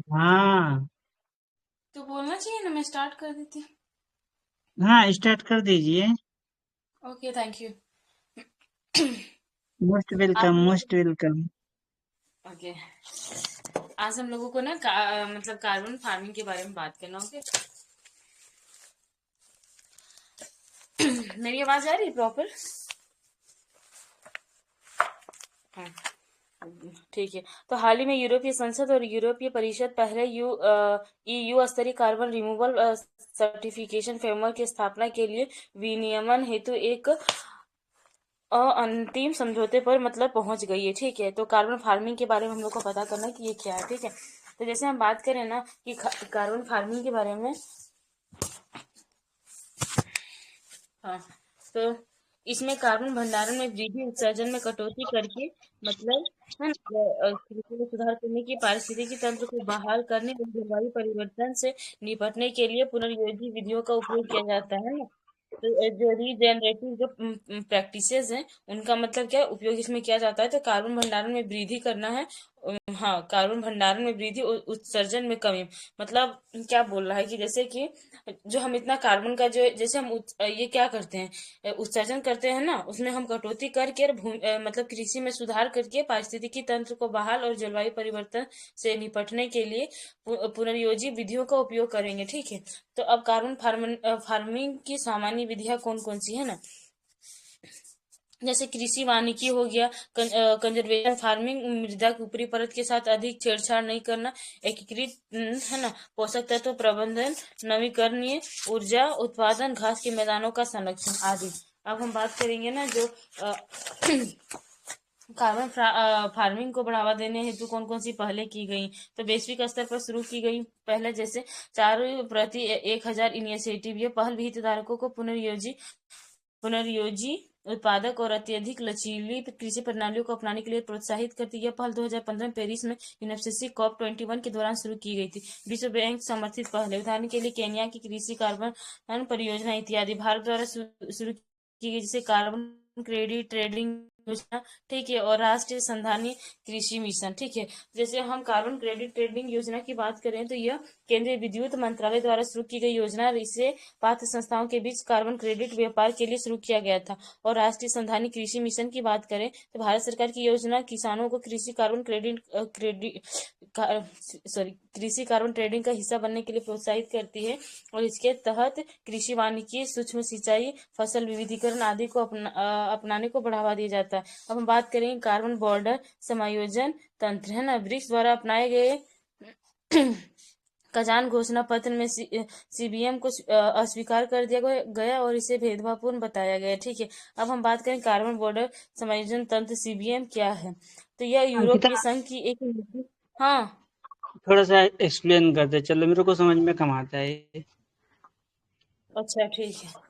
हाँ। तो बोलना चाहिए ना, मैं स्टार्ट कर देती। हाँ, स्टार्ट कर दीजिए। Okay, thank you. मोस्ट आज वेलकम, हम लोग मोस्ट वेलकम। ओके, आज हम लोगों को ना मतलब कार्बन फार्मिंग के बारे में बात करना। ओके। मेरी आवाज आ रही है प्रॉपर? हाँ, ठीक है। तो हाल ही में यूरोपीय संसद और यूरोपीय परिषद पहले ईयू स्तरीय कार्बन रिमूवल सर्टिफिकेशन फ्रेमवर्क की स्थापना के लिए विनियमन हेतु एक अंतिम समझौते पर मतलब पहुंच गई है। ठीक है, तो कार्बन फार्मिंग के बारे में हम लोग को पता करना है कि ये क्या है। ठीक है, तो जैसे हम बात करें ना कि कार्बन फार्मिंग के बारे में। हाँ, तो इसमें कार्बन भंडारण में वृद्धि, उत्सर्जन में कटौती करके मतलब है ना, कृषि में सुधार करने की, पारिस्थितिकी तंत्र को बहाल करने और जलवायु परिवर्तन से निपटने के लिए पुनर्योजी विधियों का उपयोग किया जाता है ना। तो जो रीजेनरेटिव जो प्रैक्टिसेस हैं, उनका मतलब क्या उपयोग इसमें किया जाता है। तो कार्बन भंडारण में वृद्धि करना है। हाँ, कार्बन भंडारण में वृद्धि और उत्सर्जन में कमी। मतलब क्या बोल रहा है कि जैसे कि जो हम इतना कार्बन का जो जैसे हम ये क्या करते हैं, उत्सर्जन करते हैं ना, उसमें हम कटौती करके और मतलब कृषि में सुधार करके पारिस्थितिकी तंत्र को बहाल और जलवायु परिवर्तन से निपटने के लिए पुनर्योजी विधियों का उपयोग करेंगे। ठीक है, तो अब कार्बन फार्मिंग की सामान्य विधियां कौन कौन सी है ना, जैसे कृषि वानिकी हो गया, कंजर्वेशन फार्मिंग, मृदा की ऊपरी परत के साथ अधिक छेड़छाड़ नहीं करना, एकीकृत है ना पोषक तत्व प्रबंधन, नवीकरणीय ऊर्जा उत्पादन, घास के मैदानों का संरक्षण आदि। अब हम बात करेंगे ना जो कार्बन फार्मिंग को बढ़ावा देने हेतु कौन कौन सी पहले की गई। तो वैश्विक स्तर पर शुरू की गई पहले, जैसे 4 प्रति 1,000 इनिशिएटिव। ये पहल भी हितधारकों को पुनर्योजी उत्पादक और अत्यधिक लचीली कृषि प्रणालियों को अपनाने के लिए प्रोत्साहित करती है। यह पहल 2015 में पेरिस में यूनेफ्सिसी COP21 के दौरान शुरू की गई थी। विश्व बैंक समर्थित पहल है। उदाहरण के लिए केन्या की कृषि कार्बन परियोजना इत्यादि। भारत द्वारा शुरू की गई, जैसे कार्बन क्रेडिट ट्रेडिंग योजना। ठीक है, और राष्ट्रीय संधानीय कृषि मिशन। ठीक है, जैसे हम कार्बन क्रेडिट ट्रेडिंग योजना की बात करें तो यह केंद्रीय विद्युत मंत्रालय द्वारा शुरू की गई योजना। इसे पात्र संस्थाओं के बीच कार्बन क्रेडिट व्यापार के लिए शुरू किया गया था। और राष्ट्रीय संधानी कृषि मिशन की बात करें तो भारत सरकार की योजना किसानों को कृषि कार्बन क्रेडिट सॉरी कृषि कार्बन ट्रेडिंग का हिस्सा बनने के लिए प्रोत्साहित करती है। और इसके तहत कृषि वानिकी, सूक्ष्म सिंचाई, फसल विविधीकरण आदि को अपनाने को बढ़ावा दिया जाता है। अब हम बात करेंगे कार्बन बॉर्डर समायोजन तंत्र, है ना, ब्रिक्स द्वारा अपनाए गए कजान घोषणा पत्र में सीबीएम को अस्वीकार कर दिया गया और इसे भेदभावपूर्ण बताया गया। ठीक है, अब हम बात करें कार्बन बॉर्डर समायोजन तंत्र सीबीएम क्या है। तो यह यूरोपीय अंकिता, संघ की एक नीति। हाँ। थोड़ा सा एक्सप्लेन कर दे, चलो मेरे को समझ में कम आता है ये। अच्छा, ठीक है।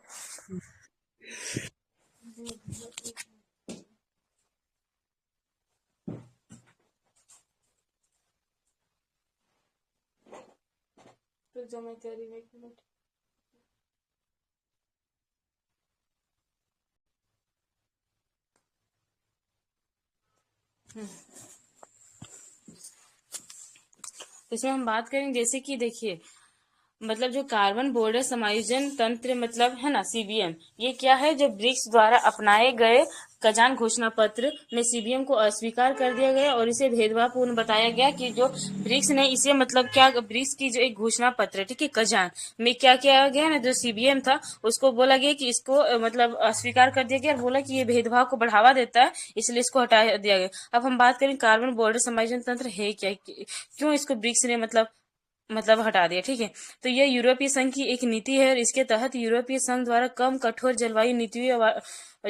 तो जो मैं कह रही हूँ, एक मिनट। तो इसमें हम बात करेंगे, जैसे कि देखिए, मतलब जो कार्बन बॉर्डर समायोजन तंत्र मतलब है ना सीबीएम, ये क्या है, जो ब्रिक्स द्वारा अपनाए गए कजान घोषणा पत्र में सीबीएम को अस्वीकार कर दिया गया और इसे भेदभावपूर्ण बताया गया कि जो ब्रिक्स ने इसे मतलब क्या, ब्रिक्स की जो एक घोषणा पत्र है, ठीक है, कजान में क्या किया गया ना, जो सीबीएम था उसको बोला गया कि इसको मतलब अस्वीकार कर दिया गया और बोला कि ये भेदभाव को बढ़ावा देता है, इसलिए इसको हटा दिया गया। अब हम बात करें कार्बन बॉर्डर समायोजन तंत्र है क्या, क्यों इसको ब्रिक्स ने मतलब हटा दिया। ठीक है, तो यह यूरोपीय संघ की एक नीति है और इसके तहत यूरोपीय संघ द्वारा कम कठोर जलवायु नीतियों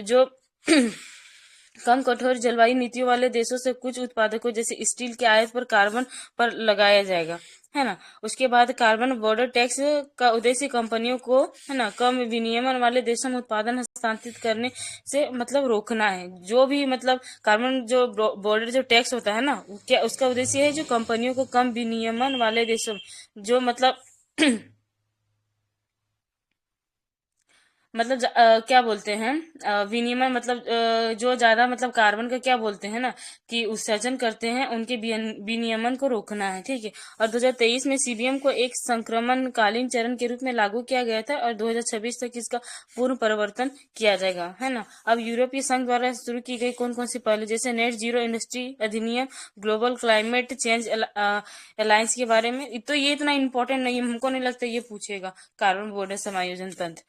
जो कम कठोर जलवायु नीतियों वाले देशों से कुछ उत्पादकों जैसे स्टील के आयात पर कार्बन पर लगाया जाएगा, है ना। उसके बाद कार्बन बॉर्डर टैक्स का उद्देश्य कंपनियों को, है ना, कम विनियमन वाले देशों में उत्पादन हस्तांतरित करने से मतलब रोकना है। जो भी मतलब कार्बन जो बॉर्डर जो टैक्स होता है ना, क्या उसका उद्देश्य है, जो कंपनियों को कम विनियमन वाले देशों जो मतलब मतलब क्या बोलते हैं, विनिमय मतलब जो ज्यादा मतलब कार्बन का क्या बोलते हैं ना कि उत्सर्जन करते हैं उनके विनियमन को रोकना है, ठीक है। और 2023 में सीबीएम को एक संक्रमणकालीन चरण के रूप में लागू किया गया था और 2026 तक इसका पूर्ण परिवर्तन किया जाएगा, है ना। अब यूरोपीय संघ द्वारा शुरू की गई कौन कौन सी पहल, जैसे नेट जीरो इंडस्ट्री अधिनियम, ग्लोबल क्लाइमेट चेंज अलायंस के बारे में, तो ये इतना इंपॉर्टेंट नहीं है, हमको नहीं लगता ये पूछेगा। कार्बन बॉर्डर समायोजन तंत्र।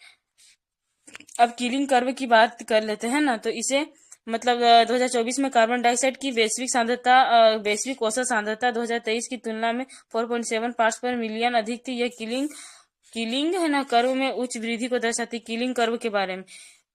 अब किलिंग कर्व की बात कर लेते हैं ना, तो इसे मतलब 2024 में कार्बन डाइऑक्साइड की वैश्विक सांद्रता, वैश्विक औसत सांद्रता 2023 की तुलना में 4.7 पार्ट्स पर मिलियन अधिक थी। यह किलिंग किलिंग है ना कर्व में उच्च वृद्धि को दर्शाती। किलिंग कर्व के बारे में,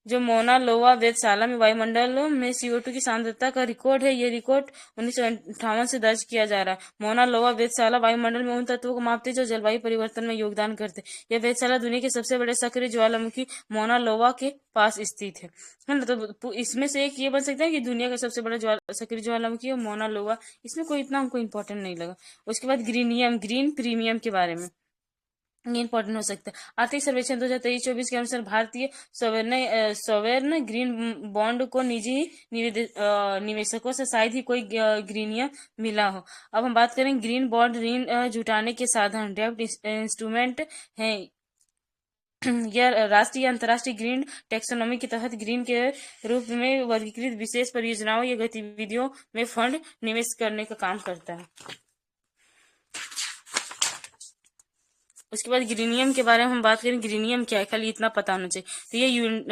जो मोना लोवा वेधशाला में वायुमंडल में CO2 की सांद्रता का रिकॉर्ड है, ये रिकॉर्ड 1958 से दर्ज किया जा रहा है। मोना लोवा वेधशाला वायुमंडल में उन तत्वों को मापते हैं जो जलवायु परिवर्तन में योगदान करते हैं। यह वेधशाला दुनिया के सबसे बड़े सक्रिय ज्वालामुखी मोना लोवा के पास स्थित है ना। तो इसमें से एक ये बन सकता है कि दुनिया का सबसे बड़ा सक्रिय ज्वालामुखी है मोना लोवा। इसमें कोई इतना हमको इंपॉर्टेंट नहीं लगा। उसके बाद ग्रीन प्रीमियम के बारे में ये इंपॉर्टेंट हो सकता है। आर्थिक सर्वेक्षण 2023-24 के अनुसार भारतीय सॉवेरेन ग्रीन बॉन्ड को निजी निवेशकों से शायद ही कोई ग्रीनियम मिला हो। अब हम बात करें ग्रीन बॉन्ड ऋण जुटाने के साधन, डेब्ट इंस्ट्रूमेंट है। यह राष्ट्रीय अंतर्राष्ट्रीय ग्रीन टैक्सोनॉमी के तहत ग्रीन के रूप में वर्गीकृत विशेष परियोजनाओं या गतिविधियों में फंड निवेश करने का काम करता है। उसके बाद ग्रीनियम के बारे में हम बात करें, ग्रीनियम क्या है, खाली इतना पता होना चाहिए। तो ये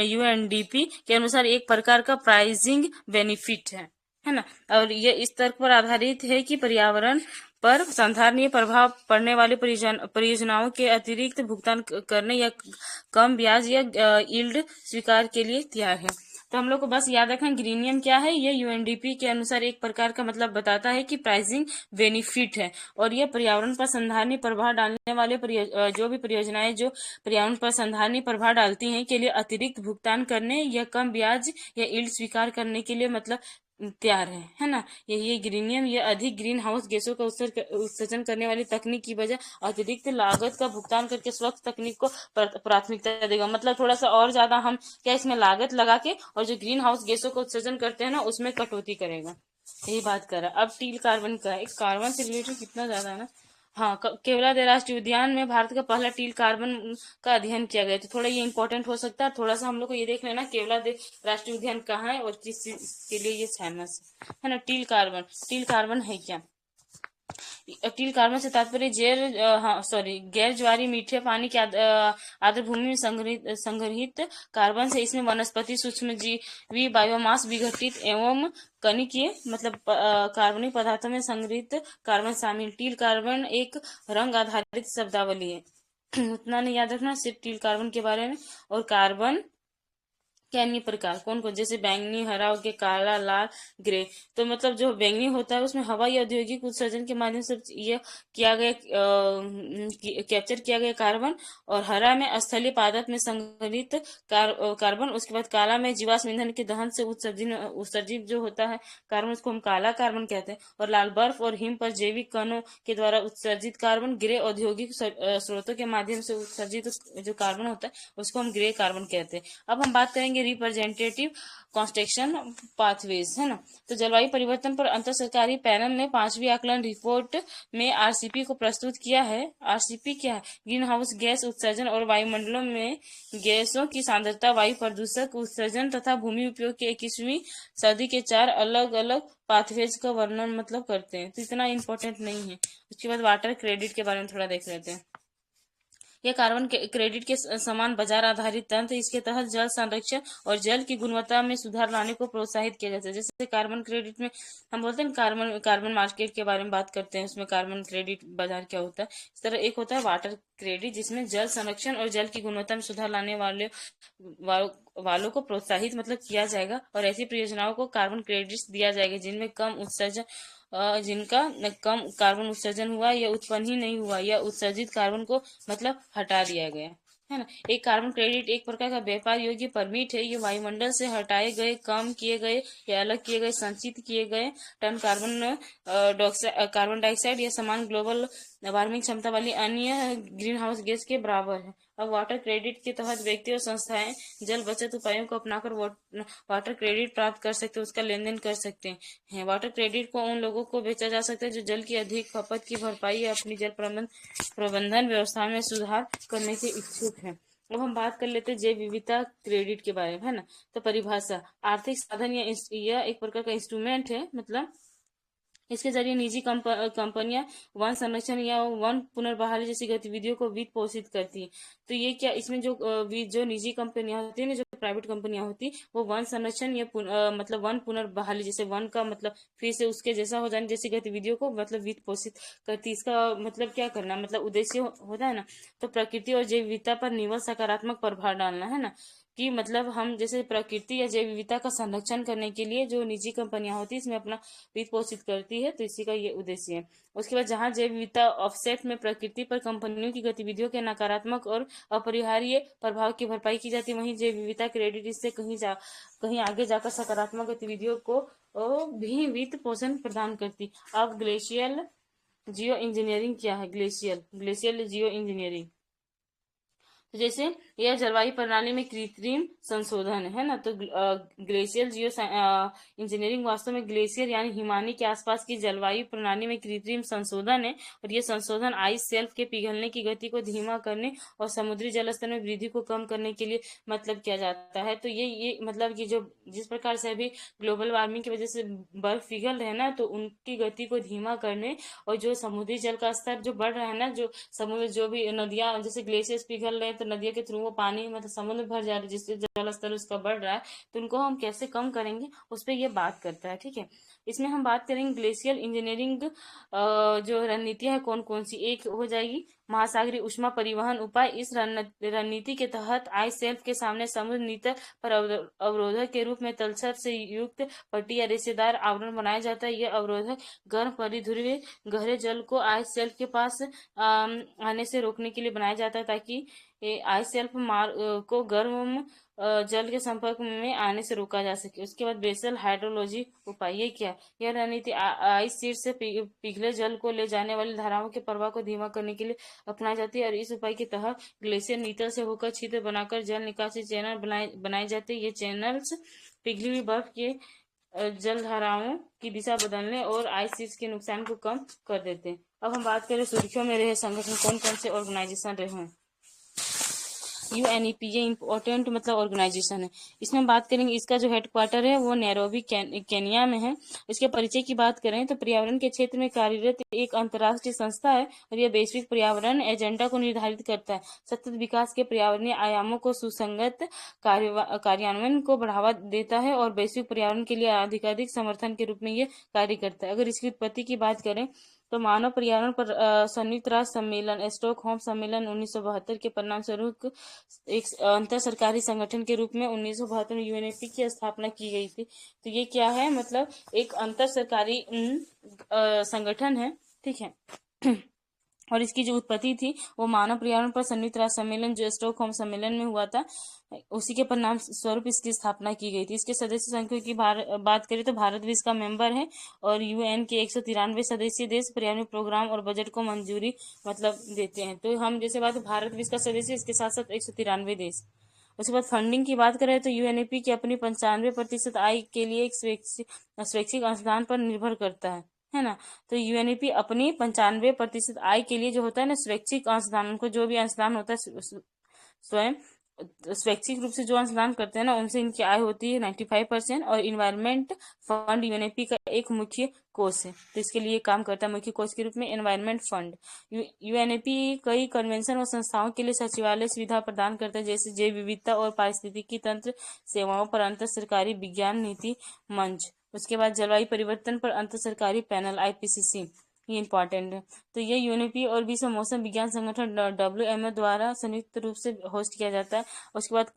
यूएनडीपी के अनुसार एक प्रकार का प्राइसिंग बेनिफिट है ना। और ये इस तर्क पर आधारित है कि पर्यावरण पर संधारणीय प्रभाव पड़ने वाली परियोजनाओं के अतिरिक्त भुगतान करने या कम ब्याज या यील्ड स्वीकार के लिए तैयार है। तो हम लोग को बस याद रखना ग्रीनियम क्या है। ये यूएनडीपी के अनुसार एक प्रकार का मतलब बताता है कि प्राइसिंग बेनिफिट है, और ये पर्यावरण पर संधारणीय प्रभाव डालने वाले जो भी परियोजनाएं जो पर्यावरण पर संधारणीय प्रभाव डालती हैं के लिए अतिरिक्त भुगतान करने या कम ब्याज या यील्ड स्वीकार करने के लिए मतलब तैयार है ना। ये ग्रीनियम ये अधिक ग्रीन हाउस गैसों का उत्सर्जन करने वाली तकनीक की बजाय अतिरिक्त लागत का भुगतान करके स्वच्छ तकनीक को प्राथमिकता देगा। मतलब थोड़ा सा और ज्यादा हम क्या इसमें लागत लगा के और जो ग्रीन हाउस गैसों का उत्सर्जन करते हैं ना उसमें कटौती करेगा, यही बात कर रहा है। अब टील कार्बन का है, कार्बन से रिलेटेड कितना ज्यादा है ना। हाँ, केवलादेव राष्ट्रीय उद्यान में भारत का पहला टील कार्बन का अध्ययन किया गया। तो थोड़ा ये इंपॉर्टेंट हो सकता है। थोड़ा सा हम लोग को ये देख लेना केवलादेव राष्ट्रीय उद्यान कहाँ है और किस चीज के लिए ये फेमस है ना। टील कार्बन है क्या। टील कार्बन से तात्पर्य गैर ज्वारीय मीठे पानी के आर्द्र भूमि में संग्रहित कार्बन से। इसमें वनस्पति, सूक्ष्मजीवी, बायोमास, विघटित एवं कणिकीय मतलब कार्बनिक पदार्थों में संग्रहित कार्बन शामिल। टील कार्बन एक रंग आधारित शब्दावली है, उतना नहीं याद रखना सिर्फ टील कार्बन के बारे में। और कार्बन के अन्य प्रकार कौन कौन, जैसे बैंगनी, हरा हो गया, काला, लाल, ग्रे। तो मतलब जो बैंगनी होता है उसमें हवा या औद्योगिक उत्सर्जन के माध्यम से ये किया गया कैप्चर किया गया कार्बन। और हरा में स्थलीय पादप में संग्रहित कार्बन। उसके बाद काला में जीवाश्म ईंधन के दहन से उत्सर्जित जो होता है कार्बन, उसको हम काला कार्बन कहते हैं। और लाल बर्फ और हिम पर जैविक कणों के द्वारा उत्सर्जित कार्बन। ग्रे औद्योगिक स्रोतों के माध्यम से उत्सर्जित जो कार्बन होता है उसको हम ग्रे कार्बन कहते हैं। अब हम बात करेंगे रिप्रेजेंटेटिव कॉन्स्ट्रक्शन पाथवेज, है ना। तो जलवायु परिवर्तन पर अंतर सरकारी पैनल ने 5वीं आकलन रिपोर्ट में आरसीपी को प्रस्तुत किया है। आरसीपी क्या है, ग्रीन हाउस गैस उत्सर्जन और वायुमंडलों में गैसों की सांद्रता, वायु प्रदूषक उत्सर्जन तथा भूमि उपयोग के 21वीं सदी के 4 अलग अलग पाथवेज का वर्णन मतलब करते हैं। तो इतना इंपॉर्टेंट नहीं है। उसके बाद वाटर क्रेडिट के बारे में थोड़ा देख लेते हैं। यह कार्बन क्रेडिट के समान बाजार आधारित तंत्र। इसके तहत जल संरक्षण और जल की गुणवत्ता में सुधार लाने को प्रोत्साहित किया जाता है। जैसे कार्बन क्रेडिट में हम बोलते हैं कार्बन मार्केट के बारे में बात करते हैं, उसमें कार्बन क्रेडिट बाजार क्या होता है। इस तरह एक होता है वाटर क्रेडिट जिसमें जल संरक्षण और जल की गुणवत्ता में सुधार लाने वालों को प्रोत्साहित मतलब किया जाएगा। और ऐसी परियोजनाओं को कार्बन क्रेडिट दिया जाएगा जिनका कम कार्बन उत्सर्जन हुआ या उत्पन्न ही नहीं हुआ या उत्सर्जित कार्बन को मतलब हटा दिया गया, है ना। एक कार्बन क्रेडिट एक प्रकार का व्यापार योग्य परमिट है। ये वायुमंडल से हटाए गए, कम किए गए या अलग किए गए, संचित किए गए टन कार्बन डाइऑक्साइड या समान ग्लोबल वार्मिंग क्षमता वाली अन्य ग्रीन हाउस गैस के बराबर है। अब वाटर क्रेडिट के तहत व्यक्ति और संस्थाएं जल बचत उपायों को अपनाकर वाटर क्रेडिट प्राप्त कर सकते हैं, उसका लेन देन कर सकते हैं। वाटर क्रेडिट को उन लोगों को बेचा जा सकता है जो जल की अधिक खपत की भरपाई या अपनी जल प्रबंधन व्यवस्था में सुधार करने के इच्छुक है। अब हम बात कर लेते हैं जैव विविधता क्रेडिट के बारे में, है ना। तो परिभाषा, आर्थिक साधन या एक प्रकार का इंस्ट्रूमेंट है, मतलब इसके जरिए निजी कंपनियां वन संरक्षण या वन पुनर्बहाली जैसी गतिविधियों को वित्त पोषित करती है। तो ये क्या, इसमें जो निजी कंपनियां होती है ना, जो प्राइवेट कंपनियां होती, वो वन संरक्षण या मतलब वन पुनर्बहाली, जैसे वन का मतलब फिर से उसके जैसा हो जाने जैसी गतिविधियों को मतलब वित्त पोषित करती। इसका मतलब क्या करना, मतलब उद्देश्य होता है ना, तो प्रकृति और जैव विविधता पर निवल सकारात्मक प्रभाव डालना, है ना। कि मतलब हम जैसे प्रकृति या जैव विविधता का संरक्षण करने के लिए जो निजी कंपनियां होती है इसमें अपना वित्त पोषित करती है, तो इसी का ये उद्देश्य है। उसके बाद जहां जैव विविधता ऑफसेट में प्रकृति पर कंपनियों की गतिविधियों के नकारात्मक और अपरिहार्य प्रभाव की भरपाई की जाती है, वहीं जैव विविधता क्रेडिट इससे कहीं आगे जाकर सकारात्मक गतिविधियों को भी वित्त पोषण प्रदान करती। अब ग्लेशियल जियो इंजीनियरिंग क्या है? ग्लेशियल जियो इंजीनियरिंग, तो जैसे यह जलवायु प्रणाली में कृत्रिम संशोधन है ना। तो ग्लेशियल जियो इंजीनियरिंग वास्तव में ग्लेशियर यानी हिमानी के आसपास की जलवायु प्रणाली में कृत्रिम संशोधन है, और यह संशोधन आइस शेल्फ के पिघलने की गति को धीमा करने और समुद्री जल स्तर में वृद्धि को कम करने के लिए मतलब किया जाता है। तो ये मतलब कि जो जिस प्रकार से अभी ग्लोबल वार्मिंग की वजह से बर्फ पिघल रहे हैं ना, तो उनकी गति को धीमा करने, और जो समुद्री जल का स्तर जो बढ़ रहा है ना, जो समुद्र जो भी नदियां जैसे ग्लेशियर्स पिघल रहे हैं, तो नदियों के थ्रू वो पानी मतलब समुद्र भर जा रहा है, जिससे जल स्तर उसका बढ़ रहा है, तो उनको हम कैसे कम करेंगे उस पर ये बात करता है, ठीक है। इसमें हम बात करेंगे ग्लेशियल इंजीनियरिंग जो रणनीतियां है कौन कौन सी। एक हो जाएगी महासागरीय उष्मा परिवहन उपाय। इस रणनीति के तहत आइस शेल्फ के सामने समुद्र नीतल पर अवरोधक के रूप में तलछट से युक्त पट्टी या रेशेदार आवरण बनाया जाता है। यह अवरोधक गर्म परिध्रुवीय गहरे जल को आइस शेल्फ के पास आने से रोकने के लिए बनाया जाता है, ताकि आइस शेल्फ को गर्म जल के संपर्क में आने से रोका जा सके। उसके बाद बेसल हाइड्रोलॉजी उपाय, ये क्या? यह रणनीति आइस शीट से पिघले जल को ले जाने वाली धाराओं के प्रवाह को धीमा करने के लिए अपनाई जाती है, और इस उपाय के तहत ग्लेशियर नीतल से होकर छिद्र बनाकर जल निकासी चैनल बनाए जाते हैं। ये चैनल्स पिघली हुई बर्फ के जल धाराओं की दिशा बदलने और आइस शीट्स के नुकसान को कम कर देते हैं। अब हम बात करें सुर्खियों में रहे संगठन, कौन कौन से ऑर्गेनाइजेशन रहे हैं। यूएनईपी, ये इम्पोर्टेंट मतलब ऑर्गेनाइजेशन है। इसमें हम बात करेंगे, इसका जो हेडक्वार्टर है वो नैरोबी केनिया में है। इसके परिचय की बात करें तो पर्यावरण के क्षेत्र में कार्यरत एक अंतर्राष्ट्रीय संस्था है, और यह वैश्विक पर्यावरण एजेंडा को निर्धारित करता है। सतत विकास के पर्यावरणीय आयामों को सुसंगत कार्यान्वयन को बढ़ावा देता है, और वैश्विक पर्यावरण के लिए अधिकाधिक समर्थन के रूप में ये कार्य करता है। अगर इसकी उत्पत्ति की बात करें तो मानव पर्यावरण पर संयुक्त राष्ट्र सम्मेलन स्टॉकहोम सम्मेलन 1972 के परिणाम स्वरूप एक अंतर सरकारी संगठन के रूप में 1972 में यूएनईपी की स्थापना की गई थी। तो ये क्या है, मतलब एक अंतर सरकारी संगठन है, ठीक है। और इसकी जो उत्पत्ति थी वो मानव पर्यावरण पर संयुक्त राष्ट्र सम्मेलन जो स्टॉकहोम सम्मेलन में हुआ था, उसी के परिणाम स्वरूप इसकी स्थापना की गई थी। इसके सदस्य संख्या की बात करें तो भारत भी इसका मेंबर है, और यूएन के 193 सदस्य देश पर्यावरण प्रोग्राम और बजट को मंजूरी मतलब देते हैं। तो हम जैसे बात भारत भी इसका सदस्य, इसके साथ साथ 193 देश। उसके बाद फंडिंग की बात करें तो यूएनईपी की अपनी 95% आय के लिए एक स्वैच्छिक अनुदान पर निर्भर करता है ना। तो यूएनईपी अपनी 95% आय के लिए जो होता है ना स्वैच्छिक अंशदान, उनको जो भी अंशदान होता है स्वयं स्वैच्छिक रूप से जो अंशदान करते हैं ना, उनसे इनकी आय होती है 95%। और इन्वायरमेंट फंड यूएनईपी का एक मुख्य कोष है, तो इसके लिए काम करता है मुख्य कोष के रूप में एनवायरमेंट फंड। यूएनईपी कई कन्वेंशन और संस्थाओं के लिए सचिवालय सुविधा प्रदान करता है, जैसे जैव विविधता और पारिस्थितिकी तंत्र सेवाओं पर अंतर सरकारी विज्ञान नीति मंच। उसके बाद जलवायु परिवर्तन पर अंतर सरकारी पैनल आईपीसीसी, ये इंपॉर्टेंट है। तो ये यूएनईपी और विश्व मौसम विज्ञान संगठन WMO द्वारा संयुक्त रूप से होस्ट किया जाता है। उसके बाद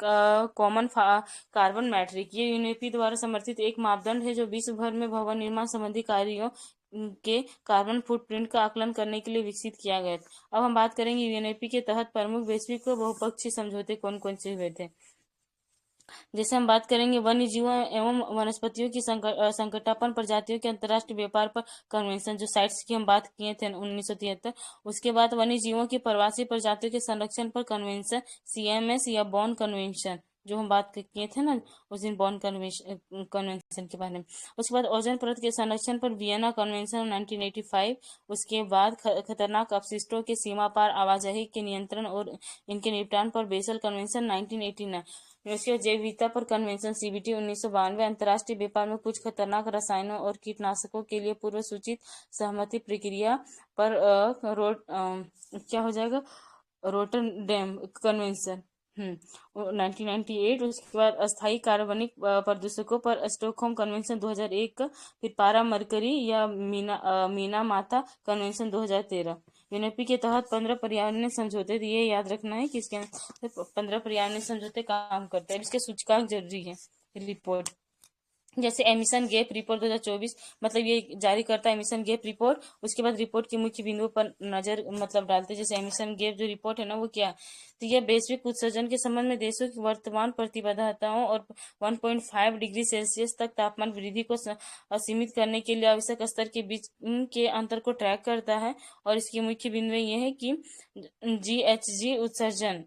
कॉमन कार्बन मैट्रिक, ये यूएनईपी द्वारा समर्थित एक मापदंड है जो विश्व भर में भवन निर्माण संबंधी कार्यों के कार्बन फुटप्रिंट का आकलन करने के लिए विकसित किया गया था। अब हम बात करेंगे यूएनईपी के तहत प्रमुख वैश्विक बहुपक्षीय समझौते कौन कौन से हुए थे। जैसे हम बात करेंगे वन्य जीवों एवं वनस्पतियों की संकटापन्न प्रजातियों के अंतर्राष्ट्रीय व्यापार पर कन्वेंशन, जो साइट्स की हम बात किए थे 1973। उसके बाद वन्य जीवों की प्रवासी प्रजातियों के संरक्षण पर कन्वेंशन, CMS या बॉन कन्वेंशन, जो हम बात किए थे ना उस दिन, बॉन कन्वेंशन के बारे में। उसके बाद ओजोन परत के संरक्षण पर वियना कन्वेंशन 1985। उसके बाद खतरनाक अपशिष्टों के सीमा पार आवाजाही के नियंत्रण और इनके निपटान पर बेसल कन्वेंशन 1989। उसके जैव विविधता पर कन्वेंशन CBT 1992। अंतर्राष्ट्रीय व्यापार में कुछ खतरनाक रसायनों और कीटनाशकों के लिए पूर्व सूचित सहमति प्रक्रिया पर क्या हो जाएगा, रोटरडैम कन्वेंशन 1998। उसके बाद अस्थायी कार्बनिक प्रदूषकों पर स्टॉकहोम कन्वेंशन 2001। फिर पारा मरकरी या मीना माता कन्वेंशन 2013। यूनेपी के तहत 15 पर्यावरणीय समझौते, तो ये याद रखना है कि इसके 15 पर्यावरणीय समझौते काम करते हैं। इसके सूचकांक जरूरी है। रिपोर्ट जैसे एमिशन गैप रिपोर्ट 2024, मतलब ये जारी करता है एमिशन गैप रिपोर्ट। उसके बाद रिपोर्ट के मुख्य बिंदुओं पर नजर मतलब डालते हैं। जैसे एमिशन गैप जो रिपोर्ट है ना वो क्या है, तो यह वैश्विक उत्सर्जन के संबंध में देशों की वर्तमान प्रतिबद्धताओं और 1.5 डिग्री सेल्सियस तक तापमान वृद्धि को सीमित करने के लिए आवश्यक स्तर के बीच के अंतर को ट्रैक करता है। और इसके मुख्य बिंदु ये है कि GHG उत्सर्जन,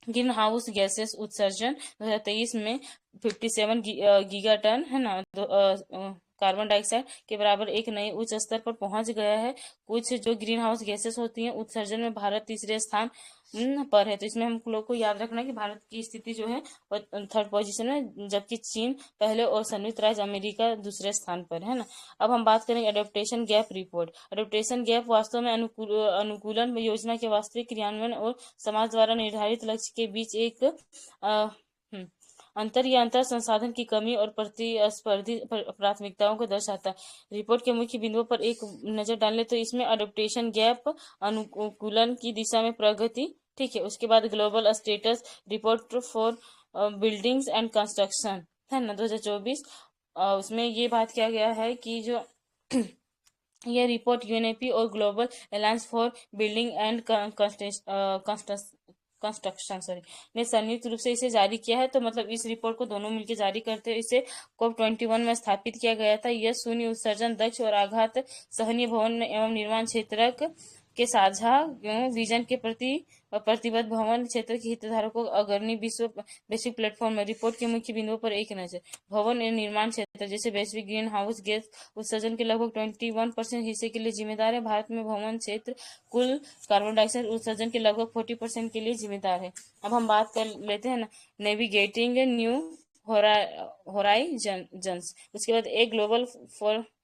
ग्रीन हाउस गैसेस उत्सर्जन 2023 में 57 गीगाटन है ना, कार्बन डाइऑक्साइड के बराबर एक नए उच्च स्तर पर पहुंच गया है। कुछ जो ग्रीन हाउस गैसेस होती हैं उत्सर्जन में भारत तीसरे स्थान पर है। तो इसमें हम लोग को याद रखना है कि भारत की स्थिति जो है वो 3rd पोजीशन में, जबकि चीन पहले और संयुक्त राज्य अमेरिका दूसरे स्थान पर है ना। अब हम बात करेंगे adaptation gap report. Adaptation gap वास्तव में अनुकूलन योजना के वास्तविक क्रियान्वयन और समाज द्वारा निर्धारित लक्ष्य के बीच एक अंतर या अंतर संसाधन की कमी और प्रतिस्पर्धी प्राथमिकताओं को दर्शाता है। रिपोर्ट के मुख्य बिंदुओं पर एक नजर डालें तो इसमें अडोप्टेशन गैप, अनुकूलन की दिशा में प्रगति, ठीक है। उसके बाद global status report for buildings and construction है ना 2024। उसमें ये बात किया गया है कि जो यह रिपोर्ट यूएनईपी और global alliance for building and construction ने संयुक्त रूप से इसे जारी किया है। तो मतलब इस रिपोर्ट को दोनों मिलकर जारी करते हैं। इसे COP21 में स्थापित किया गया था। यह शून्य उत्सर्जन, दक्ष और आघात सहनीय भवन एवं निर्माण क्षेत्र के साझा विजन के प्रति प्रतिबद्ध भवन क्षेत्र के हितधारकों अग्रणी वैश्विक प्लेटफॉर्म है। रिपोर्ट के मुख्य बिंदुओं पर एक नजर। भवन एवं निर्माण क्षेत्र जैसे वैश्विक ग्रीन हाउस गैस उत्सर्जन के लगभग 21% हिस्से के लिए जिम्मेदार है। भारत में भवन क्षेत्र कुल कार्बन डाइऑक्साइड उत्सर्जन के लगभग 40% के लिए जिम्मेदार है। अब हम बात कर लेते हैं ना नेविगेटिंग न्यू होराइजन्स। उसके बाद एक ग्लोबल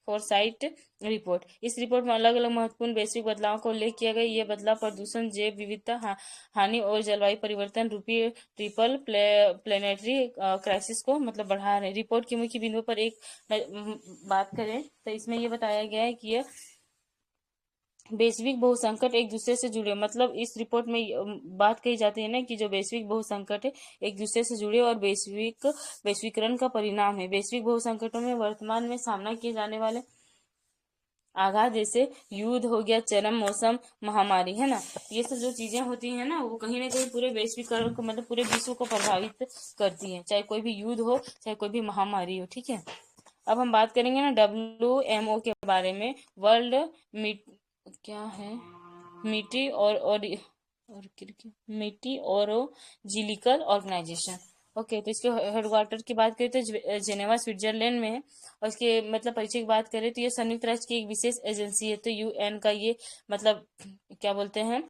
फोरसाइट रिपोर्ट। इस रिपोर्ट में अलग अलग महत्वपूर्ण वैश्विक बदलावों का उल्लेख किया गया। ये बदलाव प्रदूषण, जैव विविधता हानि और जलवायु परिवर्तन रूपी ट्रिपल प्लेनेटरी क्राइसिस को मतलब बढ़ा रहे हैं। रिपोर्ट के मुख्य बिंदुओं पर एक बात करें तो इसमें यह बताया गया है कि यह वैश्विक बहुसंकट एक दूसरे से जुड़े, मतलब इस रिपोर्ट में बात कही जाती है ना कि जो वैश्विक बहुसंकट है एक दूसरे से जुड़े और वैश्वीकरण का परिणाम है। वैश्विक बहुसंकटों में वर्तमान में सामना किए जाने वाले आघात जैसे युद्ध हो गया, चरम मौसम, महामारी है ना, ये सब जो चीजें होती है ना वो कहीं ना कहीं पूरे वैश्वीकरण को मतलब पूरे विश्व को प्रभावित करती है, चाहे कोई भी युद्ध हो चाहे कोई भी महामारी हो, ठीक है। अब हम बात करेंगे ना WMO के बारे में, वर्ल्ड क्या है मीटिओरोलॉजिकल ऑर्गेनाइजेशन। ओके, तो इसके हेडक्वार्टर की बात करें तो जेनेवा स्विट्जरलैंड में है। और इसके मतलब परिचय की बात करें तो ये संयुक्त राष्ट्र की एक विशेष एजेंसी है। तो UN का ये मतलब क्या बोलते हैं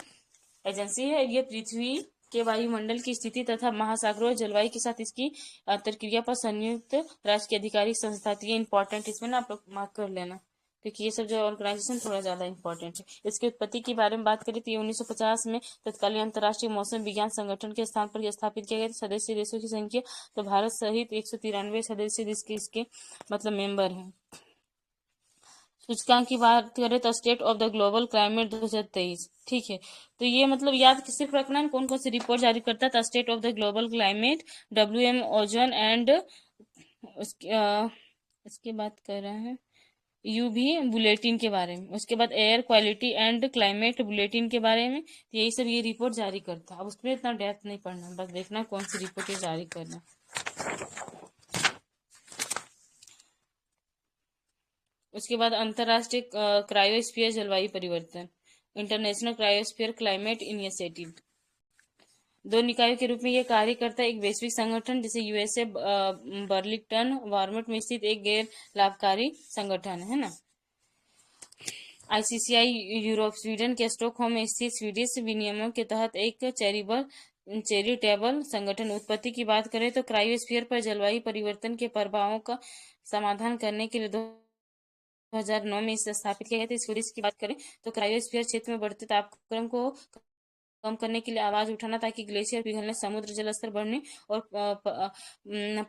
एजेंसी है। ये पृथ्वी के वायुमंडल की स्थिति तथा महासागरों और जलवायु के साथ इसकी अंतरक्रिया पर संयुक्त राष्ट्र की आधिकारिक संस्था थी। इंपॉर्टेंट इसमें ना आप लोग मार्क कर लेना क्योंकि ये सब जो ऑर्गेनाइजेशन थोड़ा ज्यादा इंपॉर्टेंट है। इसकी उत्पत्ति के बारे में बात करें तो 1950 में तत्कालीन अंतर्राष्ट्रीय मौसम विज्ञान संगठन के स्थान पर स्थापित किया गया। सदस्य देशों की संख्या तो भारत सहित 193 सदस्य देश के इसके मतलब मेंबर हैं। सूचकांक की बात करें तो state of the global climate 2023, ठीक है। तो ये मतलब याद सिर्फ रखना है कौन कौन सी रिपोर्ट जारी करता था। State of the global climate, WM ozone and इसकी बात कर रहे हैं यूवी बुलेटिन के बारे में, उसके बाद air quality and climate bulletin के बारे में। तो यही सब ये रिपोर्ट जारी करता है। अब उसमें इतना डेप्थ नहीं पढ़ना, बस देखना कौन सी रिपोर्ट ये जारी करना। उसके बाद अंतरराष्ट्रीय क्रायोस्फीयर जलवायु परिवर्तन, इंटरनेशनल क्रायोस्फीयर क्लाइमेट इनिशिएटिव, दो निकायों के रूप में यह कार्य करता है। एक वैश्विक संगठन जैसे यूएसए बर्लिंगटन वार्मट में स्थित एक गैर लाभकारी संगठन है ना। आईसीसीआई यूरोप, स्वीडन के स्टॉकहोम में स्थित स्वीडिश विनियमों के तहत एक चैरिटेबल संगठन। उत्पत्ति की बात करें तो क्रायोस्फीयर पर जलवायु परिवर्तन के प्रभावों का समाधान करने के लिए 2009 में इसे स्थापित किया गया था। स्वीडिश की बात करें तो क्रायोस्फीयर क्षेत्र में बढ़ते तापक्रम को कम करने के लिए आवाज उठाना ताकि ग्लेशियर पिघलने, समुद्र जल स्तर बढ़ने और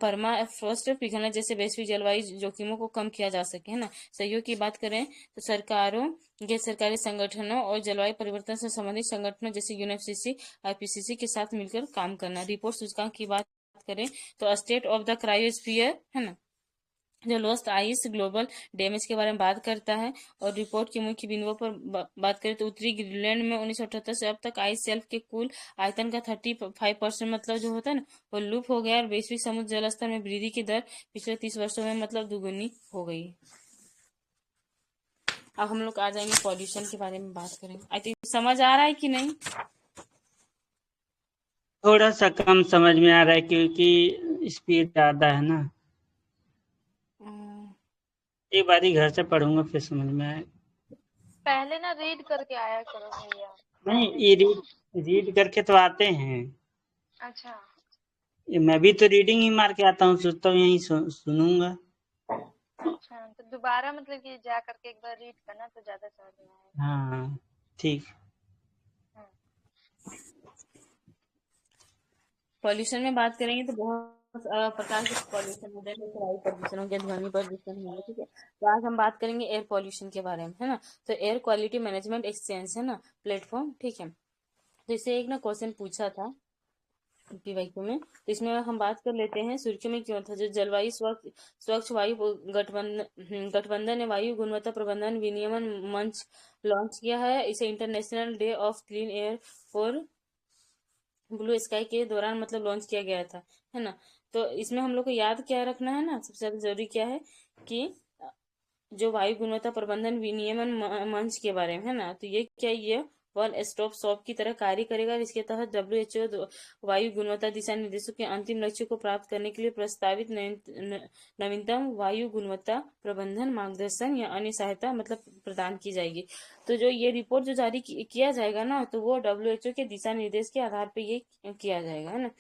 परमाफ्रॉस्ट पिघलने जैसे वैश्विक जलवायु जोखिमों को कम किया जा सके, है ना। सहयोग की बात करें तो सरकारों, गैर सरकारी संगठनों और जलवायु परिवर्तन से संबंधित संगठनों जैसे यूएनएफसीसी, आईपीसीसी के साथ मिलकर काम करना। रिपोर्ट सूचकांक की बात करें तो स्टेट ऑफ द क्रायोस्फीयर, है ना, जो लॉस्ट आइस ग्लोबल डैमेज के बारे में बात करता है। और रिपोर्ट के मुख्य बिंदुओं पर बात करें तो उत्तरी ग्रीनलैंड में 1978 से अब तक आइस शेल्फ के कुल आयतन का 35% मतलब जो होता है ना वो लुप्त हो गया। और वैश्विक समुद्र जल स्तर में वृद्धि की दर पिछले 30 वर्षों में मतलब दुगुनी हो गई। अब हम लोग आ जाएंगे पॉल्यूशन के बारे में बात करेंगे। आई थिंक समझ आ रहा है कि नहीं? थोड़ा सा कम समझ में आ रहा है क्योंकि स्पीड ज्यादा है ना। एक बार ही घर से पढ़ूंगा फिर समझ में आएगा। पहले ना रीड करके आया करो भैया। नहीं, ये रीड करके तो आते हैं। अच्छा ये मैं भी तो रीडिंग ही मार के आता हूँ, सोचता हूँ यही सुनूंगा। अच्छा, तो दोबारा मतलब कि जा करके एक बार रीड करना तो ज्यादा समझ में आएगा। हाँ ठीक। पॉल्यूशन में बात करेंगे तो बहुत प्रकार के पॉल्यूशन होते हैं, जैसे वायु प्रदूषण हो गया, ध्वनि प्रदूषण हो गया, ठीक है। तो आज हम बात करेंगे एयर पॉल्यूशन के बारे में, है ना। तो एयर क्वालिटी मैनेजमेंट एक्सचेंज है ना प्लेटफॉर्म, ठीक है। तो इससे एक ना क्वेश्चन पूछा था पीवाईक्यू में, तो इसमें हम बात कर लेते हैं सुर्खियों में क्यों था। जो जलवायु स्वच्छ वायु गठबंधन ने वायु गुणवत्ता प्रबंधन विनियमन मंच लॉन्च किया है। इसे international day of clean air for blue sky के दौरान मतलब लॉन्च किया गया था, है ना। तो इसमें हम लोग को याद क्या रखना है ना, सबसे ज्यादा जरूरी क्या है कि जो वायु गुणवत्ता प्रबंधन विनियमन मंच के बारे में, है ना। तो ये क्या, ये वन स्टॉप शॉप की तरह कार्य करेगा। इसके तहत डब्ल्यूएचओ वायु गुणवत्ता दिशा निर्देशों के अंतिम लक्ष्य को प्राप्त करने के लिए प्रस्तावित नवीनतम वायु गुणवत्ता प्रबंधन मार्गदर्शन या अन्य सहायता मतलब प्रदान की जाएगी। तो जो ये रिपोर्ट जो जारी किया जाएगा ना, तो वो डब्ल्यूएचओ के दिशा निर्देश के आधार पर ये किया जाएगा, है ना।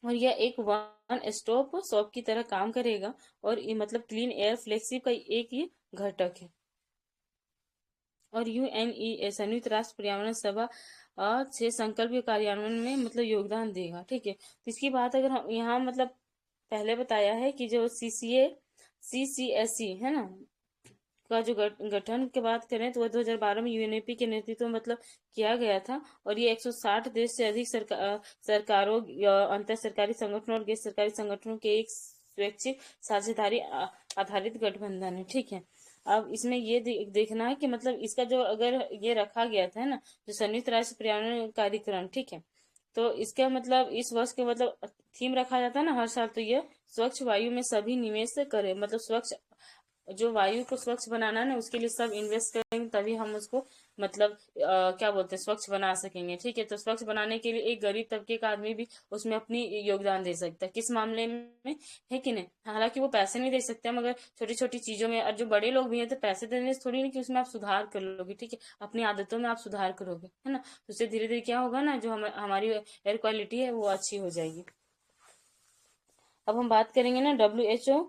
और यह एक वन स्टॉप शॉप की तरह काम करेगा। और ये मतलब क्लीन एयर फ्लेक्सिब का एक ये घटक है। और यूएनई संयुक्त राष्ट्र पर्यावरण सभा से संकल्प के कार्यान्वयन में मतलब योगदान देगा, ठीक है। तो इसकी बात अगर हम यहाँ मतलब पहले बताया है कि जो सीसीएससी है ना का जो गठन की बात करें तो वह 2012 में यूएनईपी के नेतृत्व में मतलब किया गया था। और ये 160 देश से अधिक सरकारों, अंतर सरकारी संगठनों और गैर सरकारी संगठनों के एक स्वैच्छिक साझेदारी आधारित गठबंधन है, ठीक है। अब इसमें ये देखना है कि मतलब इसका जो अगर ये रखा गया था ना, जो संयुक्त राष्ट्र पर्यावरण कार्यक्रम, ठीक है। तो इसका मतलब इस वर्ष के मतलब थीम रखा जाता है ना हर साल, तो ये स्वच्छ वायु में सभी निवेश करें, मतलब स्वच्छ जो वायु को स्वच्छ बनाना है ना उसके लिए सब इन्वेस्ट करेंगे, तभी हम उसको मतलब क्या बोलते हैं स्वच्छ बना सकेंगे, ठीक है। तो स्वच्छ बनाने के लिए एक गरीब तबके का आदमी भी उसमें अपनी योगदान दे सकता है, किस मामले में, है कि नहीं। हालांकि वो पैसे नहीं दे सकते मगर छोटी छोटी चीजों में, और जो बड़े लोग भी हैं तो पैसे देने से थोड़ी नहीं कि उसमें आप सुधार कर लोगे, ठीक है। अपनी आदतों में आप सुधार करोगे, है ना। तो उससे धीरे धीरे क्या होगा ना, जो हमारी एयर क्वालिटी है वो अच्छी हो जाएगी। अब हम बात करेंगे ना डब्ल्यूएचओ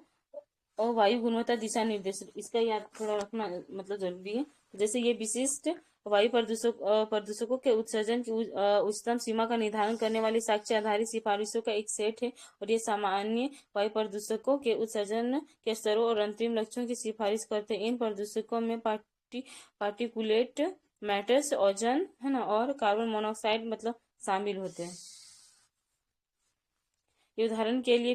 और वायु गुणवत्ता दिशा निर्देश, इसका याद थोड़ा रखना मतलब जरूरी है। जैसे ये विशिष्ट वायु प्रदूषकों के उत्सर्जन की उच्चतम सीमा का निर्धारण करने वाली साक्ष्य आधारित सिफारिशों का एक सेट है। और ये सामान्य वायु प्रदूषकों के उत्सर्जन के स्तरों और अंतरिम लक्ष्यों की सिफारिश करते हैं। इन प्रदूषकों में पार्टिकुलेट मैटर्स, ओजोन, है ना, और कार्बन मोनोऑक्साइड मतलब शामिल होते हैं। ये उदाहरण के लिए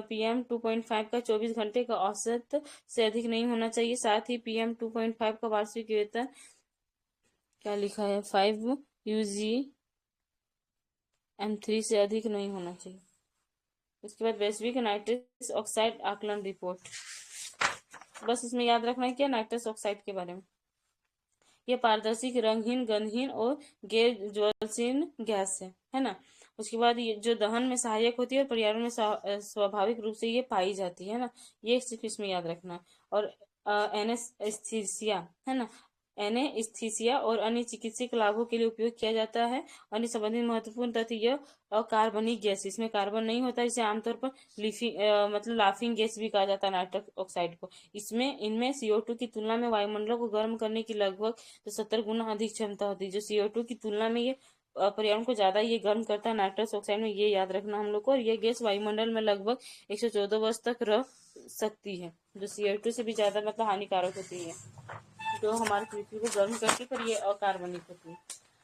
PM 2.5 का 24 घंटे का औसत से अधिक नहीं होना चाहिए। साथ ही PM 2.5 का वार्षिक वेतन क्या लिखा है 5 UGM3 से अधिक नहीं होना चाहिए। उसके बाद वैश्विक नाइट्रस ऑक्साइड आकलन रिपोर्ट, बस इसमें याद रखना है क्या नाइट्रस ऑक्साइड के बारे में। यह पारदर्शी, रंगहीन, गंधहीन और गैर ज्वलनशील गैस है ना। उसके बाद ये जो दहन में सहायक होती है और पर्यावरण में स्वाभाविक रूप से ये पाई जाती है ना, ये सिर्फ इसमें याद रखना। और एनेस्थीसिया है ना, एनेस्थीसिया और अन्य चिकित्सीय लाभों के लिए उपयोग किया जाता है। अन्य संबंधित महत्वपूर्ण तथ्य यह कार्बनिक गैस, इसमें कार्बन नहीं होता, इसे आमतौर पर मतलब लाफिंग गैस भी कहा जाता है नाइट्रस ऑक्साइड को। इनमें CO2 की तुलना में वायुमंडल को गर्म करने की लगभग 70 गुना अधिक क्षमता होती है। जो CO2 की तुलना में ये पर्यावरण को ज्यादा ये गर्म करता है नाइट्रस ऑक्साइड में, ये याद रखना हम लोग को। और ये गैस वायुमंडल में लगभग 114 वर्ष तक रह सकती है, जो CO2 से भी ज्यादा मतलब हानिकारक होती है, जो हमारी पृथ्वी को गर्म करती है, पर ये अकार्बनिक होती है।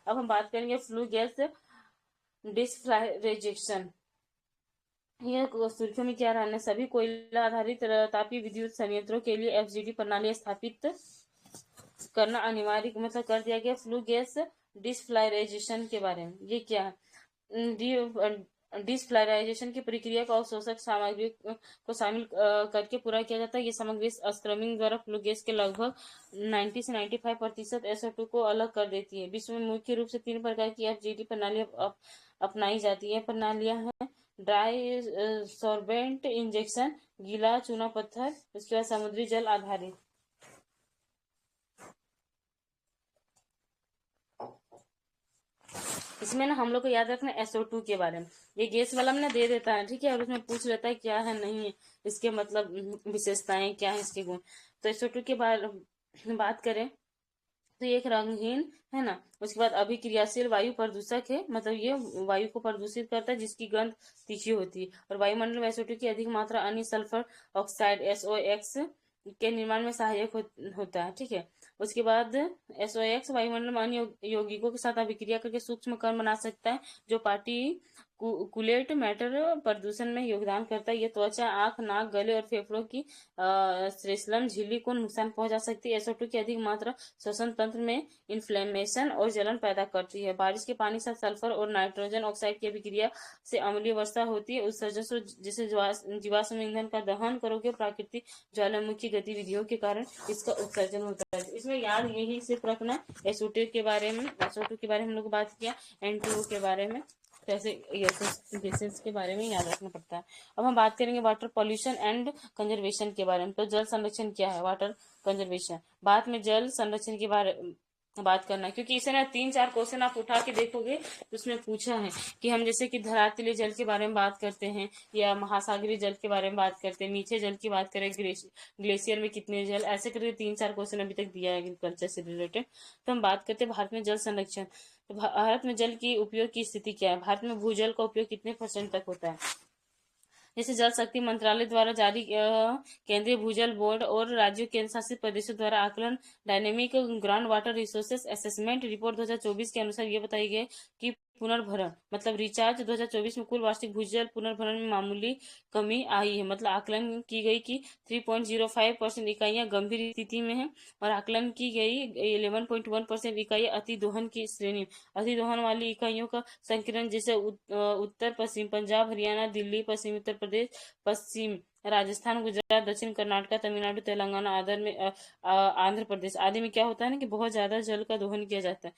अब हम बात करेंगे फ्लू गैस डिसफ्लैग्रेशन। यह सुर्खियों में क्या रहना है, सभी कोयला आधारित तापीय विद्युत संयंत्रों के लिए FGD प्रणाली स्थापित करना अनिवार्य मतलब कर दिया गया। फ्लू गैस डिसफ्लैग्रेशन के बारे में, ये क्या है, डिसफ्लैग्रेशन की प्रक्रिया को अवशोषक सामग्री को शामिल करके पूरा किया जाता है। ये सामग्री स्क्रमिंग द्वारा फ्लू गैस के लगभग 90 से 95% SO2 को अलग कर देती है। विश्व में मुख्य रूप से 3 प्रकार की FGD प्रणाली अपनाई जाती है। प्रणालियां हैं ड्राई सॉर्बेंट इंजेक्शन, गीला चूना पत्थर, उसके बाद समुद्री जल आधारित। इसमें ना हम लोग को याद रखना SO2 के बारे में। ये गैस वाला में ना दे देता है, ठीक है, और उसमें पूछ लेता है क्या है नहीं है, इसके मतलब विशेषताएं क्या है, इसके गुण। तो SO2 के बारे में बात करें तो ये एक रंगहीन है ना, उसके बाद अभिक्रियाशील वायु प्रदूषक है, मतलब ये वायु को प्रदूषित करता है जिसकी गंध तीखी होती है। और वायुमंडल में SO2 की अधिक मात्रा अन्य सल्फर ऑक्साइड SOx के निर्माण में सहायक होता है, ठीक है। उसके बाद SOx वायुमंडल में अन्य यौगिकों के साथ अभिक्रिया करके सूक्ष्म कण बना सकता है, जो पार्टिकुलेट मैटर प्रदूषण में योगदान करता है। ये त्वचा, आंख, नाक, गले और फेफड़ों की श्लेष्मल झिल्ली को नुकसान पहुंचा सकती है। SO2 की अधिक मात्रा श्वसन तंत्र में इन्फ्लेमेशन और जलन पैदा करती है। बारिश के पानी से सल्फर और नाइट्रोजन ऑक्साइड की अभिक्रिया से अम्लीय वर्षा होती है। उत्सर्जन से जिसे जीवाश्म ईंधन का दहन करोगे, प्राकृतिक ज्वालामुखी गतिविधियों के कारण इसका उत्सर्जन होता है। इसमें याद यही सिर्फ रखना SO2 के बारे में, SO2 के बारे में हम लोग बात किया, N2O के बारे में, ऐसे गैसेस के बारे में याद रखना पड़ता है। अब हम बात करेंगे वाटर पॉल्यूशन एंड कंजर्वेशन के बारे में। तो जल संरक्षण क्या है, वाटर कंजर्वेशन। बाद में जल संरक्षण के बारे बात करना है, क्योंकि इसे ना 3-4 क्वेश्चन आप उठा के देखोगे तो उसमें पूछा है कि हम जैसे कि धरातलीय जल के बारे में बात करते हैं या महासागरीय जल के बारे में बात करते हैं, मीठे जल की बात करें, ग्लेशियर में कितने जल, ऐसे करके 3-4 क्वेश्चन अभी तक दिया है एग्रीकल्चर से रिलेटेड। तो हम बात करते हैं भारत में जल संरक्षण। तो भारत में जल की उपयोग की स्थिति क्या है, भारत में भूजल का उपयोग कितने % तक होता है। जैसे जल शक्ति मंत्रालय द्वारा जारी केंद्रीय भूजल बोर्ड और राज्यों केंद्र शासित प्रदेशों द्वारा आकलन dynamic ground water resources assessment report 2024 के अनुसार ये बताई गई कि पुनर्भरण मतलब रिचार्ज 2024 में कुल वार्षिक भूजल पुनर्भरण में मामूली कमी आई है। मतलब आकलन की गई कि 3.05% इकाइयां गंभीर स्थिति में है और आकलन की गई 11.1% इकाइयां अति दोहन की श्रेणी। अति दोहन वाली इकाइयों का संकीर्ण जैसे उत्तर पश्चिम पंजाब, हरियाणा, दिल्ली, पश्चिमी उत्तर प्रदेश, पश्चिम राजस्थान, गुजरात, दक्षिण कर्नाटक, तमिलनाडु, तेलंगाना आंध्र प्रदेश आदि में क्या होता है ना कि बहुत ज्यादा जल का दोहन किया जाता है।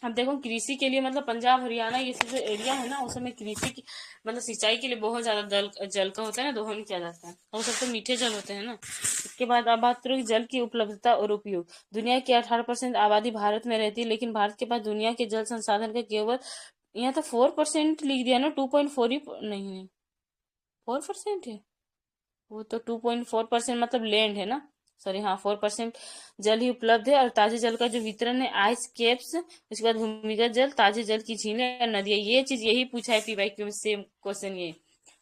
अब देखो कृषि के लिए मतलब पंजाब, हरियाणा ये सब जो एरिया है ना उसमें कृषि की मतलब सिंचाई के लिए बहुत ज्यादा जल का होता है ना दोहन किया जाता है, और सब तो मीठे जल होते हैं ना। इसके बाद अब बात करो जल की उपलब्धता और उपयोग। दुनिया की 18% आबादी भारत में रहती है, लेकिन भारत के पास दुनिया के जल संसाधन का केवल यहाँ तो 4% लिख दिया ना, 2.4 ही नहीं 4% है वो तो 2.4% मतलब लैंड है ना, सॉरी हाँ 4% जल ही उपलब्ध है। और ताजे जल का जो वितरण है आइस कैप्स, उसके बाद भूमिगत जल, ताजे जल की झीलें और नदियां, ये चीज यही पूछा है PYQ में सेम क्वेश्चन ये।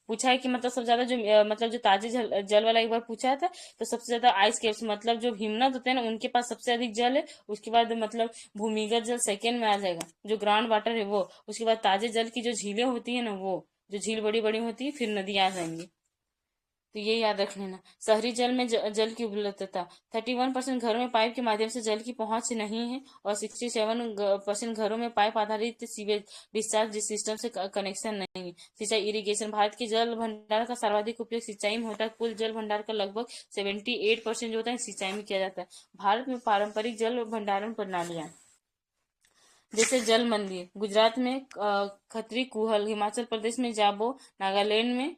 पूछा है कि मतलब सबसे ज्यादा जो मतलब जो ताजे जल वाला एक बार पूछा था, तो सबसे ज्यादा आइस केप्स मतलब जो हिमनद होते हैं ना, उनके पास सबसे अधिक जल है। उसके बाद मतलब भूमिगत जल सेकेंड में आ जाएगा, जो ग्राउंड वाटर है वो। उसके बाद ताजे जल की जो झीलें होती है ना, वो जो झील बड़ी बड़ी होती है, फिर नदियां आ जाएंगी। तो ये याद रख लेना। शहरी जल में जल की उपलब्धता 31% घरों में पाइप के माध्यम से जल की पहुंच नहीं है, और 67% घरों में पाइप आधारित सीवेज डिस्चार्ज सिस्टम से कनेक्शन नहीं है। सिंचाई इरिगेशन भारत के जल भंडार का सर्वाधिक उपयोग सिंचाई में होता है। कुल जल भंडार का लगभग 78% जो होता है सिंचाई में किया जाता है। भारत में पारंपरिक जल भंडारण प्रणालियां, जैसे जल मंदिर गुजरात में खत्री कुहल, हिमाचल प्रदेश में जाबो, नागालैंड में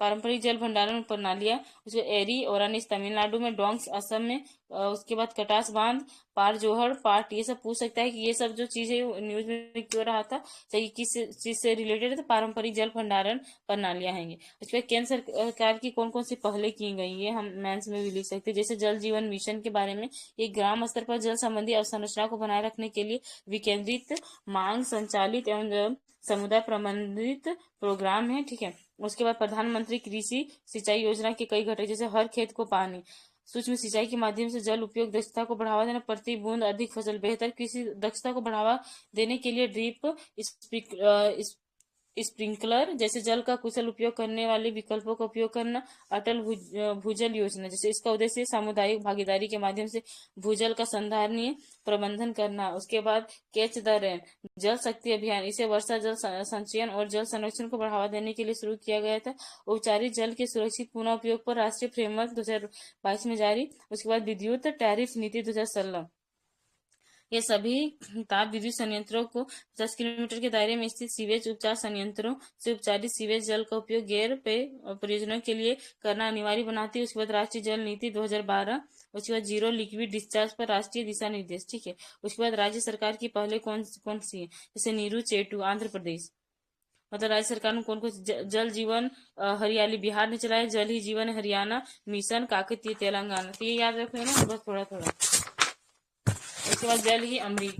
पारंपरिक जल भंडारण प्रणालियां, उसके एरी ओरानिस तमिलनाडु में, डोंग्स असम में, उसके बाद कटास बांध, पार जोहड़ पाट, ये सब पूछ सकता है कि ये सब जो चीज है न्यूज में क्यों रहा था, सही किस चीज से रिलेटेड है, तो पारंपरिक जल भंडारण प्रणालियां हैं। उसके बाद केंद्र सरकार की कौन कौन सी पहले की गई है, हम मेंस में भी लिख सकते हैं। जैसे जल जीवन मिशन के बारे में, ये ग्राम स्तर पर जल संबंधी अवसंरचना को बनाए रखने के लिए विकेंद्रित, मांग संचालित एवं समुदाय प्रबंधित प्रोग्राम है। ठीक है। उसके बाद प्रधानमंत्री कृषि सिंचाई योजना के कई घटक, जैसे हर खेत को पानी, सूक्ष्म सिंचाई के माध्यम से जल उपयोग दक्षता को बढ़ावा देना, प्रति बूंद अधिक फसल, बेहतर कृषि दक्षता को बढ़ावा देने के लिए ड्रिप स्प्रिंकलर जैसे जल का कुशल उपयोग करने वाले विकल्पों का उपयोग करना, अटल भूजल योजना, जैसे इसका उद्देश्य सामुदायिक भागीदारी के माध्यम से भूजल का संधारणीय प्रबंधन करना। उसके बाद कैच द रेन जल शक्ति अभियान, इसे वर्षा जल संचयन और जल संरक्षण को बढ़ावा देने के लिए शुरू किया गया था। औपचारिक जल के सुरक्षित पुनः उपयोग पर राष्ट्रीय फ्रेमवर्क 2022 में जारी। उसके बाद विद्युत टैरिफ नीति 2016, ये सभी ताप विद्युत संयंत्रों को 50 किलोमीटर के दायरे में स्थित सीवेज उपचार संयंत्रों से उपचारित सीवेज जल का उपयोग गैर पेय परियोजनाओं के लिए करना अनिवार्य बनाती है। उसके बाद राष्ट्रीय जल नीति 2012, उसके बाद जीरो लिक्विड डिस्चार्ज पर राष्ट्रीय दिशा निर्देश। ठीक है। उसके बाद राज्य सरकार की पहले कौन कौन सी है, जैसे नीरू चेटू आंध्र प्रदेश, मतलब राज्य सरकार ने कौन कौन जल जीवन हरियाली बिहार ने चलाया, जल ही जीवन हरियाणा, मिशन काकतीय तेलंगाना। तो ये याद रखो ना बस थोड़ा थोड़ा। उसके बाद जल ही अमृत,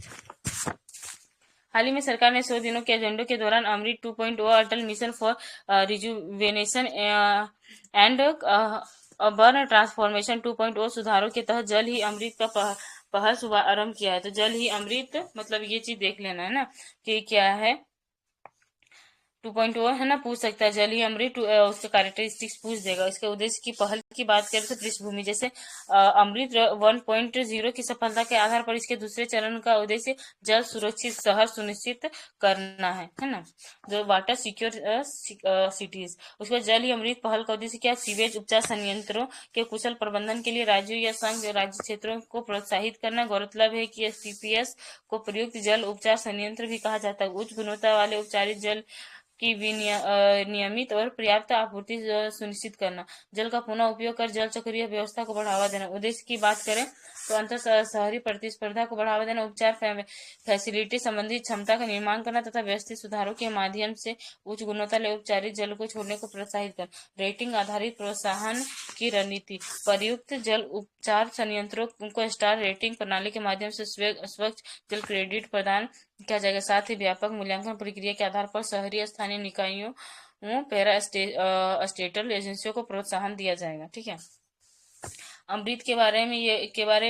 हाल ही में सरकार ने 100 दिनों के एजेंडे के दौरान Amrit 2.0 Atal mission for rejuvenation and urban transformation 2.0 सुधारों के तहत जल ही अमृत का पहल शुभारंभ किया है। तो जल ही अमृत मतलब ये चीज देख लेना है ना कि क्या है। 2.0 है ना, पूछ सकता है जल ही अमृत, उसके कैरेक्टरिस्टिक्स पूछ देगा। इसके उद्देश्य की पहल की बात करें तो पृष्ठभूमि, जैसे अमृत 1.0 की सफलता के आधार पर इसके दूसरे चरण का उद्देश्य जल सुरक्षित शहर सुनिश्चित करना है ना, जो वाटर सिक्योर सिटीज। उसके बाद जल ही अमृत पहल का उद्देश्य क्या, सीवेज उपचार संयंत्रों के कुशल प्रबंधन के लिए राज्यों या संघ राज्य क्षेत्रों को प्रोत्साहित करना। गौरतलब है कि एसटीपीएस को प्रयुक्त जल उपचार संयंत्र भी कहा जाता है। उच्च गुणवत्ता वाले उपचारित जल की नियमित और पर्याप्त आपूर्ति सुनिश्चित करना, जल का पुनः उपयोग कर जल चक्रीय व्यवस्था को बढ़ावा देना। उद्देश्य की बात करें तो अंतर शहरी प्रतिस्पर्धा को बढ़ावा देना, उपचार फैसिलिटी संबंधी क्षमता का निर्माण करना तथा व्यवस्थित सुधारों के माध्यम से उच्च गुणवत्ता वाले उपचारित जल को छोड़ने को प्रोत्साहित करना। रेटिंग आधारित प्रोत्साहन की रणनीति, प्रयुक्त जल उपचार संयंत्रों को स्टार रेटिंग प्रणाली के माध्यम से स्वच्छ जल क्रेडिट प्रदान किया जाएगा। साथ ही व्यापक मूल्यांकन प्रक्रिया के आधार पर शहरी स्थानीय निकायों पैरा स्टेटल एजेंसियों को प्रोत्साहन दिया जाएगा। ठीक है। अमृत के बारे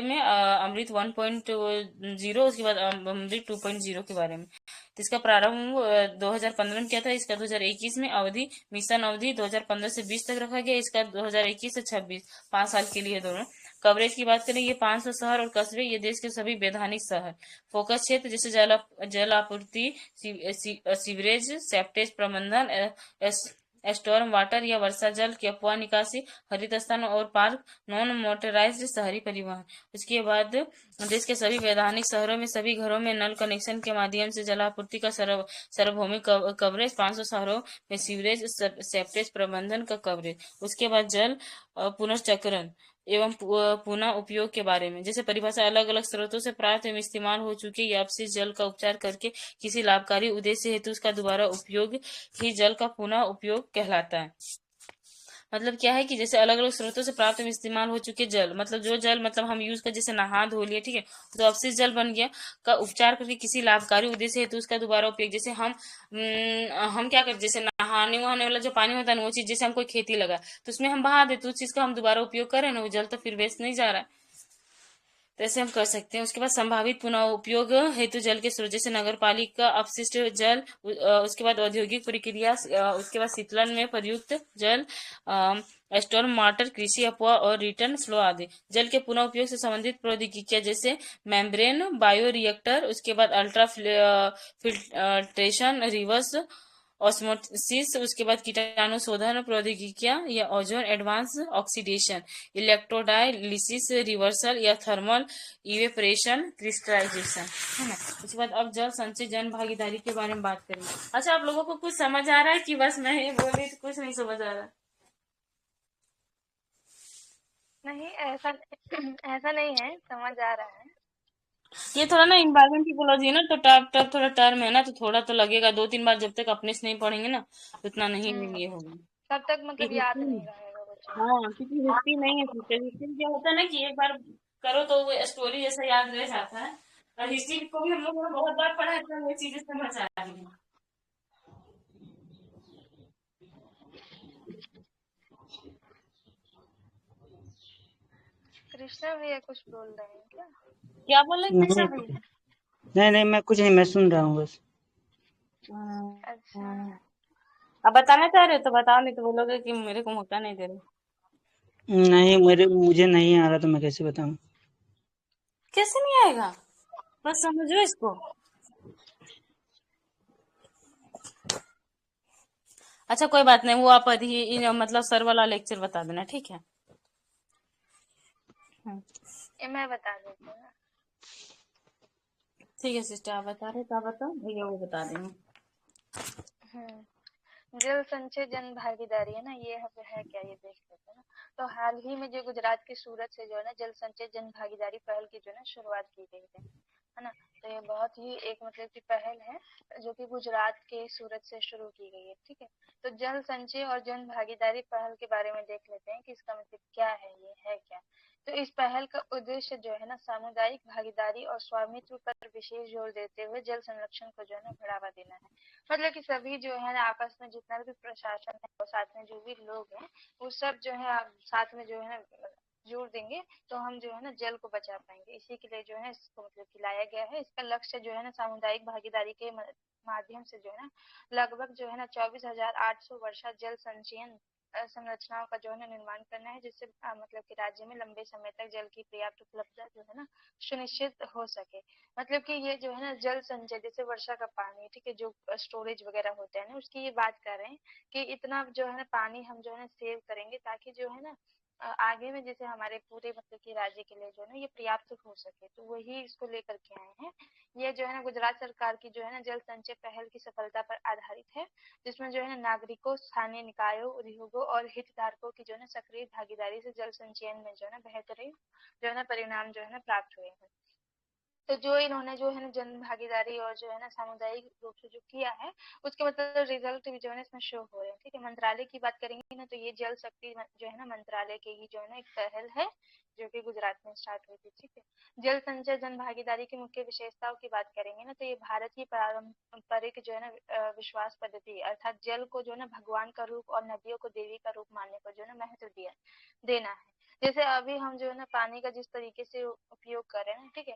में अमृत 1.0, उसके बाद अमृत 2.0 के बारे में। तो इसका प्रारंभ 2015 में किया था। इसका 2021 में अवधि, मिशन अवधि 2015 से 20 तक रखा गया। इसका 2021 से 26, 5 साल के लिए दोनों। कवरेज की बात करें, ये 500 शहर और कस्बे, ये देश के सभी वैधानिक शहर। फोकस क्षेत्र जैसे जल आपूर्ति, सीवरेज, सेप्टेज प्रबंधन, स्टॉर्म वाटर या वर्षा जल की अफवाह निकासी, हरित स्थान और पार्क, नॉन मोटराइज्ड शहरी परिवहन। उसके बाद देश के सभी वैधानिक शहरों में सभी घरों में नल कनेक्शन के माध्यम से जलापूर्ति का सार्वभौमिक कवरेज। 500 शहरों में सीवरेज सेप्टेज प्रबंधन का कवरेज। उसके बाद जल पुनर्चक्रण एवं पुनः उपयोग के बारे में, जैसे परिभाषा अलग अलग स्रोतों से प्राप्त एवं इस्तेमाल हो चुके या अपशिष्ट जल का उपचार करके किसी लाभकारी उद्देश्य हेतु उसका दोबारा उपयोग ही जल का पुनः उपयोग कहलाता है। मतलब क्या है कि जैसे अलग अलग स्रोतों से प्राप्त में इस्तेमाल हो चुके जल, मतलब जो जल मतलब हम यूज कर, जैसे नहा धो लिए, ठीक है, तो अपशिष्ट जल बन गया, का उपचार करके किसी लाभकारी उद्देश्य हेतु उसका दोबारा उपयोग, जैसे हम क्या करते, जैसे नहाने वहाने वाला जो पानी होता है ना, वो चीज जैसे हम कोई खेती लगा तो उसमें हम बहा देते, उस चीज का हम दोबारा उपयोग करें ना, वो जल तो फिर वेस्ट नहीं जा रहा है। तो ऐसे हम कर सकते हैं। उसके बाद संभावित पुनः उपयोग हेतु जल के स्रोत, जैसे नगर पालिका अपशिष्ट जल, उसके बाद औद्योगिक प्रक्रिया, उसके बाद शीतलन में प्रयुक्त जल, स्टॉर्म वाटर, कृषि अपवाह और रिटर्न फ्लो आदि। जल के पुनः उपयोग से संबंधित प्रौद्योगिकियां जैसे मेम्ब्रेन बायोरिएक्टर, उसके बाद अल्ट्रा फिल्ट्रेशन, रिवर्स ऑस्मोसिस, उसके बाद कीटाणु शोधन प्रौद्योगिकियां या ozone advance oxidation, electrodialysis, reversal या थर्मल इवेपोरेशन, क्रिस्टलाइजेशन, है ना। उसके बाद अब जल संचय जन भागीदारी के बारे में बात करेंगे। अच्छा, आप लोगों को कुछ समझ आ रहा है कि बस मैं ही बोल रही तो कुछ नहीं समझ आ रहा? नहीं, ऐसा ऐसा नहीं है, समझ आ रहा है। ये थोड़ा ना इन्वायरमेंट इकोलॉजी है ना, तो टर्म थोड़ा टर्म है ना, तो थोड़ा तो लगेगा, 2-3 बार जब तक अपने से नहीं पढ़ेंगे ना तो उतना नहीं हम्म ये होगा। तब तक मतलब याद हिस्ट्री, नहीं रहेगा वो चीज। हाँ, क्योंकि हिस्ट्री नहीं है, फ्यूचर हिस्ट्री क्या होता है ना कि एक बार करो तो वो स्टोरी जैसा याद रह जाता है, और हिस्ट्री को भी हम लोगों ने बहुत बार पढ़ा है तो वो चीजें समझ आ रही है। कृष्णा भैया कुछ बोल रहे हैं क्या? क्या बोल रहे कृष्णा नहीं भैया? नहीं नहीं, मैं कुछ नहीं, मैं सुन रहा हूँ बस। अच्छा। अब बताना चाह रहे हो तो बताओ, नहीं तो बोलोगे कि मेरे को मौका नहीं दे रहे। नहीं, मुझे नहीं आ रहा तो मैं कैसे बताऊँ। कैसे नहीं आएगा, बस समझो इसको। अच्छा कोई बात नहीं, वो आप मतलब सर वाला लेक्चर बता देना, ठीक है। हम्म, ये मैं बता देती हूँ ना। ठीक है सिस्टर, आप बता रहे तो आप बताओ, भैया वो बता देंगे। जल संचय जन भागीदारी है ना, ये है क्या, ये देख लेते हैं ना। तो हाल ही में जो गुजरात के सूरत से जो है ना जल संचय जन भागीदारी पहल की जो है ना शुरुआत की गई है ना। तो ये बहुत ही एक मतलब की पहल है जो कि गुजरात के सूरत से शुरू की गई है, ठीक है। तो जल संचय और जन भागीदारी पहल के बारे में देख लेते हैं कि इसका मतलब क्या है, ये है क्या। तो इस पहल का उद्देश्य जो है ना सामुदायिक भागीदारी और स्वामित्व पर विशेष जोर देते हुए जल संरक्षण को जो है ना बढ़ावा देना है। मतलब कि सभी जो है ना आपस में जितना भी प्रशासन है और साथ में जो भी लोग हैं वो सब जो है आप साथ में जो है ना जोर देंगे तो हम जो है ना जल को बचा पाएंगे। इसी के लिए जो है इसको मतलब कि लाया गया है। इसका लक्ष्य जो है ना सामुदायिक भागीदारी के माध्यम से जो है ना लगभग जो है ना 24,800 वर्षा जल संचयन संरचनाओं का जो है ना निर्माण करना है, जिससे मतलब कि राज्य में लंबे समय तक जल की पर्याप्त उपलब्धता जो है ना सुनिश्चित हो सके। मतलब कि ये जो है ना जल संचय जैसे वर्षा का पानी, ठीक है, जो स्टोरेज वगैरह होता है ना उसकी ये बात कर रहे हैं कि इतना जो है ना पानी हम जो है ना सेव करेंगे ताकि जो है ना आगे में जैसे हमारे पूरे मतलब कि राज्य के लिए जो है ना ये पर्याप्त हो सके। तो वही इसको लेकर के आए हैं। ये जो है ना गुजरात सरकार की जो है ना जल संचय पहल की सफलता पर आधारित है, जिसमें जो है ना नागरिकों, स्थानीय निकायों, उद्योगों और हितधारकों की जो है ना सक्रिय भागीदारी से जल संचयन में जो है ना बेहतरीन जो है ना परिणाम जो है ना प्राप्त हुए हैं। तो जो इन्होंने जो है ना जन भागीदारी और जो है ना सामुदायिक रूप से जो किया है उसके मतलब रिजल्ट भी जो है ना इसमें शो हो रहे हैं, ठीक है। मंत्रालय की बात करेंगे ना तो ये जल शक्ति जो है ना मंत्रालय के ही जो है ना एक पहल है जो कि गुजरात में स्टार्ट हुई थी, ठीक है। जल संचय जन भागीदारी की मुख्य विशेषताओं की बात करेंगे ना तो ये भारत की पारंपरिक जो है ना विश्वास पद्धति अर्थात जल को जो है ना भगवान का रूप और नदियों को देवी का रूप मानने पर जो है ना महत्व दिया देना है। जैसे अभी हम जो है ना पानी का जिस तरीके से उपयोग कर रहे हैं, ठीक है,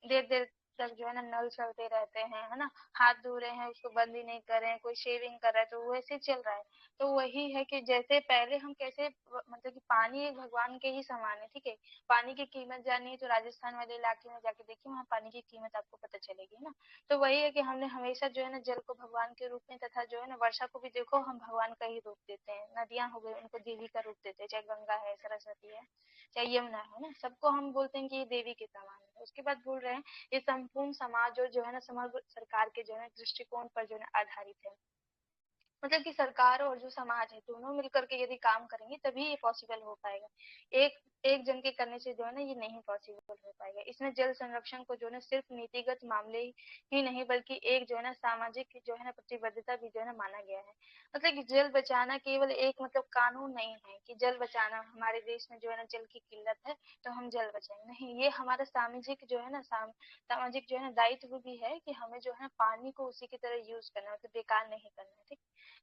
देर देर तक जो है ना नल चलते रहते हैं, है ना, हाथ धो रहे हैं उसको बंद ही नहीं कर रहे हैं, कोई शेविंग कर रहा है तो वैसे चल रहा है। तो वही है कि जैसे पहले हम कैसे मतलब कि पानी एक भगवान के ही समान है, ठीक है। पानी की कीमत जानी है तो राजस्थान वाले इलाके में जाके देखिए, वहाँ पानी की कीमत आपको पता चलेगी ना। तो वही है कि हमने हमेशा जो है ना जल को भगवान के रूप में तथा जो है ना वर्षा को भी देखो हम भगवान का ही रूप देते हैं। नदियां हो गई उनको देवी का रूप देते हैं, चाहे गंगा है, सरस्वती है, चाहे यमुना है ना, सबको हम बोलते हैं कि ये देवी के समान है। उसके बाद बोल रहे हैं ये संपूर्ण समाज और जो है ना समग्र सरकार के जो है दृष्टिकोण पर जो है आधारित है। मतलब कि सरकार और जो समाज है दोनों मिलकर के यदि काम करेंगे तभी ये पॉसिबल हो पाएगा। एक एक जन के करने से जो है ना ये नहीं पॉसिबल हो पाएगा। इसमें जल संरक्षण को जो है ना सिर्फ नीतिगत मामले ही नहीं बल्कि एक जो है ना सामाजिक जो है ना प्रतिबद्धता भी जो है ना माना गया है। मतलब कि जल बचाना केवल एक मतलब कानून नहीं है कि जल बचाना, हमारे देश में जो है ना जल की किल्लत है तो हम जल बचाएंगे, नहीं, ये हमारा सामाजिक जो है ना सामाजिक जो है ना दायित्व भी है कि हमें जो है ना पानी को उसी की तरह यूज करना है, तो बेकार नहीं करना है। ठीक,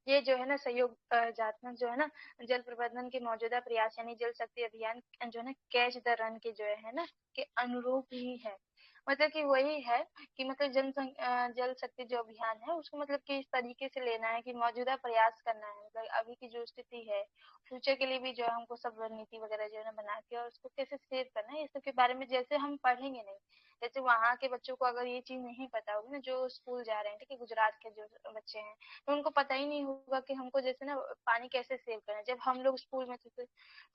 ये जो है ना सहयोगात्मक जो है ना जल प्रबंधन के मौजूदा प्रयास यानी जल शक्ति अभियान जो है ना कैच द रन के जो है ना के अनुरूप ही है। मतलब कि वही है कि मतलब जल शक्ति जो अभियान है उसको मतलब कि इस तरीके से लेना है कि मौजूदा प्रयास करना है, मतलब अभी की जो स्थिति है फ्यूचर के लिए भी जो है हमको सब रणनीति वगैरह जो है ना बना के और उसको कैसे सेव करना है, इस सब के बारे में जैसे हम पढ़ेंगे नहीं, जैसे वहाँ के बच्चों को अगर ये चीज नहीं पता होगी ना, जो स्कूल जा रहे हैं, ठीक है, गुजरात के जो बच्चे हैं, तो उनको पता ही नहीं होगा कि हमको जैसे ना पानी कैसे सेव करना है। जब हम लोग स्कूल में थे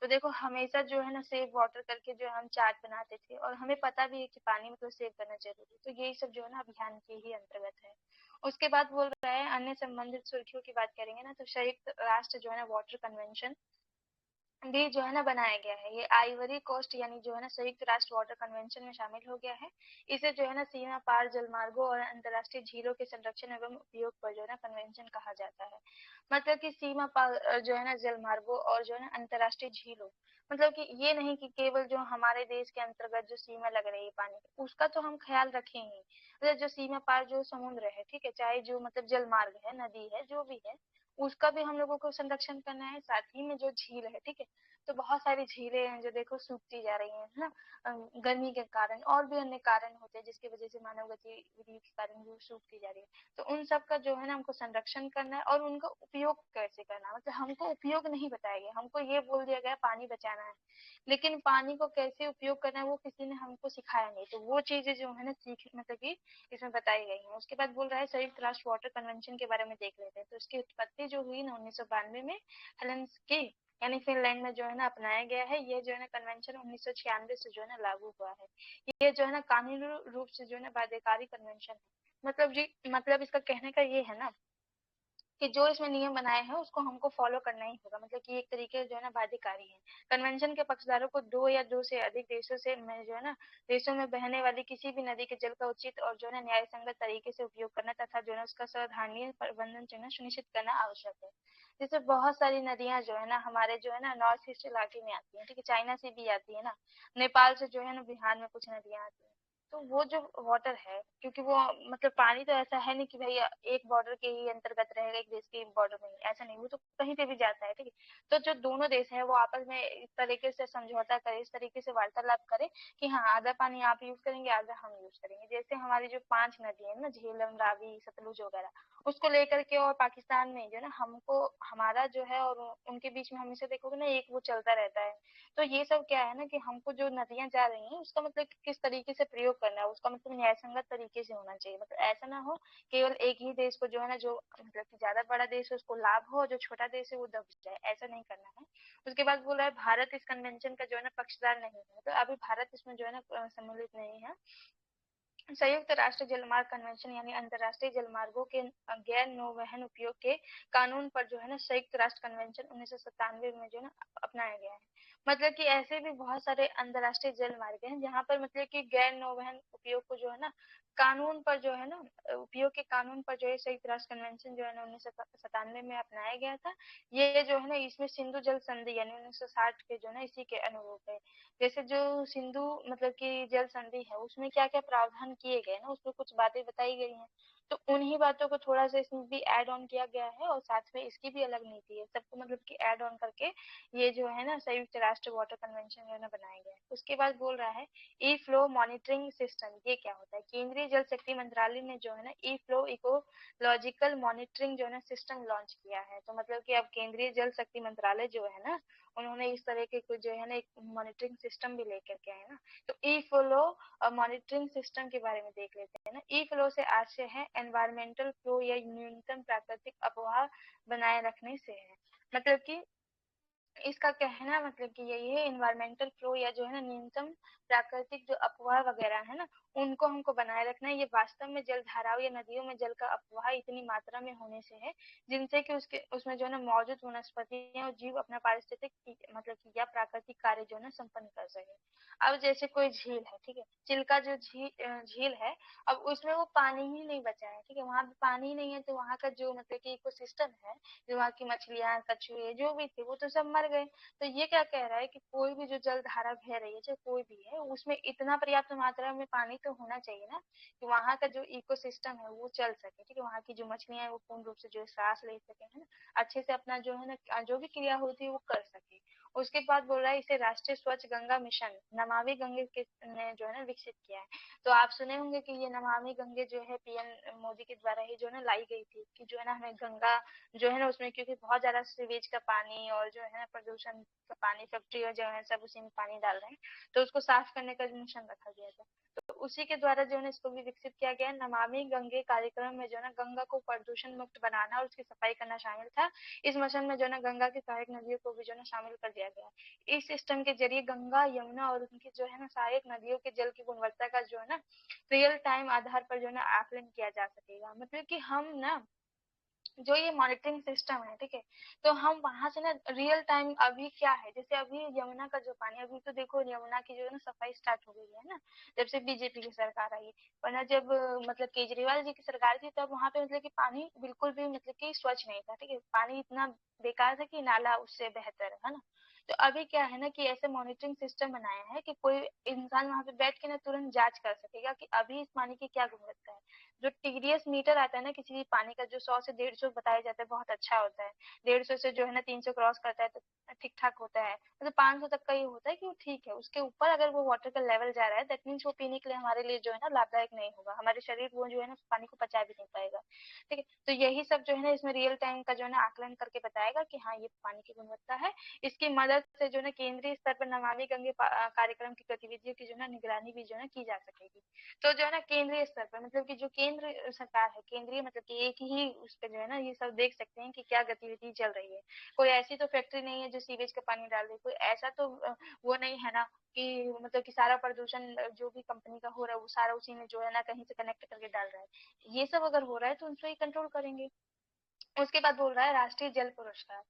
तो देखो हमेशा जो है ना सेव वाटर करके जो हम चार्ट बनाते थे और हमें पता भी है कि पानी मतलब सेव करना जरूरी, तो यही सब जो है ना अभियान के ही अंतर्गत है। उसके बाद बोल रहा है अन्य संबंधित सुर्खियों की बात करेंगे ना, तो संयुक्त राष्ट्र जो है ना वाटर कन्वेंशन भी जो है ना बनाया गया है। ये आइवरी कोस्ट यानी जो है ना संयुक्त राष्ट्र वाटर कन्वेंशन में शामिल हो गया है। इसे जो है ना सीमा पार जलमार्गों और अंतर्राष्ट्रीय झीलों के संरक्षण एवं उपयोग पर जो है ना कन्वेंशन कहा जाता है। मतलब कि सीमा पार जो है ना जलमार्गों और जो है ना अंतर्राष्ट्रीय झीलों, मतलब कि ये नहीं कि केवल जो हमारे देश के अंतर्गत जो सीमा लग रही है पानी की उसका तो हम ख्याल रखेंगे, मतलब जो सीमा पार जो समुद्र है, ठीक है, चाहे जो मतलब जलमार्ग है, नदी है, जो भी है, उसका भी हम लोगों को संरक्षण करना है। साथ ही में जो झील है, ठीक है, तो बहुत सारी झीलें हैं जो देखो सूखती जा रही हैं, है ना, गर्मी के कारण और भी अन्य कारण होते हैं जिसकी वजह से मानव गतिविधि के कारण वो सूखती जा रही है। तो उन सब का जो है ना हमको संरक्षण करना है और उनका उपयोग कैसे करना है, मतलब हमको उपयोग नहीं बताया गया, हमको ये बोल दिया गया पानी बचाना है, लेकिन पानी को कैसे उपयोग करना है वो किसी ने हमको सिखाया नहीं, तो वो चीजें जो है ना सीख मतलब कि इसमें बताई गई है। उसके बाद बोल रहा है संयुक्त राष्ट्र वाटर कन्वेंशन के बारे में देख लेते हैं। तो इसकी उत्पत्ति जो हुई ना 1992 में हेलेंस्की यानी फिनलैंड में जो है ना अपनाया गया है। ये जो है ना कन्वेंशन 1996 से जो है ना लागू हुआ है। ये जो है ना कानूनी रूप से जो है ना बाध्यकारी कन्वेंशन है। मतलब जी, मतलब इसका कहने का ये है ना कि जो इसमें नियम बनाए हैं उसको हमको फॉलो करना ही होगा, मतलब कि एक तरीके जो है ना बाध्यकारी है। कन्वेंशन के पक्षधारों को दो या दो से अधिक देशों से में जो है ना देशों में बहने वाली किसी भी नदी के जल का उचित और जो है ना न्याय संगत तरीके से उपयोग करना तथा जो है उसका सावधानी प्रबंधन जो है सुनिश्चित करना आवश्यक है। जैसे बहुत सारी नदियां जो है ना हमारे जो है ना नॉर्थ ईस्ट इलाके में आती है, ठीक है, चाइना से भी आती है ना, नेपाल से जो है ना बिहार में कुछ नदियां आती है। तो वो जो वाटर है, क्योंकि वो मतलब पानी तो ऐसा है नहीं कि भैया एक बॉर्डर के ही अंतर्गत रहेगा, एक देश के बॉर्डर में ही, ऐसा नहीं, वो तो कहीं पे भी जाता है, ठीक है। तो जो दोनों देश है वो आपस में इस तरीके से समझौता करे, इस तरीके से वार्तालाप करे कि हाँ आधा पानी आप यूज करेंगे, आधा हम यूज करेंगे। जैसे हमारी जो 5 नदी है ना, झेलम, रावी, सतलुज वगैरह, उसको लेकर के और पाकिस्तान में जो है ना हमको हमारा जो है और उनके बीच में हमेशा देखोगे ना एक वो चलता रहता है। तो ये सब क्या है ना कि हमको जो नदियां जा रही हैं उसका मतलब किस तरीके से प्रयोग करना है, उसका मतलब न्यायसंगत तरीके से होना चाहिए। मतलब ऐसा ना हो केवल एक ही देश को जो है ना, जो मतलब कि ज्यादा बड़ा देश है उसको लाभ हो, जो छोटा देश है वो दब जाए, ऐसा नहीं करना है। उसके बाद बोला है भारत इस कन्वेंशन का जो है ना पक्षदार नहीं है, तो अभी भारत इसमें जो है ना सम्मिलित नहीं है। संयुक्त राष्ट्र जलमार्ग कन्वेंशन यानी अंतर्राष्ट्रीय जलमार्गों के गैर नौवहन उपयोग के कानून पर जो है ना संयुक्त राष्ट्र कन्वेंशन 1997 में जो है ना अपनाया गया है। मतलब कि ऐसे भी बहुत सारे अंतर्राष्ट्रीय जल मार्ग हैं जहाँ पर मतलब कि गैर नौवहन उपयोग को जो है ना कानून पर जो है ना उपयोग के कानून पर जो है संयुक्त राष्ट्र कन्वेंशन जो है ना 1997 में अपनाया गया था। ये जो है ना इसमें सिंधु जल संधि यानी 1960 के जो है ना इसी के अनुरूप है। जैसे जो सिंधु मतलब कि जल संधि है उसमें क्या क्या प्रावधान किए गए ना, उसमें कुछ बातें बताई गई हैं, तो उन्हीं बातों को थोड़ा सा इसमें भी ऐड ऑन किया गया है और साथ में इसकी भी अलग नीति है, सबको मतलब कि ऐड ऑन करके ये जो है ना संयुक्त राष्ट्र वाटर कन्वेंशन जो है ना बनाया गया है। उसके बाद बोल रहा है ई फ्लो मॉनिटरिंग सिस्टम, ये क्या होता है? केंद्रीय जल शक्ति मंत्रालय ने जो है ना ई फ्लो इकोलॉजिकल मॉनिटरिंग जो है ना सिस्टम लॉन्च किया है। तो मतलब कि अब केंद्रीय जल शक्ति मंत्रालय जो है ना उन्होंने इस तरह के कुछ जो है ना एक मॉनिटरिंग सिस्टम भी लेकर के आए ना। तो ई फ्लो मॉनिटरिंग सिस्टम के बारे में देख लेते हैं ना। ई फ्लो से आशय है एनवायरमेंटल फ्लो या न्यूनतम प्राकृतिक अपवाह बनाए रखने से है। मतलब कि इसका कहना मतलब कि यही है, एनवायरमेंटल फ्लो या जो है ना न्यूनतम प्राकृतिक जो अपवाह वगैरह है ना, उनको हमको बनाए रखना है। ये वास्तव में जल धाराओं या नदियों में जल का अपवाह इतनी मात्रा में होने से है, जिनसे कि उसके उसमें जो है ना मौजूद वनस्पति और जीव अपना पारिस्थितिक मतलब कि या प्राकृतिक कार्य जो है ना संपन्न कर सके। अब जैसे कोई झील है, ठीक है, चिल्का जो झील है, अब उसमें वो पानी ही नहीं बचा है, ठीक है, वहां पे पानी ही नहीं है, तो वहां का जो मतलब कि इकोसिस्टम है, जो वहाँ की मछलियां, कछुए जो भी थे, वो तो सब मर गए। तो ये क्या कह रहा है कि कोई भी जो जल धारा बह रही है, चाहे कोई भी है, उसमें इतना पर्याप्त मात्रा में पानी तो होना चाहिए ना, कि वहाँ का जो इकोसिस्टम है वो चल सके, ठीक है, वहाँ की जो मछलियां है वो पूर्ण रूप से जो है सांस ले सके, है ना, अच्छे से अपना जो है ना जो भी क्रिया होती है वो कर सके। उसके बाद बोल रहा है इसे राष्ट्रीय स्वच्छ गंगा मिशन नमामि गंगे के ने जो है ना विकसित किया है। तो आप सुने होंगे कि ये नमामि गंगे जो है पीएम मोदी के द्वारा ही जो है ना लाई गई थी, कि जो है ना हमें गंगा जो है ना उसमें, क्योंकि बहुत ज्यादा सीवेज का पानी और जो है ना प्रदूषण का पानी, फैक्ट्री और जो है सब उसी में पानी डाल रहे हैं, तो उसको साफ करने का मिशन रखा गया था। तो उसी के द्वारा जो है ना इसको भी विकसित किया गया है। नमामि गंगे कार्यक्रम में जो है ना गंगा को प्रदूषण मुक्त बनाना और उसकी सफाई करना शामिल था। इस मिशन में जो है ना गंगा की सहायक नदियों को भी जो है ना शामिल कर दिया गया है। इस सिस्टम के जरिए गंगा, यमुना और उनकी जो है ना सहायक नदियों के जल की गुणवत्ता का जो है ना रियल टाइम आधार पर जो है ना आकलन किया जा सकेगा। मतलब कि हम ना जो ये मॉनिटरिंग सिस्टम है, ठीक है, तो हम वहां से ना रियल टाइम अभी क्या है, जैसे अभी यमुना का जो पानी, अभी तो देखो यमुना की जो है ना सफाई स्टार्ट हो गई है ना, जब से बीजेपी की सरकार आई। वरना जब मतलब केजरीवाल जी की सरकार थी, तब वहां पे मतलब कि पानी बिल्कुल भी मतलब कि स्वच्छ नहीं था, ठीक है, पानी इतना बेकार था कि नाला उससे बेहतर है ना। तो अभी क्या है ना कि ऐसे मॉनिटरिंग सिस्टम बनाया है कि कोई इंसान वहां पे बैठ के ना तुरंत जांच कर सकेगा कि अभी इस पानी की क्या गुणवत्ता है। जो टीडीएस मीटर आता है ना किसी भी पानी का, जो 100 से 150 बताया जाता है, बहुत अच्छा होता है। 150 से जो है ना 300 क्रॉस करता है तो ठीक ठाक होता है, मतलब 500 तक का ये होता है कि वो ठीक है। उसके ऊपर अगर वो वाटर का लेवल जा रहा है, दैट मीन्स वो पीने के लिए हमारे लिए जो है ना लाभदायक नहीं होगा, हमारे शरीर वो जो है ना पानी को पचा भी नहीं पाएगा। ठीक है, तो यही सब जो है ना इसमें रियल टाइम का जो है ना आकलन करके बताएगा कि हाँ ये पानी की गुणवत्ता है। इसकी मदद से जो है ना केंद्रीय स्तर पर नमामि गंगे कार्यक्रम की गतिविधियों की जो है ना निगरानी भी जो है ना की जा सकेगी। तो जो है ना केंद्रीय स्तर पर, मतलब कि जो केंद्र सरकार है, केंद्रीय मतलब कि एक ही उस पे जो है ना ये सब देख सकते हैं कि क्या गतिविधि चल रही है। कोई ऐसी तो फैक्ट्री नहीं है जो सीवेज का पानी डाल रही, कोई ऐसा तो वो नहीं है ना कि मतलब कि सारा प्रदूषण जो भी कंपनी का हो रहा है वो सारा उसी में जो है ना कहीं से कनेक्ट करके डाल रहा है। ये सब अगर हो रहा है तो उनको ही कंट्रोल करेंगे। उसके बाद बोल रहा है राष्ट्रीय जल पुरस्कार।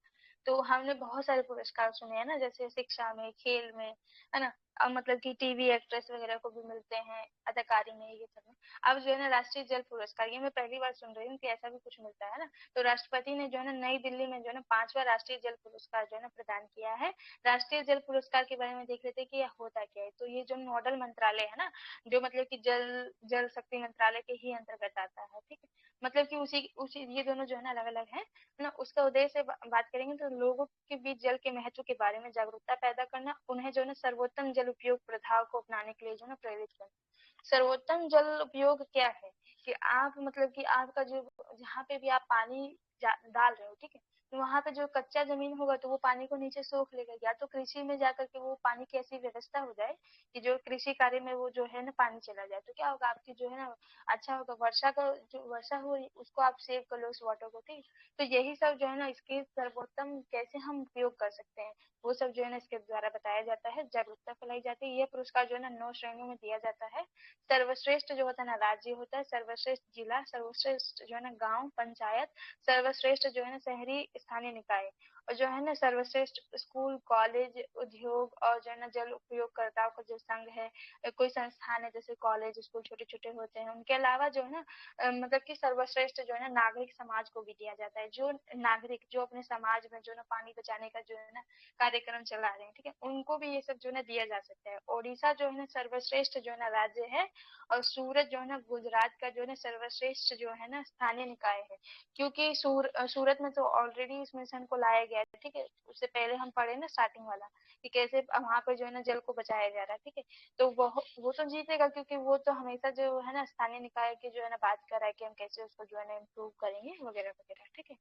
तो हमने बहुत सारे पुरस्कार सुने हैं ना, जैसे शिक्षा में, खेल में, है ना, अब मतलब कि टीवी एक्ट्रेस वगैरह को भी मिलते हैं, अदाकारी में, ये सब में। अब जो है ना राष्ट्रीय जल पुरस्कार, ये मैं पहली बार सुन रही हूँ कि ऐसा भी कुछ मिलता है ना। तो राष्ट्रपति ने जो है ना नई दिल्ली में जो है ना 5वां राष्ट्रीय जल पुरस्कार जो है ना प्रदान किया है। राष्ट्रीय जल पुरस्कार के बारे में देख लेते हैं कि यह होता क्या है। तो ये जो नोडल मंत्रालय है ना, जो मतलब कि जल जल शक्ति मंत्रालय के ही अंतर्गत आता है, ठीक है, मतलब कि उसी उसी ये दोनों जो है ना अलग अलग है ना। उसका उद्देश्य से बात करेंगे तो लोगों के बीच जल के महत्व के बारे में जागरूकता पैदा करना, उन्हें जो है ना सर्वोत्तम जल उपयोग प्रथाओं को अपनाने के लिए जो है ना प्रेरित करना। सर्वोत्तम जल उपयोग क्या है, कि आप मतलब कि आपका जो जहाँ पे भी आप पानी डाल रहे हो, ठीक है, तो वहां पे जो कच्चा जमीन होगा तो वो पानी को नीचे सोख लेगा, या तो कृषि में जाकर के वो पानी की ऐसी व्यवस्था हो जाए कि जो कृषि कार्य में वो जो है ना पानी चला जाए, तो क्या होगा, आपकी जो है ना अच्छा होगा। वर्षा का जो वर्षा हो उसको आप सेव कर लो उस वाटर को, ठीक। तो यही सब जो है ना इसके सर्वोत्तम कैसे हम उपयोग कर सकते हैं, वो सब जो है ना इसके द्वारा बताया जाता है, जागरूकता फैलाई जाती है। यह पुरस्कार जो है ना 9 श्रेणियों में दिया जाता है। सर्वश्रेष्ठ जो होता है ना राज्य होता है, सर्वश्रेष्ठ जिला, सर्वश्रेष्ठ जो है ना गांव पंचायत, सर्वश्रेष्ठ जो है ना शहरी स्थानीय निकाय, और जो है ना सर्वश्रेष्ठ स्कूल कॉलेज उद्योग, और जो है ना जल उपयोगकर्ताओं का जो संघ है, कोई संस्थान है, जैसे कॉलेज स्कूल छोटे छोटे होते हैं। उनके अलावा जो है ना मतलब कि सर्वश्रेष्ठ जो है ना नागरिक समाज को भी दिया जाता है, जो नागरिक जो अपने समाज में जो है ना पानी बचाने का जो है ना कार्यक्रम चला रहे हैं, ठीक है, उनको भी ये सब जो है ना दिया जा सकता है। ओडिशा जो है ना सर्वश्रेष्ठ जो है ना राज्य है, और सूरत जो है ना गुजरात का जो है ना सर्वश्रेष्ठ जो है ना स्थानीय निकाय है। क्योंकि सूरत में तो ऑलरेडी इस मिशन को लाया गया है, ठीक है, उससे पहले हम पढ़े ना स्टार्टिंग वाला कि कैसे वहां पर जो है ना जल को बचाया जा रहा है, ठीक है। तो वो तो जीतेगा, क्योंकि वो तो हमेशा जो है ना स्थानीय निकाय की जो है ना बात कर रहा है कि हम कैसे उसको जो है ना इम्प्रूव करेंगे वगैरह वगैरह, ठीक है।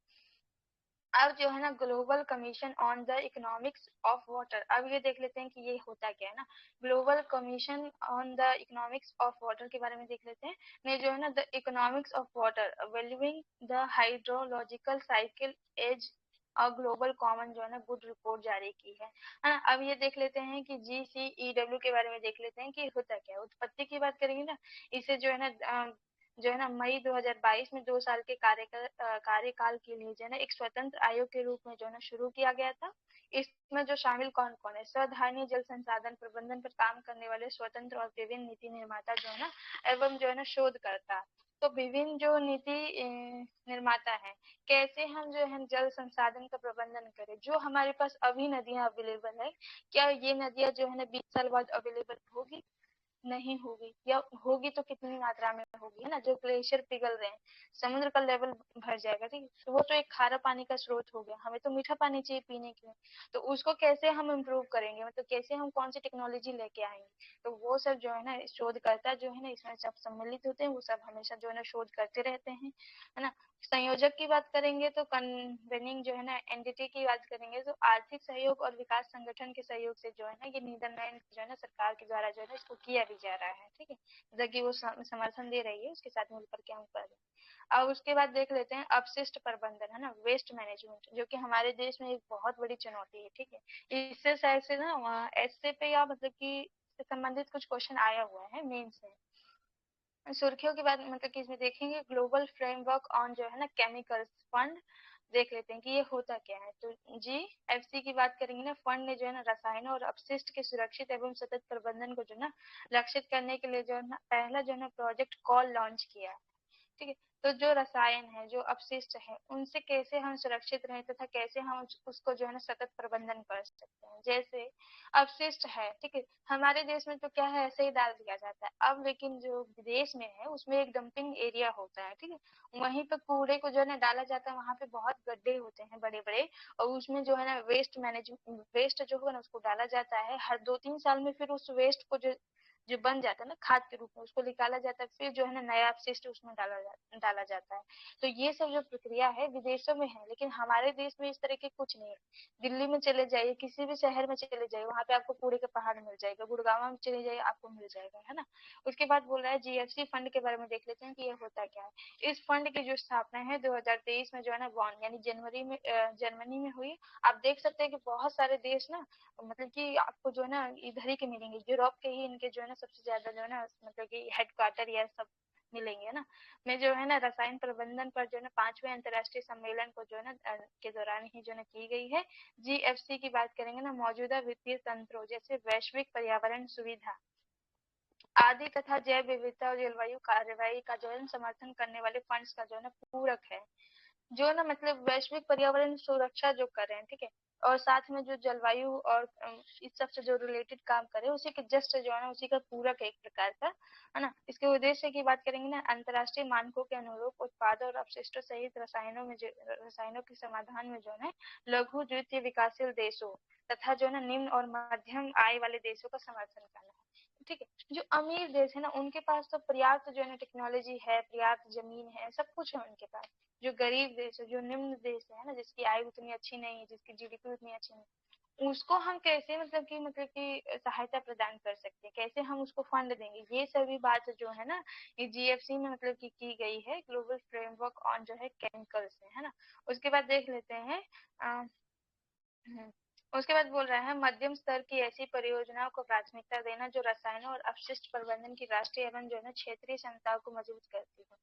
अब जो है ना global commission on the economics of water, अब ये देख लेते हैं कि ये होता क्या है ना। Global commission on the economics of water के बारे में देख लेते हैं। ने जो है ना the economics of water valuing the hydrological cycle as और ग्लोबल कॉमन जो है ना गुड रिपोर्ट जारी की है ना। अब ये देख लेते हैं कि GCEW के बारे में देख लेते हैं कि होता क्या है। उत्पत्ति की बात करेंगे ना, इसे जो है ना मई 2022 में 2 साल के कार्यकाल के लिए जो है ना एक स्वतंत्र आयोग के रूप में जो है ना शुरू किया गया था। इसमें जो शामिल कौन कौन है, स्वधारणीय जल संसाधन प्रबंधन पर काम करने वाले स्वतंत्र और विभिन्न नीति निर्माता जो है ना एवं जो है ना शोधकर्ता। तो विभिन्न जो नीति निर्माता है, कैसे हम जो है जल संसाधन का प्रबंधन करें। जो हमारे पास अभी नदियां अवेलेबल है, क्या ये नदियां जो है ना 20 साल बाद अवेलेबल होगी? नहीं होगी, या होगी तो कितनी मात्रा में होगी, है ना। जो ग्लेशियर पिघल रहे हैं, समुद्र का लेवल भर जाएगा, ठीक है। तो वो तो एक खारा पानी का स्रोत हो गया, हमें तो मीठा पानी चाहिए पीने के लिए। तो उसको कैसे हम इम्प्रूव करेंगे, मतलब कैसे हम कौन सी टेक्नोलॉजी लेके आएंगे। तो वो सब जो है ना शोधकर्ता जो है ना इसमें सब सम्मिलित होते हैं, वो सब हमेशा जो है ना शोध करते रहते हैं, है ना। संयोजक की बात करेंगे तो कन्वेनिंग जो है ना एनडीटी की बात करेंगे तो आर्थिक सहयोग और विकास संगठन के सहयोग से जो है ना ये नीदरलैंड जो है ना सरकार के द्वारा जो है ना इसको किया भी जा रहा है, ठीक है। जबकि वो समर्थन दे रही है, उसके साथ मिलकर के हम कर रहे हैं। अब उसके बाद देख लेते हैं अपशिष्ट प्रबंधन, है ना, वेस्ट मैनेजमेंट, जो कि हमारे देश में एक बहुत बड़ी चुनौती है, ठीक है। इससे शायद से ना ऐसे पे या मतलब कि संबंधित कुछ क्वेश्चन आया हुआ है मेंस में। सुर्खियों की बात मतलब कि इसमें देखेंगे ग्लोबल फ्रेमवर्क ऑन जो है ना केमिकल्स फंड, देख लेते हैं कि ये होता क्या है। तो GFC की बात करेंगे ना, फंड ने जो है ना रसायनों और अपशिष्ट के सुरक्षित एवं सतत प्रबंधन को जो है ना लक्षित करने के लिए जो है ना पहला जो है ना प्रोजेक्ट कॉल लॉन्च किया है, ठीक है। तो जो रसायन है, जो अपशिष्ट है, उनसे कैसे हम सुरक्षित रहें तथा कैसे हम उसको जो है ना सतत प्रबंधन कर सकते हैं। जैसे अपशिष्ट है, ठीक है, हमारे देश में तो क्या है ऐसे ही डाल दिया जाता है। अब लेकिन जो विदेश में है उसमें एक डंपिंग एरिया होता है, ठीक है। वहीं पे कूड़े को जो है ना डाला जाता है, वहां पे बहुत गड्ढे होते हैं बड़े बड़े, और उसमें जो है ना वेस्ट जो होगा ना उसको डाला जाता है। हर 2-3 साल में फिर उस वेस्ट को जो जो बन जाता है ना खाद के रूप में, उसको निकाला जाता है, फिर जो है ना नया अपशिष्ट उसमें डाला जाता है। तो ये सब जो प्रक्रिया है विदेशों में है, लेकिन हमारे देश में इस तरह के कुछ नहीं है। दिल्ली में चले जाइए, किसी भी शहर में चले जाइए, वहां पे आपको कूड़े का पहाड़ मिल जाएगा। गुड़गांव में चले जाइए, आपको मिल जाएगा, है ना। उसके बाद बोल रहा है GFC फंड के बारे में, देख लेते हैं कि ये होता क्या है। इस फंड की जो स्थापना है 2023 में जो है ना बॉन यानी जर्मनी में हुई। आप देख सकते हैं कि बहुत सारे देश ना मतलब कि आपको जो है ना इधर ही के मिलेंगे, यूरोप के ही इनके जो है ना सबसे ज्यादा जो है ना मतलब कि हेडक्वार्टर या सब मिलेंगे ना। में जो है ना रसायन प्रबंधन पर जो है ना 5वें अंतर्राष्ट्रीय सम्मेलन को जो है ना के दौरान ही जो है ना की गई है। GFC की बात करेंगे ना, मौजूदा वित्तीय तंत्रों जैसे वैश्विक पर्यावरण सुविधा आदि तथा जैव विविधता और जलवायु कार्रवाई का जो है समर्थन करने वाले फंड्स का जो है ना पूरक है। जो ना मतलब वैश्विक पर्यावरण सुरक्षा जो कर रहे हैं, ठीक है, और साथ में जो जलवायु और इस सब से जो रिलेटेड काम करे उसी के जस्ट जो है ना उसी का पूरक है एक प्रकार का, है ना। इसके उद्देश्य की बात करेंगे ना, अंतर्राष्ट्रीय मानकों के अनुरूप उत्पाद और अपशिष्टों सहित रसायनों के समाधान में जो है लघु द्वितीय विकासशील देशों तथा जो है ना निम्न और मध्यम आय वाले देशों का समर्थन करना है, ठीक है। जो अमीर देश है ना उनके पास तो पर्याप्त जो है ना टेक्नोलॉजी है, पर्याप्त जमीन है, सब कुछ है उनके पास। जो गरीब देश है, जो निम्न देश है ना, जिसकी आय उतनी अच्छी नहीं है, जिसकी GDP उतनी अच्छी नहीं, उसको हम कैसे मतलब कि सहायता प्रदान कर सकते हैं, कैसे हम उसको फंड देंगे। ये सभी बात जो है ना ये GFC में मतलब कि की गई है, ग्लोबल फ्रेमवर्क ऑन जो है केमिकल से, है ना। उसके बाद देख लेते हैं उसके बाद बोल रहा है मध्यम स्तर की ऐसी परियोजनाओं को प्राथमिकता देना जो रसायनों और अपशिष्ट प्रबंधन की राष्ट्रीय एवं जो है ना क्षेत्रीय क्षमताओं को मजबूत करती है।